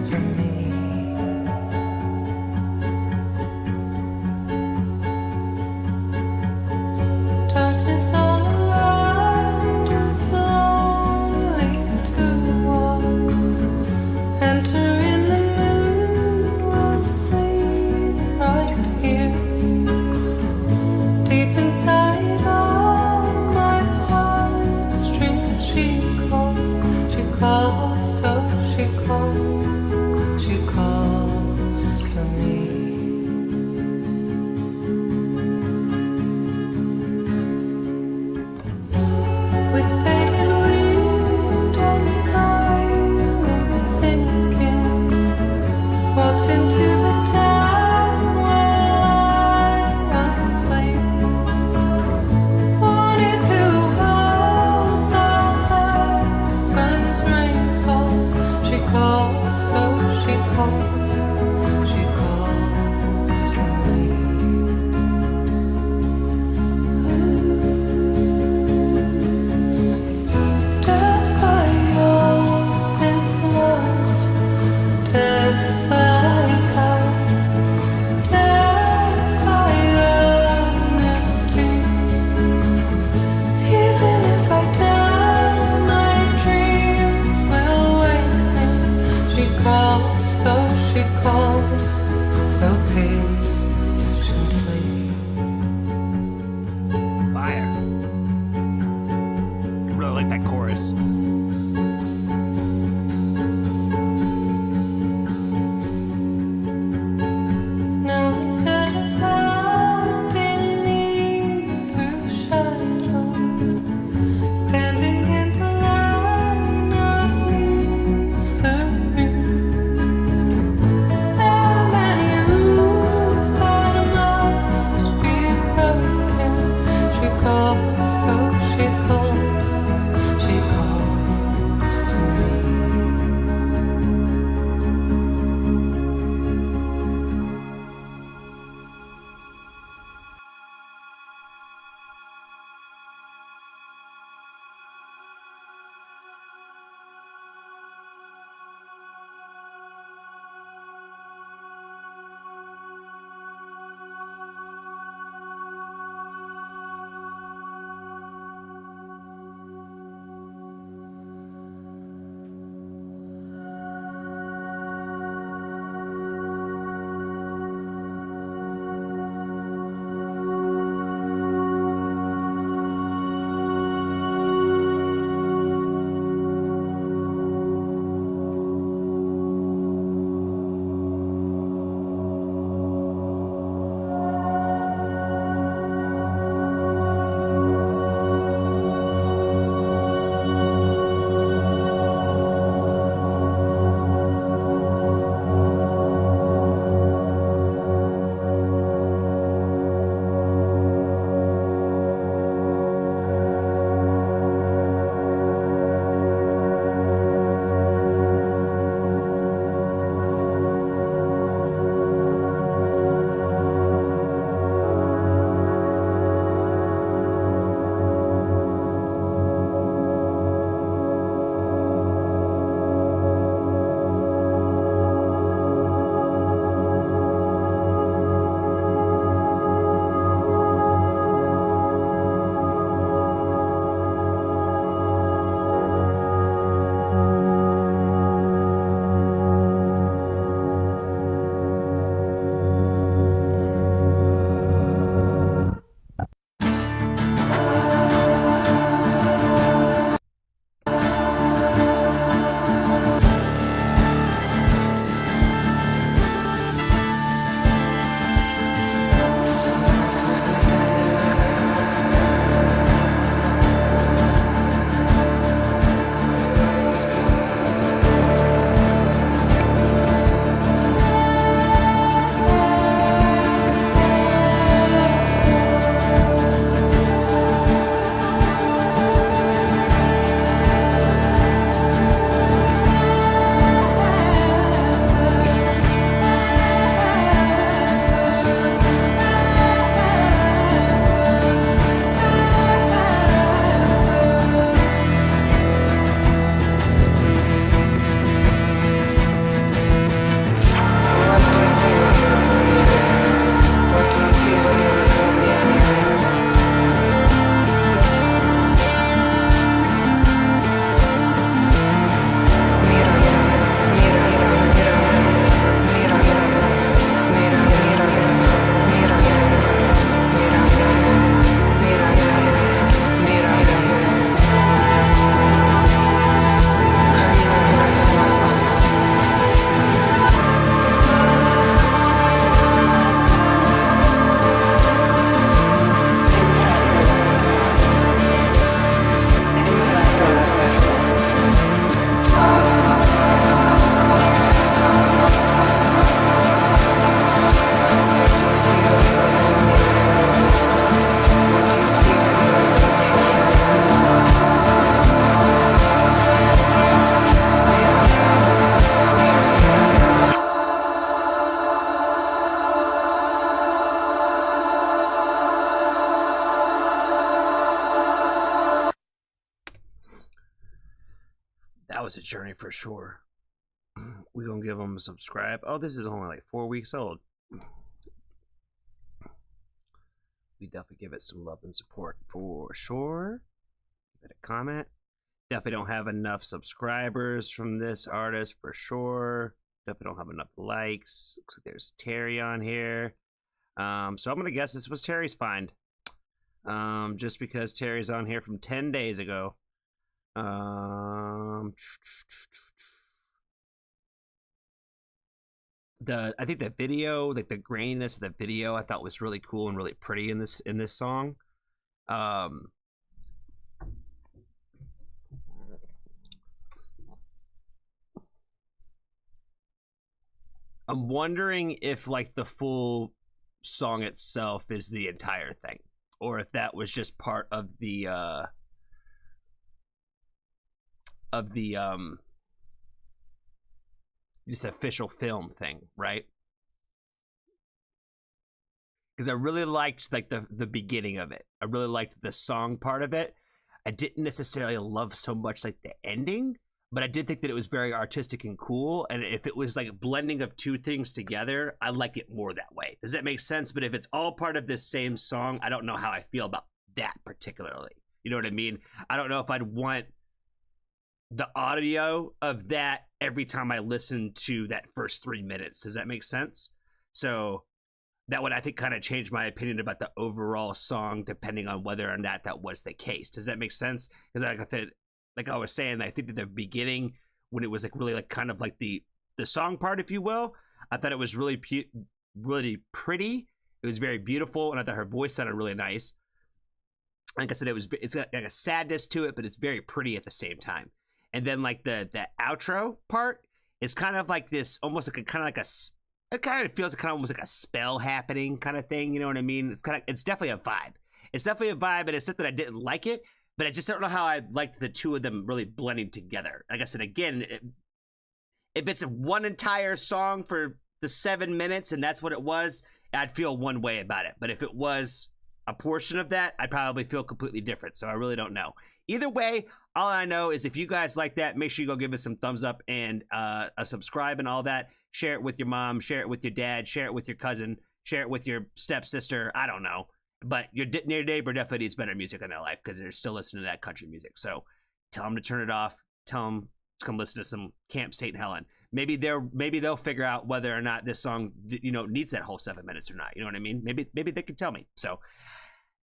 for me. Darkness all around, it's lonely to walk. Enter in the moon, we'll sleep right here. Deep inside all my heartstrings, she calls, oh, she calls for me. With faded wind and silence sinking, walked into the town while I sleep. Wanted to hold the heaven's rainfall. She calls, oh, she calls for me. Death by all this love, death by God, death by honesty. Even if I die, my dreams will wake me. She calls, oh, she calls so patiently. Fire. I really like that chorus. Now instead of helping me through shadows, standing in the line of misery, there are many That was a journey for sure. We're gonna give them a subscribe. Oh, this is only like 4 weeks old. We definitely give it some love and support for sure. Give it a comment. Definitely don't have enough subscribers from this artist for sure. Definitely don't have enough likes. Looks like there's Terry on here. So I'm gonna guess this was Terry's find. Just because Terry's on here from 10 days ago. I think the video, like the graininess of the video, I thought was really cool and really pretty in this song. I'm wondering if like the full song itself is the entire thing, or if that was just part of the just official film thing, right? Because I really liked like the beginning of it. I really liked the song part of it. I didn't necessarily love so much like the ending, but I did think that it was very artistic and cool. And if it was like a blending of two things together, I like it more that way. Does that make sense? But if it's all part of this same song, I don't know how I feel about that particularly. You know what I mean? I don't know if I'd want the audio of that every time I listen to that first 3 minutes. Does that make sense? So that would, I think, kind of change my opinion about the overall song, depending on whether or not that was the case. Does that make sense? Because like I was saying, I think that the beginning, when it was like really like kind of like the song part, if you will, I thought it was really really pretty. It was very beautiful, and I thought her voice sounded really nice. Like I said, it's got like a sadness to it, but it's very pretty at the same time. And then like the outro part is kind of like this, almost like it kind of feels kind of almost like a spell happening kind of thing. You know what I mean? It's definitely a vibe. It's definitely a vibe, and it's not that I didn't like it, but I just don't know how I liked the two of them really blending together. Like I said, again, if it's one entire song for the 7 minutes and that's what it was, I'd feel one way about it. But if it was a portion of that, I'd probably feel completely different. So I really don't know. Either way, all I know is if you guys like that, make sure you go give us some thumbs up and a subscribe and all that. Share it with your mom, share it with your dad, share it with your cousin, share it with your stepsister. I don't know. But your neighbor definitely needs better music in their life because they're still listening to that country music. So tell them to turn it off. Tell them to come listen to some Camp St. Helen. Maybe they'll figure out whether or not this song, needs that whole 7 minutes or not. You know what I mean? Maybe they can tell me. So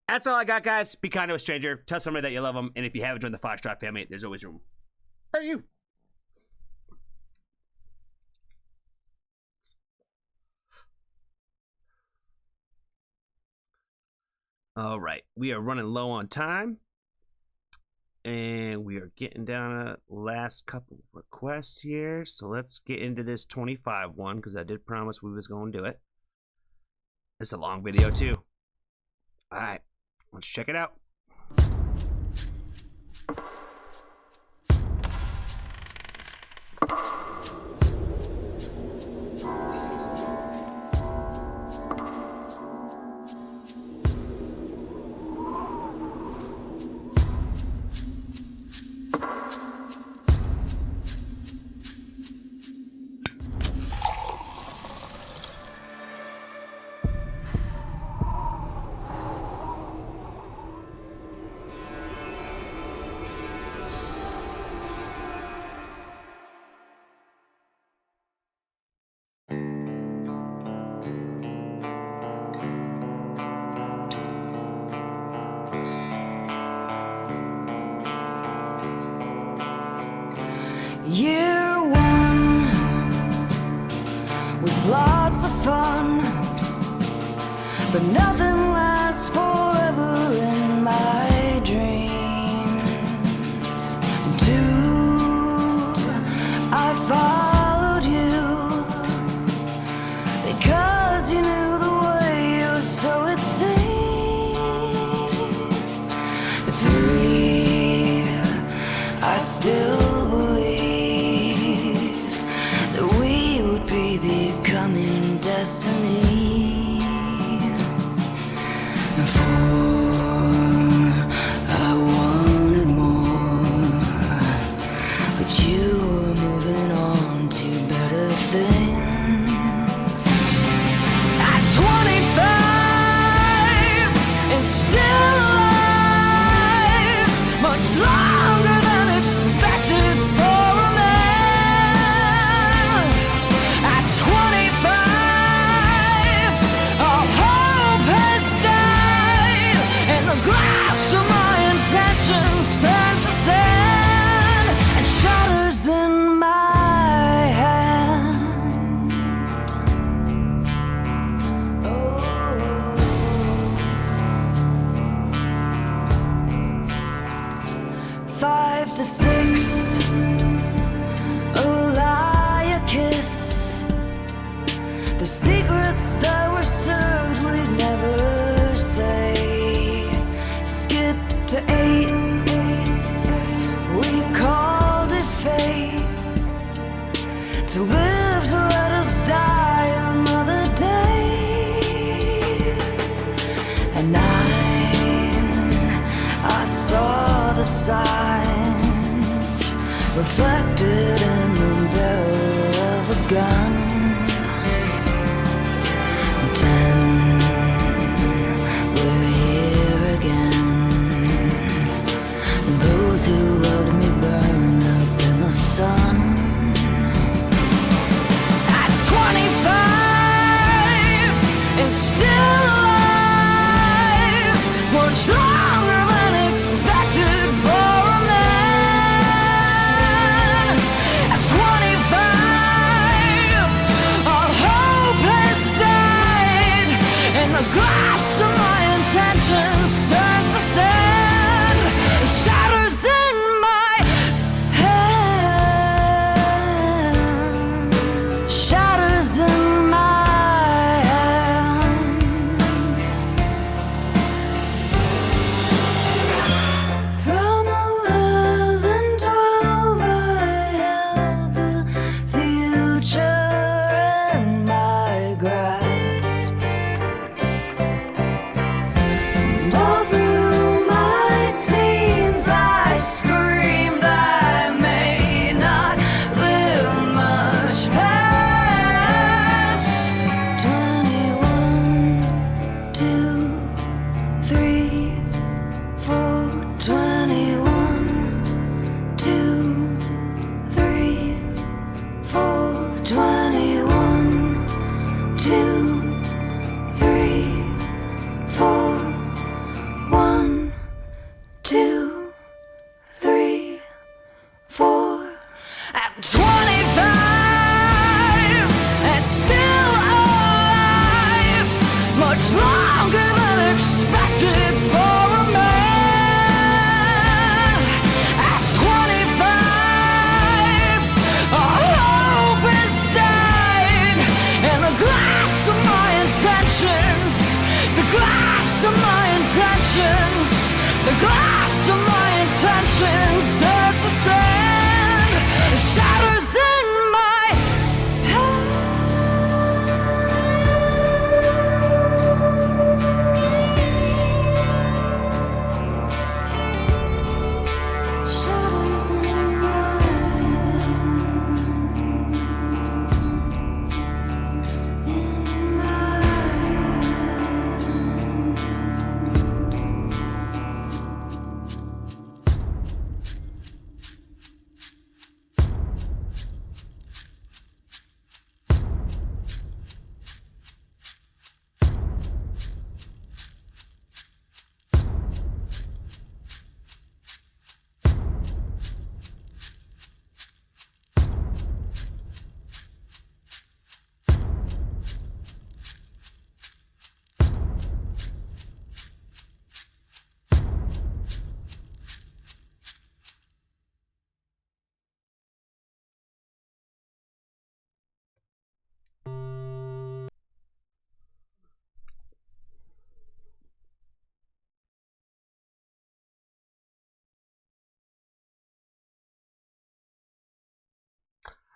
that's all I got, guys. Be kind to a stranger. Tell somebody that you love them. And if you haven't joined the Foxtrot family, there's always room for you. All right. We are running low on time. And we are getting down to last couple requests here. So let's get into this 25 one because I did promise we was going to do it. It's a long video too. All right. Let's check it out. Year one was lots of fun, but nothing lasts forever in my dreams. Two, I followed you because you knew the way, or so it seemed. Three, I still believe becoming destiny. longer than expected for a man. At 25, all hope has died, and the glass of my intentions turns to sand and shatters in my hand. Oh. 5 to 6, a lie, a kiss. The secrets that were served we'd never say. Skip to 8, we called it fate. To live to let us die another day. And 9, I saw the signs reflected in the barrel of a gun. 10, we're here again. And those who loved me burned up in the sun. At 25 and still alive, much longer than expected for a man. At 25, all hope has died, and the glass of my intentions turns to sand, shatters in my hand, shatters in my hand. From 11, 12, I held the future in my grasp. And all through my teens, I screamed I may not live much past 21, 2, 3, 4, 21, 2, 3, 4, 21, 2, 3, 4, 1, 2, 3, 4. At 25 and still alive, much longer than expected for a man. At 25, all hope has died, and the glass of my intentions, the glass of my intentions, the glass of my intentions turns to sand, shatters in my hand. Shatters in my hand. In my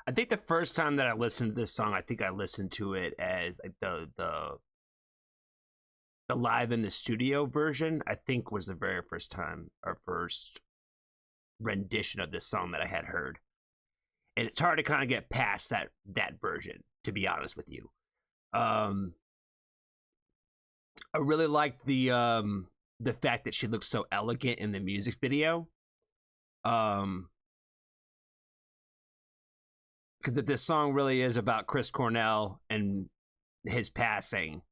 I think the first time that I listened to this song, I think I listened to it as like the live in the studio version. I think was the very first time or first rendition of this song that I had heard, and it's hard to kind of get past that version, to be honest with you. I really liked the fact that she looked so elegant in the music video. Because if this song really is about Chris Cornell and his passing,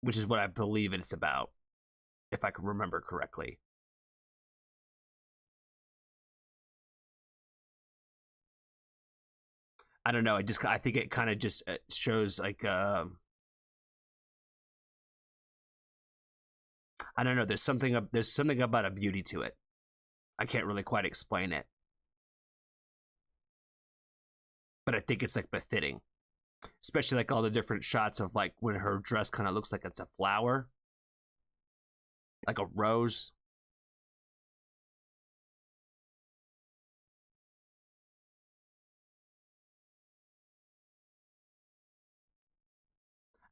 which is what I believe it's about, if I can remember correctly. I don't know. I think it kind of just shows like I don't know. There's something about a beauty to it. I can't really quite explain it, but I think it's like befitting, especially like all the different shots of like when her dress kind of looks like it's a flower, like a rose.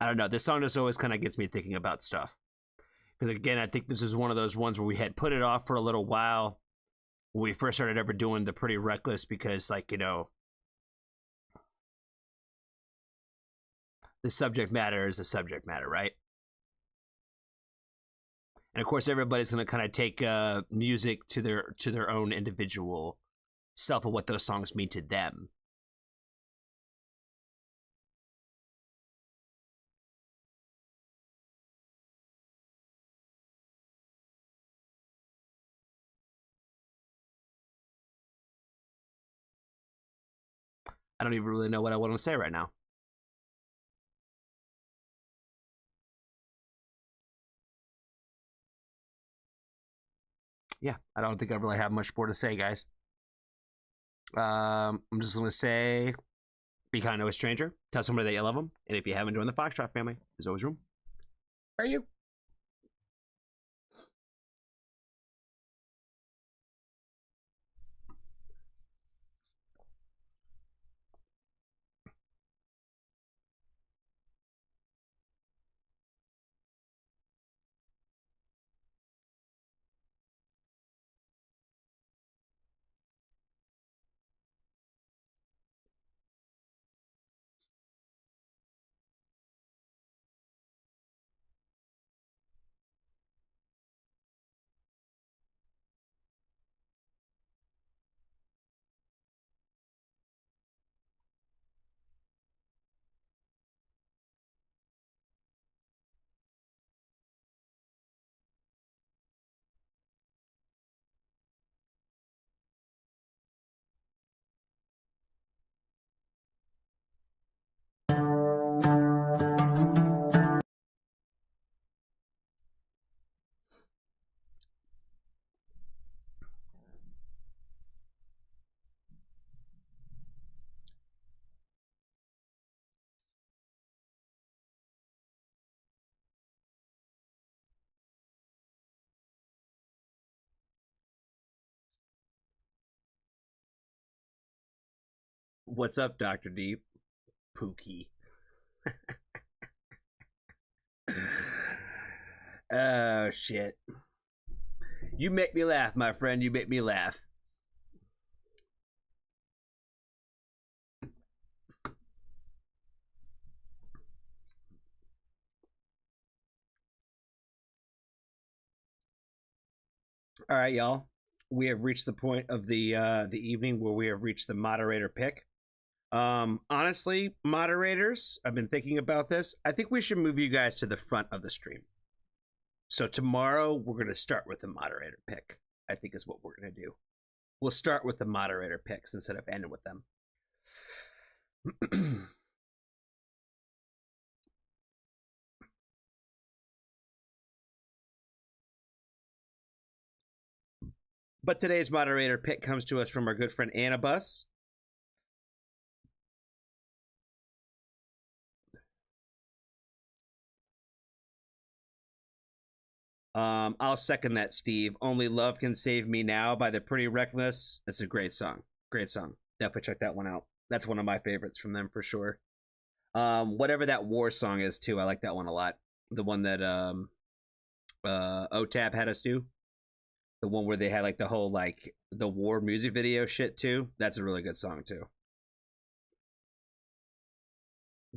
I don't know. This song just always kind of gets me thinking about stuff. Because again, I think this is one of those ones where we had put it off for a little while when we first started ever doing the Pretty Reckless, because like, you know, the subject matter is a subject matter, right? And of course, everybody's going to kind of take music to their own individual self of what those songs mean to them. I don't even really know what I want to say right now. Yeah, I don't think I really have much more to say, guys. I'm just going to say, be kind to a stranger. Tell somebody that you love them. And if you haven't joined the Foxtrot family, there's always room. Where are you? What's up, Dr. Deep? Pookie. Oh, shit. You make me laugh, my friend. You make me laugh. All right, y'all. We have reached the point of the evening where we have reached the moderator pick. Honestly, moderators, I've been thinking about this. I think we should move you guys to the front of the stream. So tomorrow we're going to start with the moderator pick, I think is what we're going to do. We'll start with the moderator picks instead of ending with them. But today's moderator pick comes to us from our good friend Annabus. I'll second that, Steve. Only Love Can Save Me Now by the Pretty Reckless. It's a great song. Great song. Definitely check that one out. That's one of my favorites from them for sure. Whatever that war song is too, I like that one a lot. The one that OTAP had us do. The one where they had like the whole like the war music video shit too. That's a really good song too.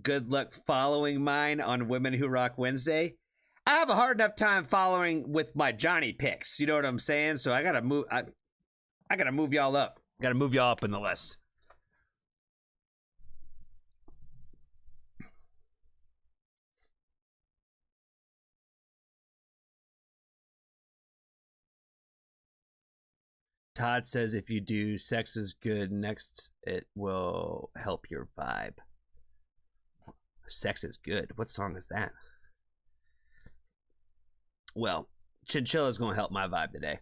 Good luck following mine on Women Who Rock Wednesday. I have a hard enough time following with my Johnny picks. You know what I'm saying? So I gotta move. I gotta move y'all up. Gotta move y'all up in the list. Todd says if you do Sex is Good next, it will help your vibe. Sex is Good. What song is that? Well, Chinchilla's going to help my vibe today.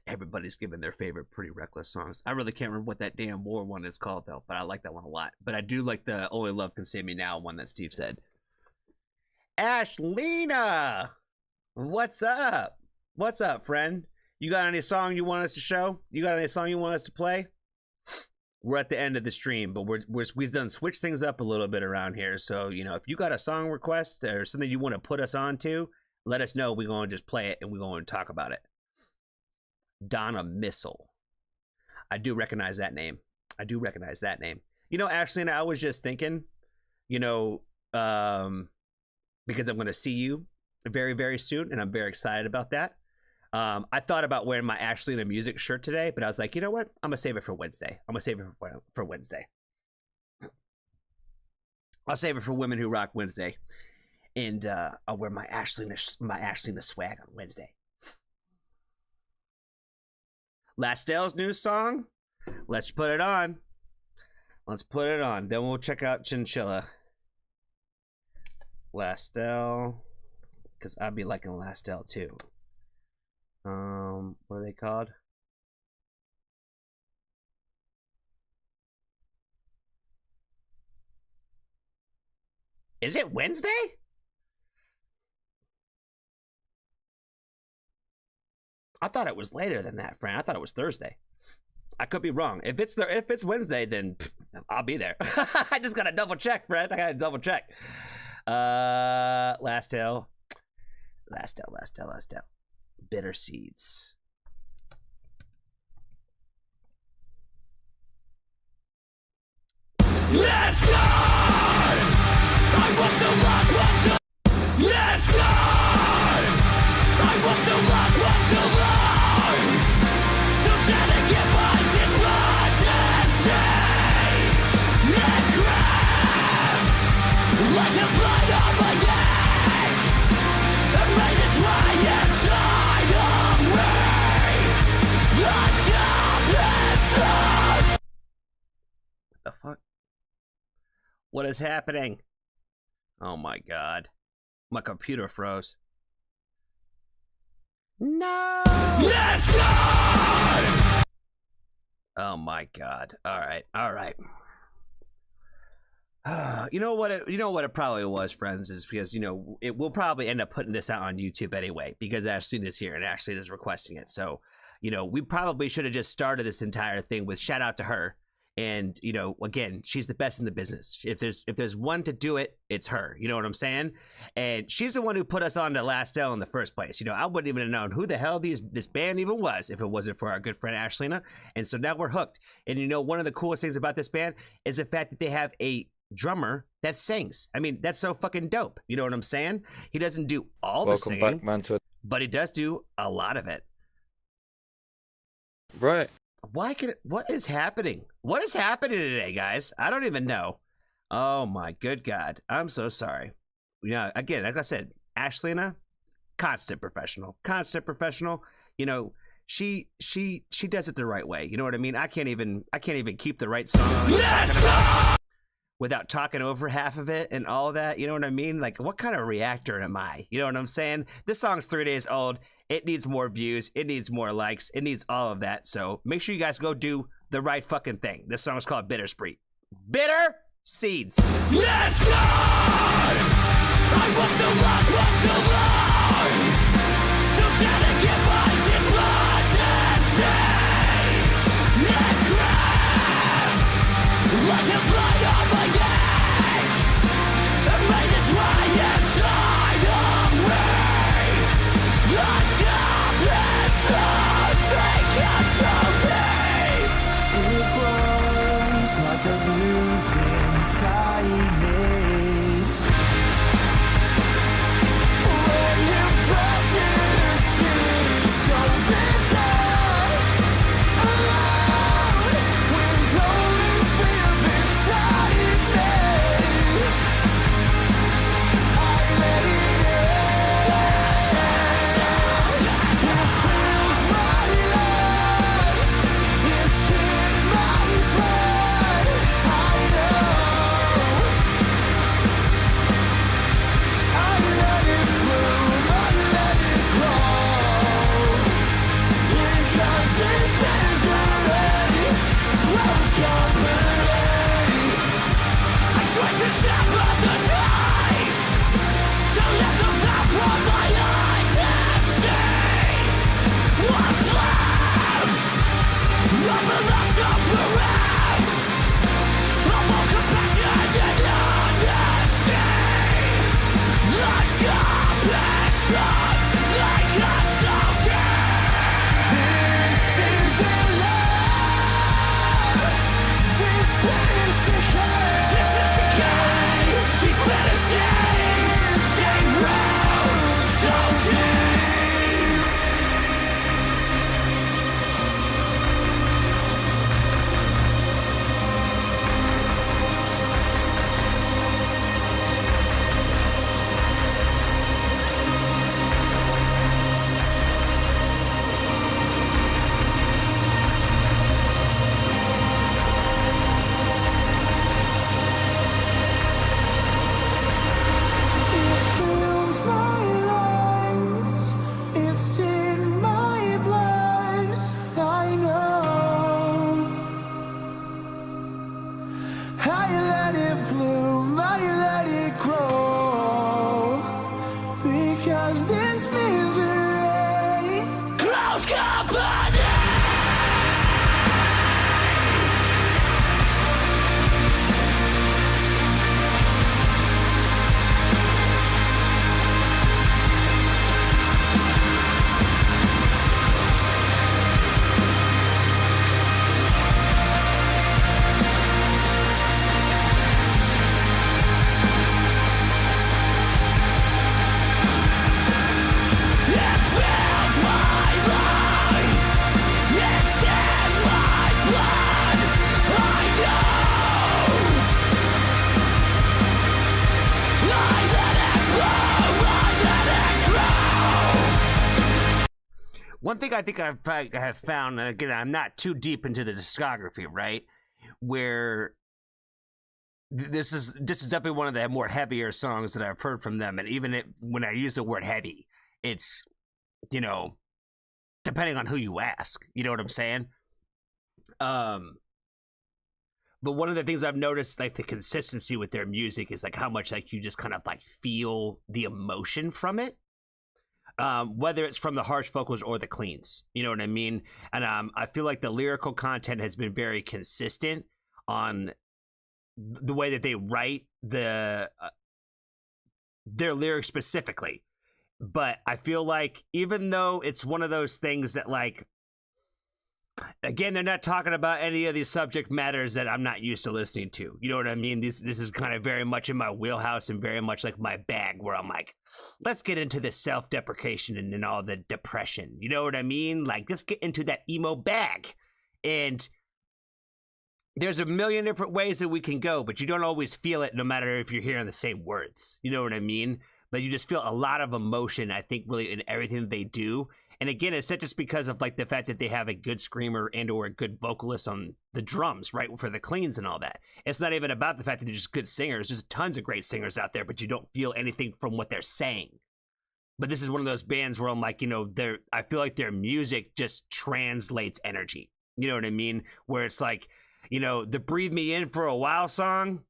Everybody's giving their favorite Pretty Reckless songs. I really can't remember what that damn war one is called, though, but I like that one a lot. But I do like the Only Love Can Save Me Now one that Steve said. Ashlina! What's up? What's up, friend? You got any song you want us to show? You got any song you want us to play? We're at the end of the stream, but we've done switch things up a little bit around here. So, you know, if you got a song request or something you want to put us on to, let us know. We're going to just play it and we're going to talk about it. Donna Missile. I do recognize that name. I do recognize that name. You know, Ashley, I was just thinking, you know, because I'm going to see you very, very soon, and I'm very excited about that. I thought about wearing my Ashley in a music shirt today, but I was like, you know what? I'm going to save it for Wednesday. I'm going to save it for Wednesday. I'll save it for Women Who Rock Wednesday. And I'll wear my Ashley in the swag on Wednesday. Lastel's new song. Let's put it on. Let's put it on. Then we'll check out Chinchilla. Lastel. Because I'd be liking Lastel too. What are they called? Is it Wednesday? I thought it was later than that, Fran. I thought it was Thursday. I could be wrong. If it's Wednesday, then I'll be there. I just gotta double check, Fred. I gotta double check. Lastel. Bitter Seeds. Let's fly! I want the last one to... Let's fly! I want the last one to lie! So that I get my despondency and trapped like the blood on my neck. And made its way inside of me. The sharpest thoughts. What the fuck? What is happening? Oh my god. My computer froze. No! Let's fly! Oh my god. Alright. You know what it probably was, friends, is because, you know, we'll probably end up putting this out on YouTube anyway, because Ashley is here and Ashley is requesting it. So, you know, we probably should have just started this entire thing with shout out to her. And, you know, again, she's the best in the business. If there's one to do it, it's her. You know what I'm saying? And she's the one who put us on to Lastel in the first place. You know, I wouldn't even have known who the hell this band even was if it wasn't for our good friend Ashlina. And so now we're hooked. And, you know, one of the coolest things about this band is the fact that they have a drummer that sings. I mean, that's so fucking dope. You know what I'm saying? He doesn't do all the singing, back, man, but he does do a lot of it. Right. What is happening? What is happening today, guys? I don't even know. Oh my good God. I'm so sorry. Yeah, again, like I said, Ashlina, constant professional. You know, she does it the right way. You know what I mean? I can't even keep the right song without talking over half of it and all of that. You know what I mean? Like, what kind of reactor am I? You know what I'm saying? This song's 3 days old. It needs more views. It needs more likes. It needs all of that. So make sure you guys go do the right fucking thing. This song is called Bitter Spree. Bitter Seeds. Let's fly! I want the last one to lie. So that I get my despondency and trapped like the blood on my neck. And made its way inside of me. The sharpest thoughts they can let it bloom, I let it grow. Because this misery close company. One thing I think I have found, and again, I'm not too deep into the discography, right? Where this is definitely one of the more heavier songs that I've heard from them, and even when I use the word heavy, it's, you know, depending on who you ask, you know what I'm saying? But one of the things I've noticed, like the consistency with their music, is like how much like you just kind of like feel the emotion from it. Whether it's from the harsh vocals or the cleans, you know what I mean? And I feel like the lyrical content has been very consistent on the way that they write their lyrics specifically. But I feel like even though it's one of those things that, like, again, they're not talking about any of these subject matters that I'm not used to listening to. You know what I mean? This is kind of very much in my wheelhouse and very much like my bag, where I'm like, let's get into this self-deprecation and all the depression. You know what I mean? Like, let's get into that emo bag. And there's a million different ways that we can go, but you don't always feel it no matter if you're hearing the same words. You know what I mean? But you just feel a lot of emotion, I think, really in everything that they do. And again, it's not just because of like the fact that they have a good screamer and or a good vocalist on the drums, right, for the cleans and all that. It's not even about the fact that they're just good singers. There's tons of great singers out there, but you don't feel anything from what they're saying. But this is one of those bands where I'm like, you know, I feel like their music just translates energy. You know what I mean? Where it's like, you know, the Breathe Me In for a While song,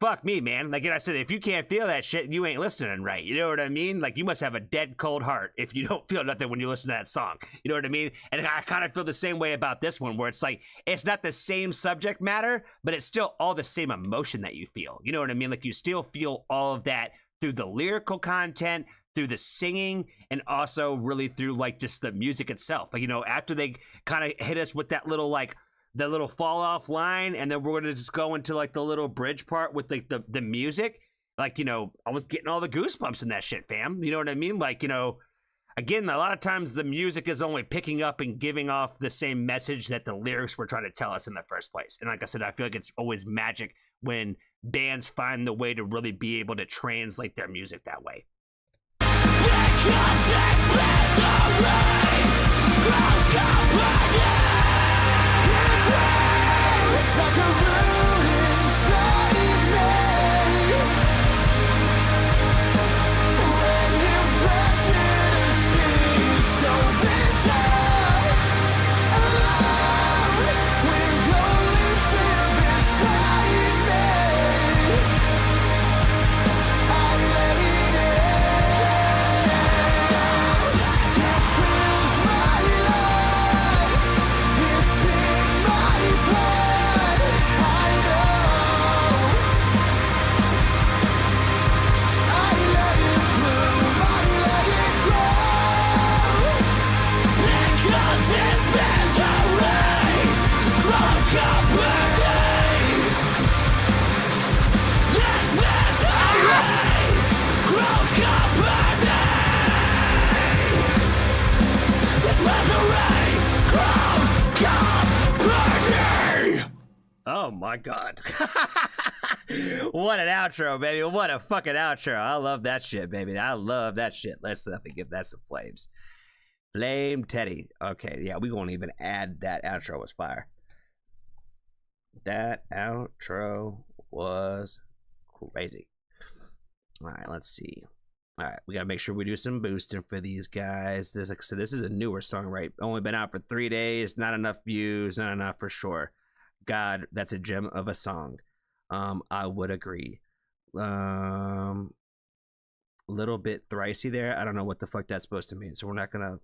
fuck me, man. Like I said, if you can't feel that shit, you ain't listening right. You know what I mean? Like, you must have a dead cold heart if you don't feel nothing when you listen to that song. You know what I mean? And I kind of feel the same way about this one, where it's like, it's not the same subject matter, but it's still all the same emotion that you feel. You know what I mean? Like, you still feel all of that through the lyrical content, through the singing, and also really through like just the music itself. Like, you know, after they kind of hit us with that little like the little fall off line, and then we're gonna just go into like the little bridge part with like the music. Like, you know, I was getting all the goosebumps in that shit, fam. You know what I mean? Like, you know, again, a lot of times the music is only picking up and giving off the same message that the lyrics were trying to tell us in the first place. And like I said, I feel like it's always magic when bands find the way to really be able to translate their music that way. Oh my God. What an outro, baby. What a fucking outro. I love that shit, baby. I love that shit. Let's definitely give that some flames. Flame Teddy. Okay, yeah, we won't even add that outro was fire. That outro was crazy. All right, let's see. All right, we gotta make sure we do some boosting for these guys. This is a newer song, right? Only been out for 3 days. Not enough views. Not enough for sure. God, that's a gem of a song. I would agree. Little bit thricey there. I don't know what the fuck that's supposed to mean, so we're not gonna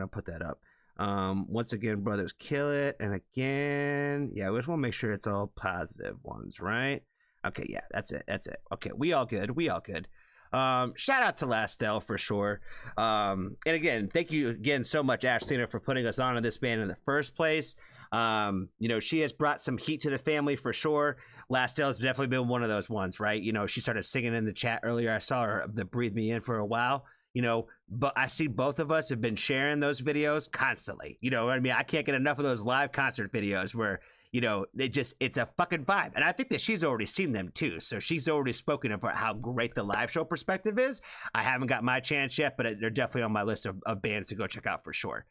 put that up. Once again, brothers kill it, and again, yeah, we just want to make sure it's all positive ones, right? Okay, yeah, that's it. Okay, we all good. Shout out to Lastel for sure. And again, thank you again so much, Ashlina, for putting us on to this band in the first place. You know, she has brought some heat to the family for sure. Lastel has definitely been one of those ones, right? You know, she started singing in the chat earlier. I saw her the Breathe Me In for a while, you know, but I see both of us have been sharing those videos constantly. You know what I mean? I can't get enough of those live concert videos where, you know, it's a fucking vibe. And I think that she's already seen them too. So she's already spoken about how great the live show perspective is. I haven't got my chance yet, but they're definitely on my list of bands to go check out for sure.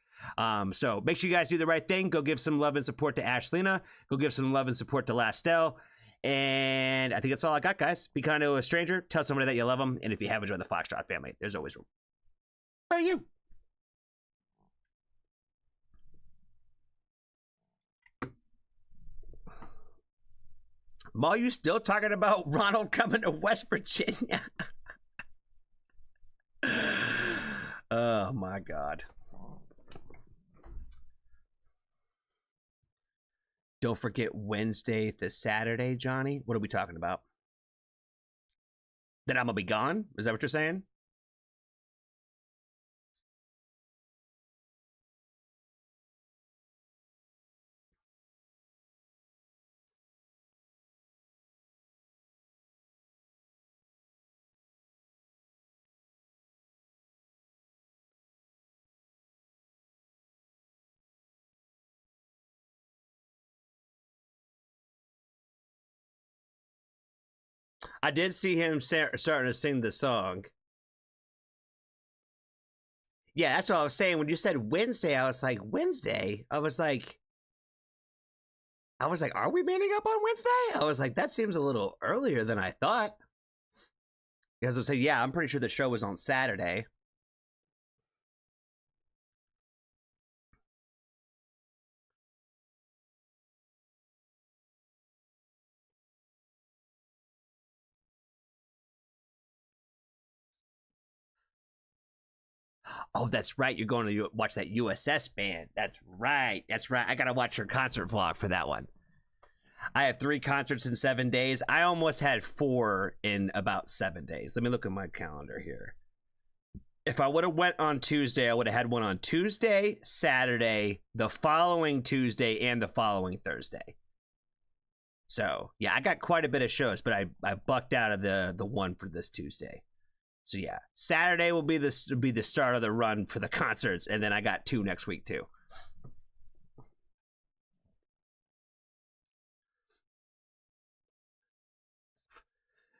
So make sure you guys do the right thing. Go give some love and support to Ashlina. Go give some love and support to Lastel. And I think that's all I got, guys. Be kind to a stranger. Tell somebody that you love them. And if you haven't joined the Foxtrot family, there's always room for you. Ma, you still talking about Ronald coming to West Virginia? Oh my God. Don't forget Wednesday to Saturday, Johnny. What are we talking about? That I'm gonna be gone? Is that what you're saying? I did see him starting to sing the song. Yeah, that's what I was saying. When you said Wednesday, I was like, Wednesday? I was like, are we meeting up on Wednesday? I was like, that seems a little earlier than I thought. Because I was saying, yeah, I'm pretty sure the show was on Saturday. Oh, that's right. You're going to watch that USS band. That's right. I got to watch your concert vlog for that one. I have 3 concerts in 7 days. I almost had 4 in about 7 days. Let me look at my calendar here. If I would have went on Tuesday, I would have had one on Tuesday, Saturday, the following Tuesday, and the following Thursday. So, yeah, I got quite a bit of shows, but I bucked out of the one for this Tuesday. So yeah, Saturday will be the start of the run for the concerts, and then I got 2 next week too.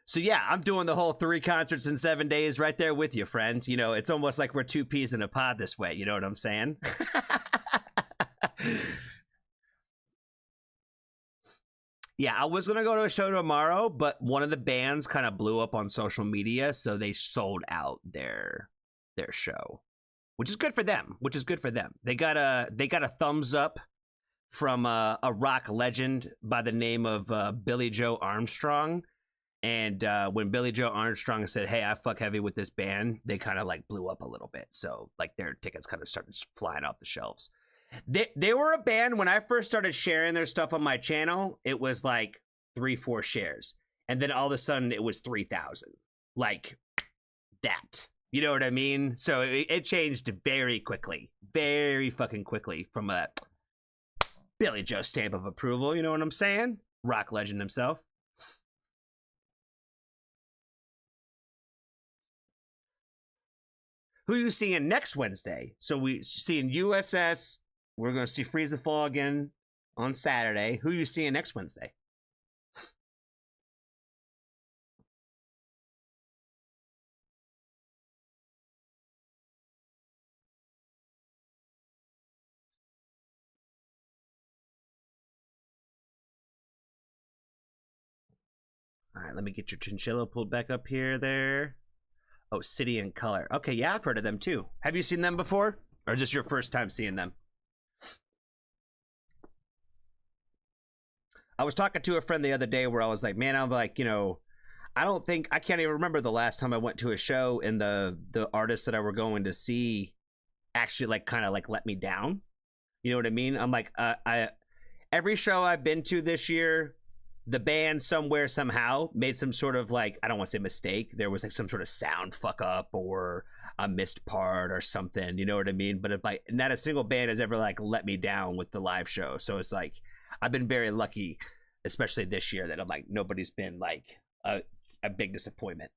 So yeah, I'm doing the whole 3 concerts in 7 days right there with you, friend. You know, it's almost like we're 2 peas in a pod this way. You know what I'm saying? Yeah, I was gonna go to a show tomorrow, but one of the bands kind of blew up on social media, so they sold out their show, which is good for them. They got a thumbs up from a rock legend by the name of Billy Joe Armstrong, and when Billy Joe Armstrong said, "Hey, I fuck heavy with this band," they kind of like blew up a little bit. So like their tickets kind of started flying off the shelves. They were a band when I first started sharing their stuff on my channel. It was like 3-4 shares, and then all of a sudden it was 3,000, like that. You know what I mean? So it changed very quickly, very fucking quickly, from a Billy Joe stamp of approval. You know what I'm saying? Rock legend himself. Who are you seeing next Wednesday? So we seeing USS. We're going to see Freeze the Fall again on Saturday. Who are you seeing next Wednesday? All right, let me get your chinchilla pulled back up here there. Oh, City and Color. Okay, yeah, I've heard of them too. Have you seen them before? Or just your first time seeing them? I was talking to a friend the other day where I was like, man, I'm like, you know, I can't even remember the last time I went to a show and the artists that I were going to see actually like kind of like let me down. You know what I mean? I'm like, every show I've been to this year, the band somewhere somehow made some sort of like, I don't want to say mistake. There was like some sort of sound fuck up or a missed part or something. You know what I mean? But if like not a single band has ever like let me down with the live show. So it's like I've been very lucky, especially this year, that I'm like nobody's been like a big disappointment.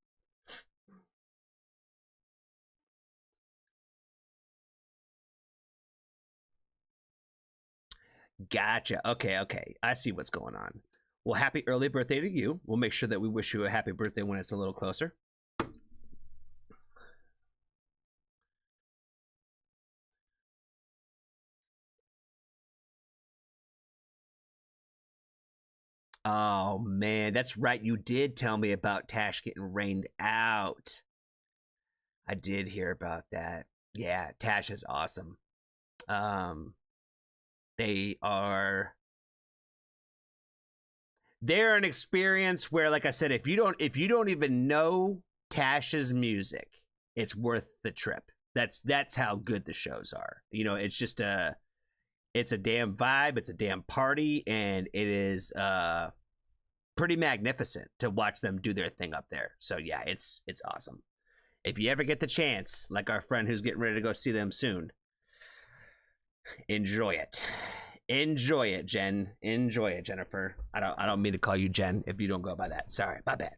Gotcha. Okay. I see what's going on. Well, happy early birthday to you. We'll make sure that we wish you a happy birthday when it's a little closer. Oh, man. That's right. You did tell me about Tash getting rained out. I did hear about that. Yeah, Tash is awesome. They're an experience where, like I said, if you don't even know Tash's music, it's worth the trip. That's how good the shows are. You know, it's just it's a damn vibe, it's a damn party, and it is pretty magnificent to watch them do their thing up there. So yeah, it's awesome. If you ever get the chance, like our friend who's getting ready to go see them soon, enjoy it. Enjoy it, Jen. Enjoy it, Jennifer. I don't mean to call you Jen if you don't go by that. Sorry. My bad.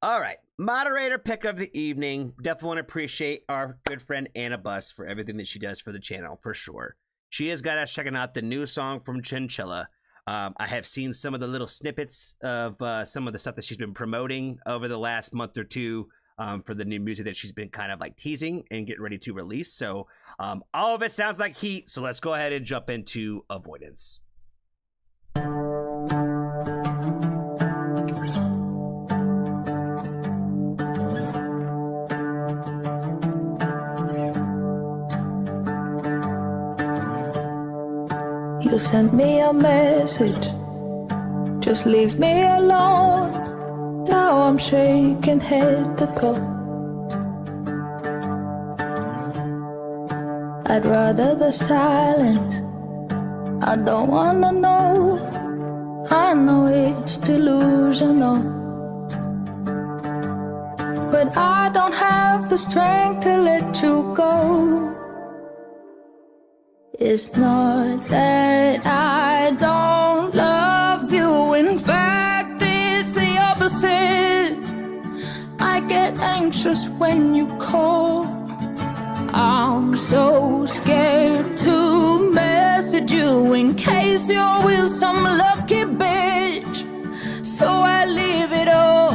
All right. Moderator pick of the evening. Definitely want to appreciate our good friend Anna Buss for everything that she does for the channel, for sure. She has got us checking out the new song from Chinchilla. I have seen some of the little snippets of some of the stuff that she's been promoting over the last month or two. For the new music that she's been kind of like teasing and getting ready to release. So all of it sounds like heat. So let's go ahead and jump into Avoidance. You sent me a message, just leave me alone. Now I'm shaking head to toe. I'd rather the silence. I don't wanna know. I know it's delusional, but I don't have the strength to let you go. It's not that I don't love you. In fact, it's the opposite. I get anxious when you call. I'm so scared to message you in case you're with some lucky bitch. So I leave it all.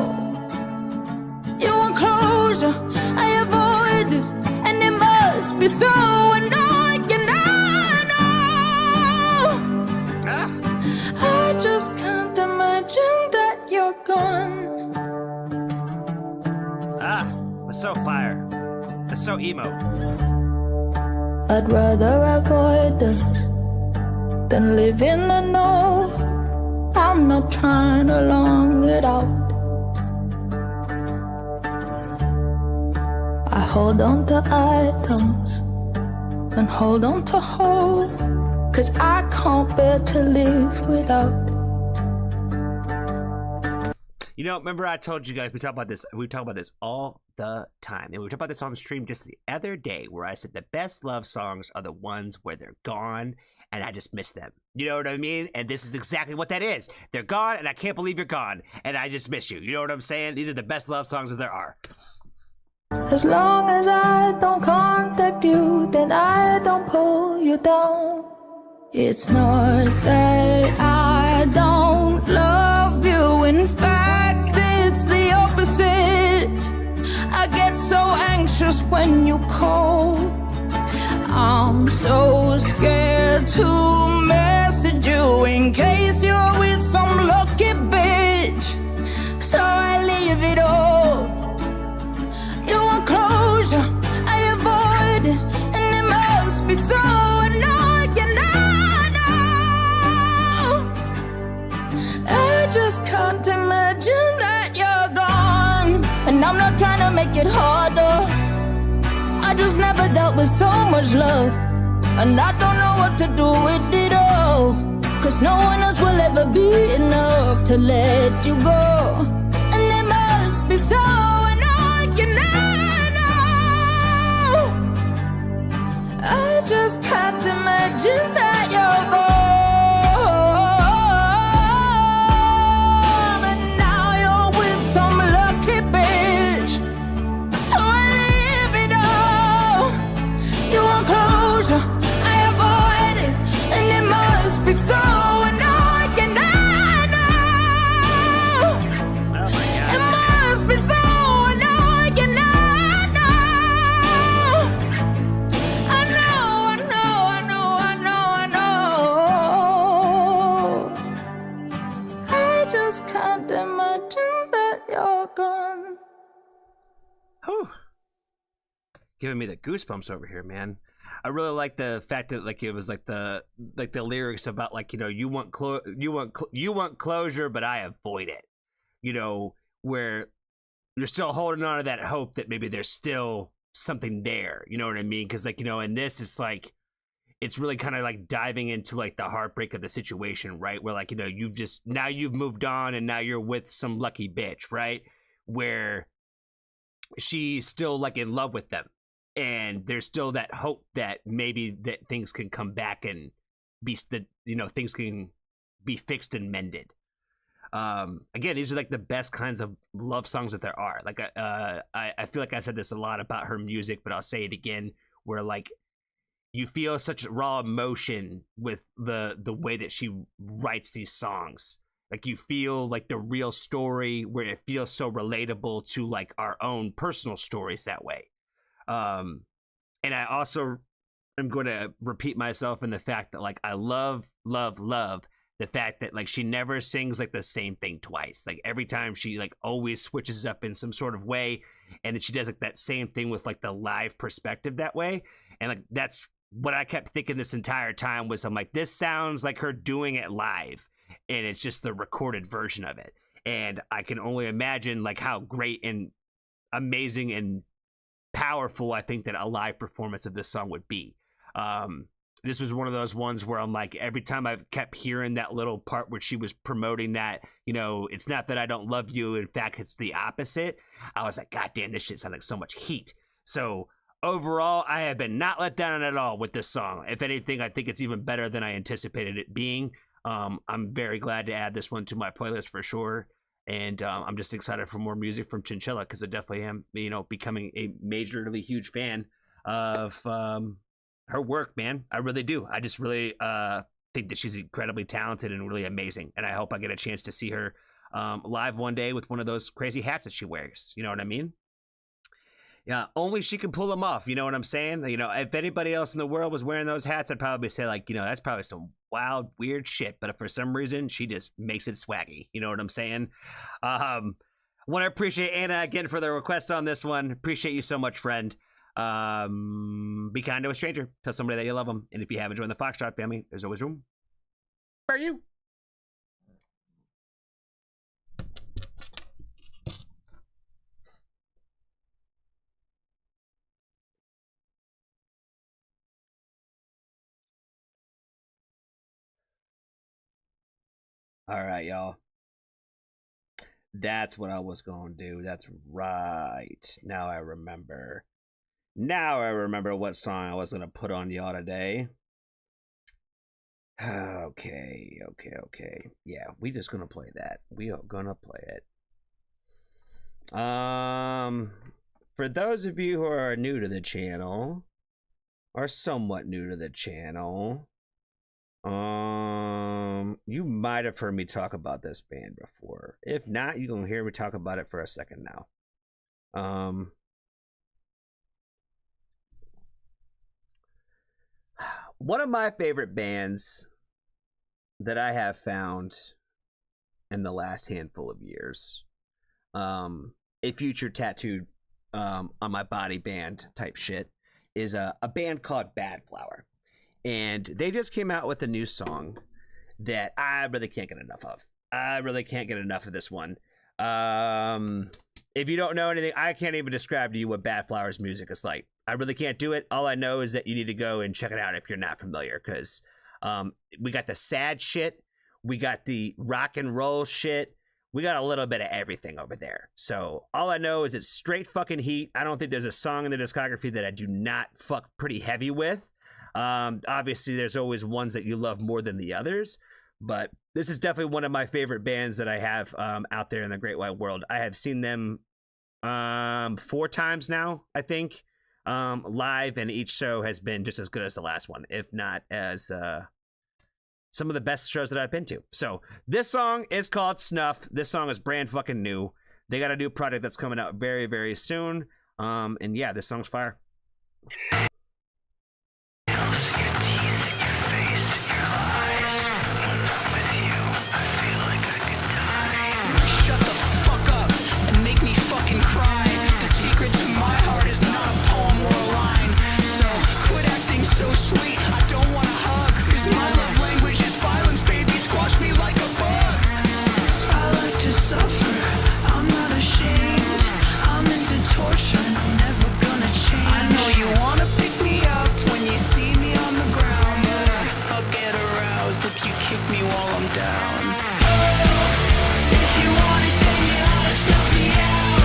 You want closure, I avoid it, and it must be so annoying. I know. I just can't imagine that you're gone. It's so fire. It's so emo. I'd rather avoidance than live in the know. I'm not trying to long it out. I hold on to items and hold on to hope, 'cause I can't bear to live without. You know, remember I told you guys we talk about this all the time. And we talked about this on stream just the other day where I said the best love songs are the ones where they're gone and I just miss them. You know what I mean? And this is exactly what that is. They're gone and I can't believe you're gone and I just miss you. You know what I'm saying? These are the best love songs that there are. As long as I don't contact you, then I don't pull you down. It's not that I don't love you. In fact, it's the opposite. I get so anxious when you call. I'm so scared to message you in case you're with some lucky bitch. So I leave it all. You want closure, I avoid it, and it must be so annoying. I just can't imagine that you're gone. And I'm not trying to make it harder. I just never dealt with so much love. And I don't know what to do with it all. Cause no one else will ever be enough to let you go. And it must be so annoying, I know. I just can't imagine that you're gone. And now you're with some lucky bitch. So I leave it all. You want closure, I avoid it. And it must be so annoying, I know. Oh my God. It must be so annoying, I know. I know. I just can't imagine that you're gone. Whew. Giving me the goosebumps over here, man. I really like the fact that like it was like the lyrics about like, you know, you want closure, but I avoid it. You know, where you're still holding on to that hope that maybe there's still something there. You know what I mean? Because like, you know, in this, it's like it's really kind of like diving into like the heartbreak of the situation, right? Where like, you know, you've moved on and now you're with some lucky bitch, right? Where she's still like in love with them. And there's still that hope that maybe that things can come back and things can be fixed and mended. Again, these are like the best kinds of love songs that there are. Like, I feel like I said this a lot about her music, but I'll say it again, where like you feel such raw emotion with the way that she writes these songs. Like you feel like the real story where it feels so relatable to like our own personal stories that way. And I also am going to repeat myself in the fact that like I love the fact that like she never sings like the same thing twice. Like every time she like always switches up in some sort of way, and then she does like that same thing with like the live perspective that way. And like that's what I kept thinking this entire time was I'm like, this sounds like her doing it live, and it's just the recorded version of it. And I can only imagine like how great and amazing and powerful I think that a live performance of this song would be. This was one of those ones where I'm like, every time I kept hearing that little part where she was promoting that, you know, it's not that I don't love you, in fact it's the opposite, I was like, God damn, this shit sounds like so much heat. So overall, I have been not let down at all with this song. If anything, I think it's even better than I anticipated it being. I'm very glad to add this one to my playlist for sure. And I'm just excited for more music from Chinchilla because I definitely am, you know, becoming a majorly huge fan of her work, man. I really do. I just really think that she's incredibly talented and really amazing. And I hope I get a chance to see her live one day with one of those crazy hats that she wears. You know what I mean? Yeah, only she can pull them off. You know what I'm saying? You know, if anybody else in the world was wearing those hats, I'd probably say like, you know, that's probably some wild, weird shit. But for some reason, she just makes it swaggy. You know what I'm saying? Want to appreciate Anna again for the request on this one. Appreciate you so much, friend. Be kind to a stranger. Tell somebody that you love them. And if you haven't joined the Foxtrot family, there's always room for you. All right, y'all. That's what I was going to do. That's right. Now I remember. Now I remember what song I was going to put on y'all today. Okay. Yeah, we just going to play that. We are going to play it. For those of you who are new to the channel, or somewhat new to the channel, you might have heard me talk about this band before. If not, you're gonna hear me talk about it for a second now. One of my favorite bands that I have found in the last handful of years, a future tattooed on my body band type shit, is a band called Bad Flower. And they just came out with a new song that I really can't get enough of. I really can't get enough of this one. If you don't know anything, I can't even describe to you what Bad Flowers music is like. I really can't do it. All I know is that you need to go and check it out if you're not familiar, because we got the sad shit, we got the rock and roll shit, we got a little bit of everything over there. So all I know is it's straight fucking heat. I don't think there's a song in the discography that I do not fuck pretty heavy with. Obviously, there's always ones that you love more than the others, but this is definitely one of my favorite bands that I have out there in the Great White World. I have seen them 4 times now, I think, live, and each show has been just as good as the last one, if not as some of the best shows that I've been to. So this song is called Snuff. This song is brand fucking new. They got a new product that's coming out very, very soon. And yeah, this song's fire. Shut the fuck up and make me fucking cry. The secret to my heart is not a poem or a line. So quit acting so sweet, I don't wanna hug. Cause my love language is violence, baby, squash me like a bug. I like to suffer, I'm not ashamed. I'm into torture and I'm never gonna change. I know you wanna pick me up when you see me on the ground, but I'll get aroused if you kick me while I'm down. If you want it, then you ought to snuff me out.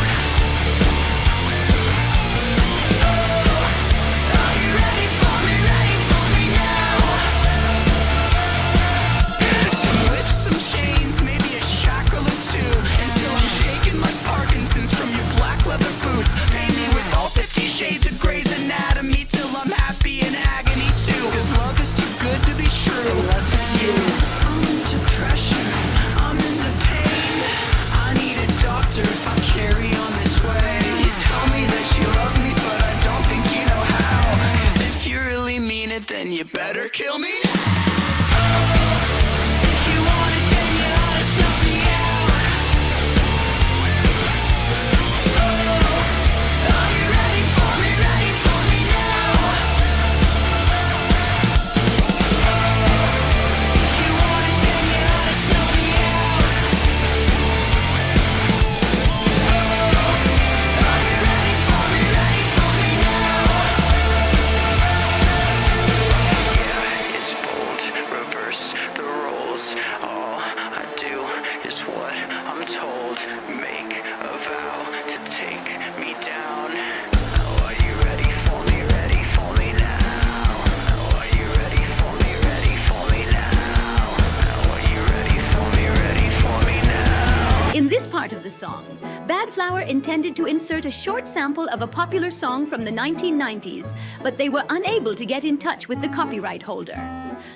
Are you ready for me now? Some whips, some chains, maybe a shackle or two, until I'm shaking like Parkinson's from your black leather boots. Paint me with all 50 shades of Grey's Anatomy till I'm happy in agony too. Cause love is too good to be true unless it's you. I'm into pressure, I'm into pain. I need a doctor if I carry on this way. You tell me that you love me, but I don't think you know how. Cause if you really mean it, then you better kill me now. If you want it, then you ought to snuff me out. Are you ready for me now? If you want it, then you ought to snuff me out. Are you ready for me now? Yeah, it's bold, reverse the roles. All I do is what I'm told. Make a vow to take me down. Oh, are you ready for me now? Oh, are you ready for me now? Oh, are you ready for me now? In this part of the song, Bad Flower intended to insert a short sample of a popular song from the 1990s, but they were unable to get in touch with the copyright holder.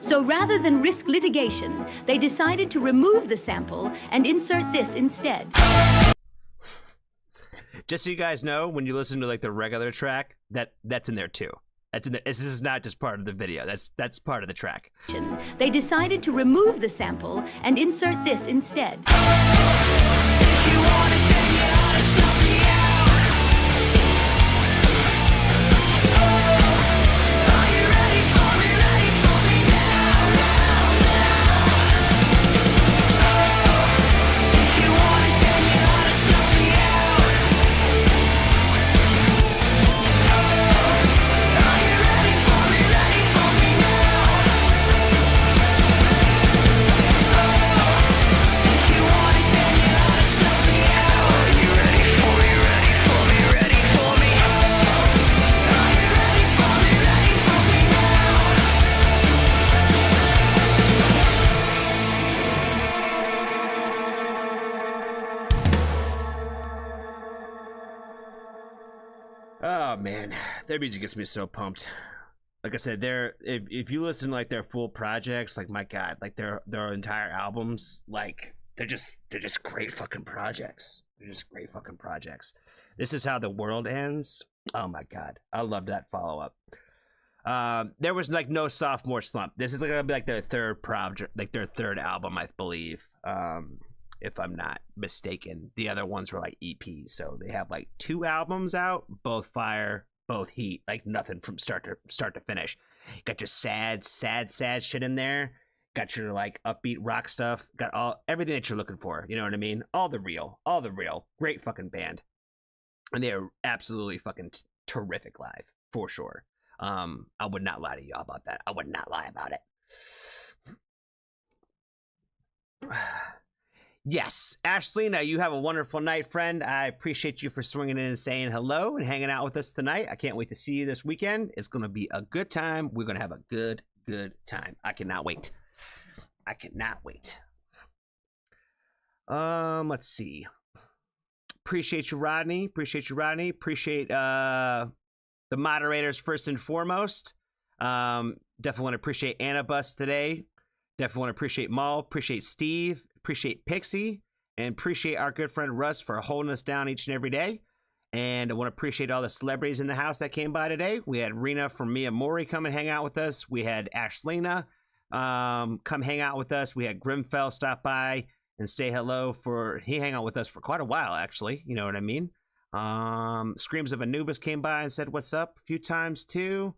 So rather than risk litigation, they decided to remove the sample and insert this instead. Just so you guys know, when you listen to like the regular track, that's in there too. That's in there. This is not just part of the video. That's part of the track. They decided to remove the sample and insert this instead. If you want it, then you ought to snuff me out. Are you ready for me now? If you want it, then you ought to snuff me out. Are you ready for me now? If you want it, then you ought to snuff me out. Are you ready for me? Are you ready for me Oh man, their music gets me so pumped. Like I said, if you listen to like their full projects, like my God, like their entire albums, like they're just great fucking projects. They're just great fucking projects. This Is How the World Ends. Oh my God, I love that follow up. There was like no sophomore slump. This is like gonna be like their third project, like their third album, I believe. If I'm not mistaken. The other ones were like EPs, so they have like 2 albums out, both fire, both heat, like nothing from start to finish. Got your sad shit in there. Got your like upbeat rock stuff. Got everything that you're looking for. You know what I mean? All the real. Great fucking band. And they are absolutely fucking terrific live, for sure. I would not lie to y'all about that. I would not lie about it. Yes, Ashleyna, you have a wonderful night, friend. I appreciate you for swinging in and saying hello and hanging out with us tonight. I can't wait to see you this weekend. It's going to be a good time. We're going to have a good time. I cannot wait. Let's see. Appreciate you, Rodney. Appreciate the moderators first and foremost. Definitely want to appreciate Annabus today. Definitely want to appreciate Maul. Appreciate Steve. Appreciate Pixie. And appreciate our good friend Russ for holding us down each and every day. And I want to appreciate all the celebrities in the house that came by today. We had Rena from Mia Mori come and hang out with us. We had Ashleyna come hang out with us. We had Grimfell stop by and say hello. He hang out with us for quite a while, actually. You know what I mean? Screams of Anubis came by and said what's up a few times too.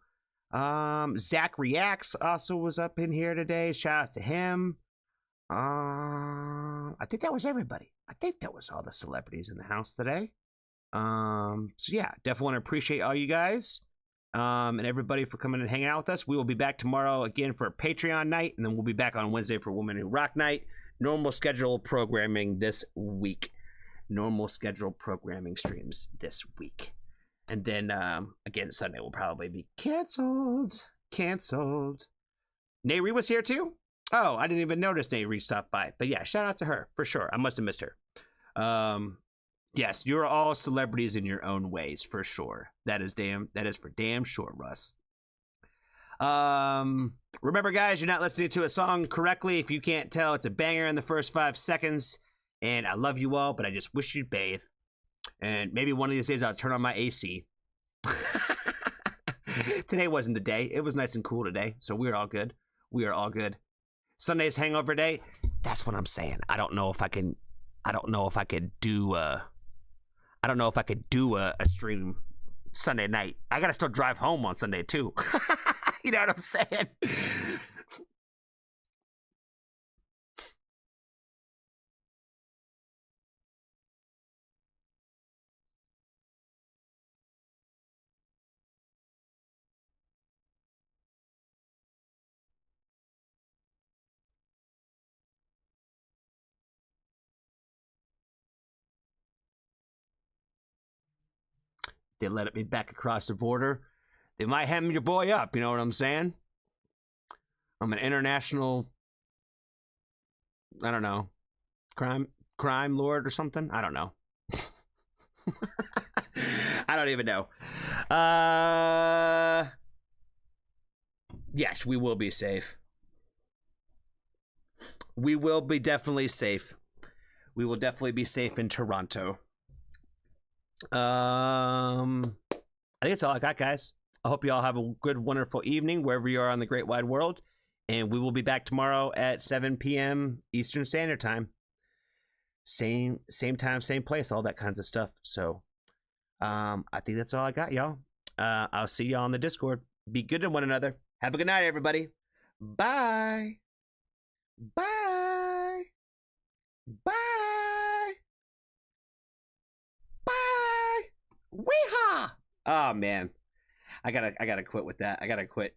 Zach Reacts also was up in here today. Shout out to him. I think that was everybody. I think that was all the celebrities in the house today. So yeah, definitely want to appreciate all you guys and everybody for coming and hanging out with us. We will be back tomorrow again for a Patreon night, and then we'll be back on Wednesday for Women Who Rock Night. Normal schedule programming this week. Normal schedule programming streams this week. And then again, Sunday will probably be canceled. Nayri was here too? Oh, I didn't even notice Nayri stopped by. But yeah, shout out to her for sure. I must have missed her. Yes, you're all celebrities in your own ways for sure. That is for damn sure, Russ. Remember, guys, you're not listening to a song correctly if you can't tell it's a banger in the first 5 seconds. And I love you all, but I just wish you'd bathe. And maybe one of these days I'll turn on my AC. Today wasn't the day. It was nice and cool today, so we're all good. Sunday's hangover day. That's what I'm saying. I don't know if I could do a stream Sunday night. I gotta still drive home on Sunday too. You know what I'm saying? They let me back across the border. They might hem your boy up, you know what I'm saying? I'm an international, I don't know, crime lord or something? I don't know. I don't even know. Yes, we will be safe. We will be definitely safe. We will definitely be safe in Toronto. I think that's all I got, guys. I hope you all have a good, wonderful evening wherever you are on the great wide world. And we will be back tomorrow at 7 p.m. Eastern Standard Time. Same time, same place, all that kinds of stuff. So I think that's all I got, y'all. I'll see y'all on the Discord. Be good to one another. Have a good night, everybody. Bye. Bye. Bye. Bye. Weehaw. Oh man. I gotta quit with that. I gotta quit.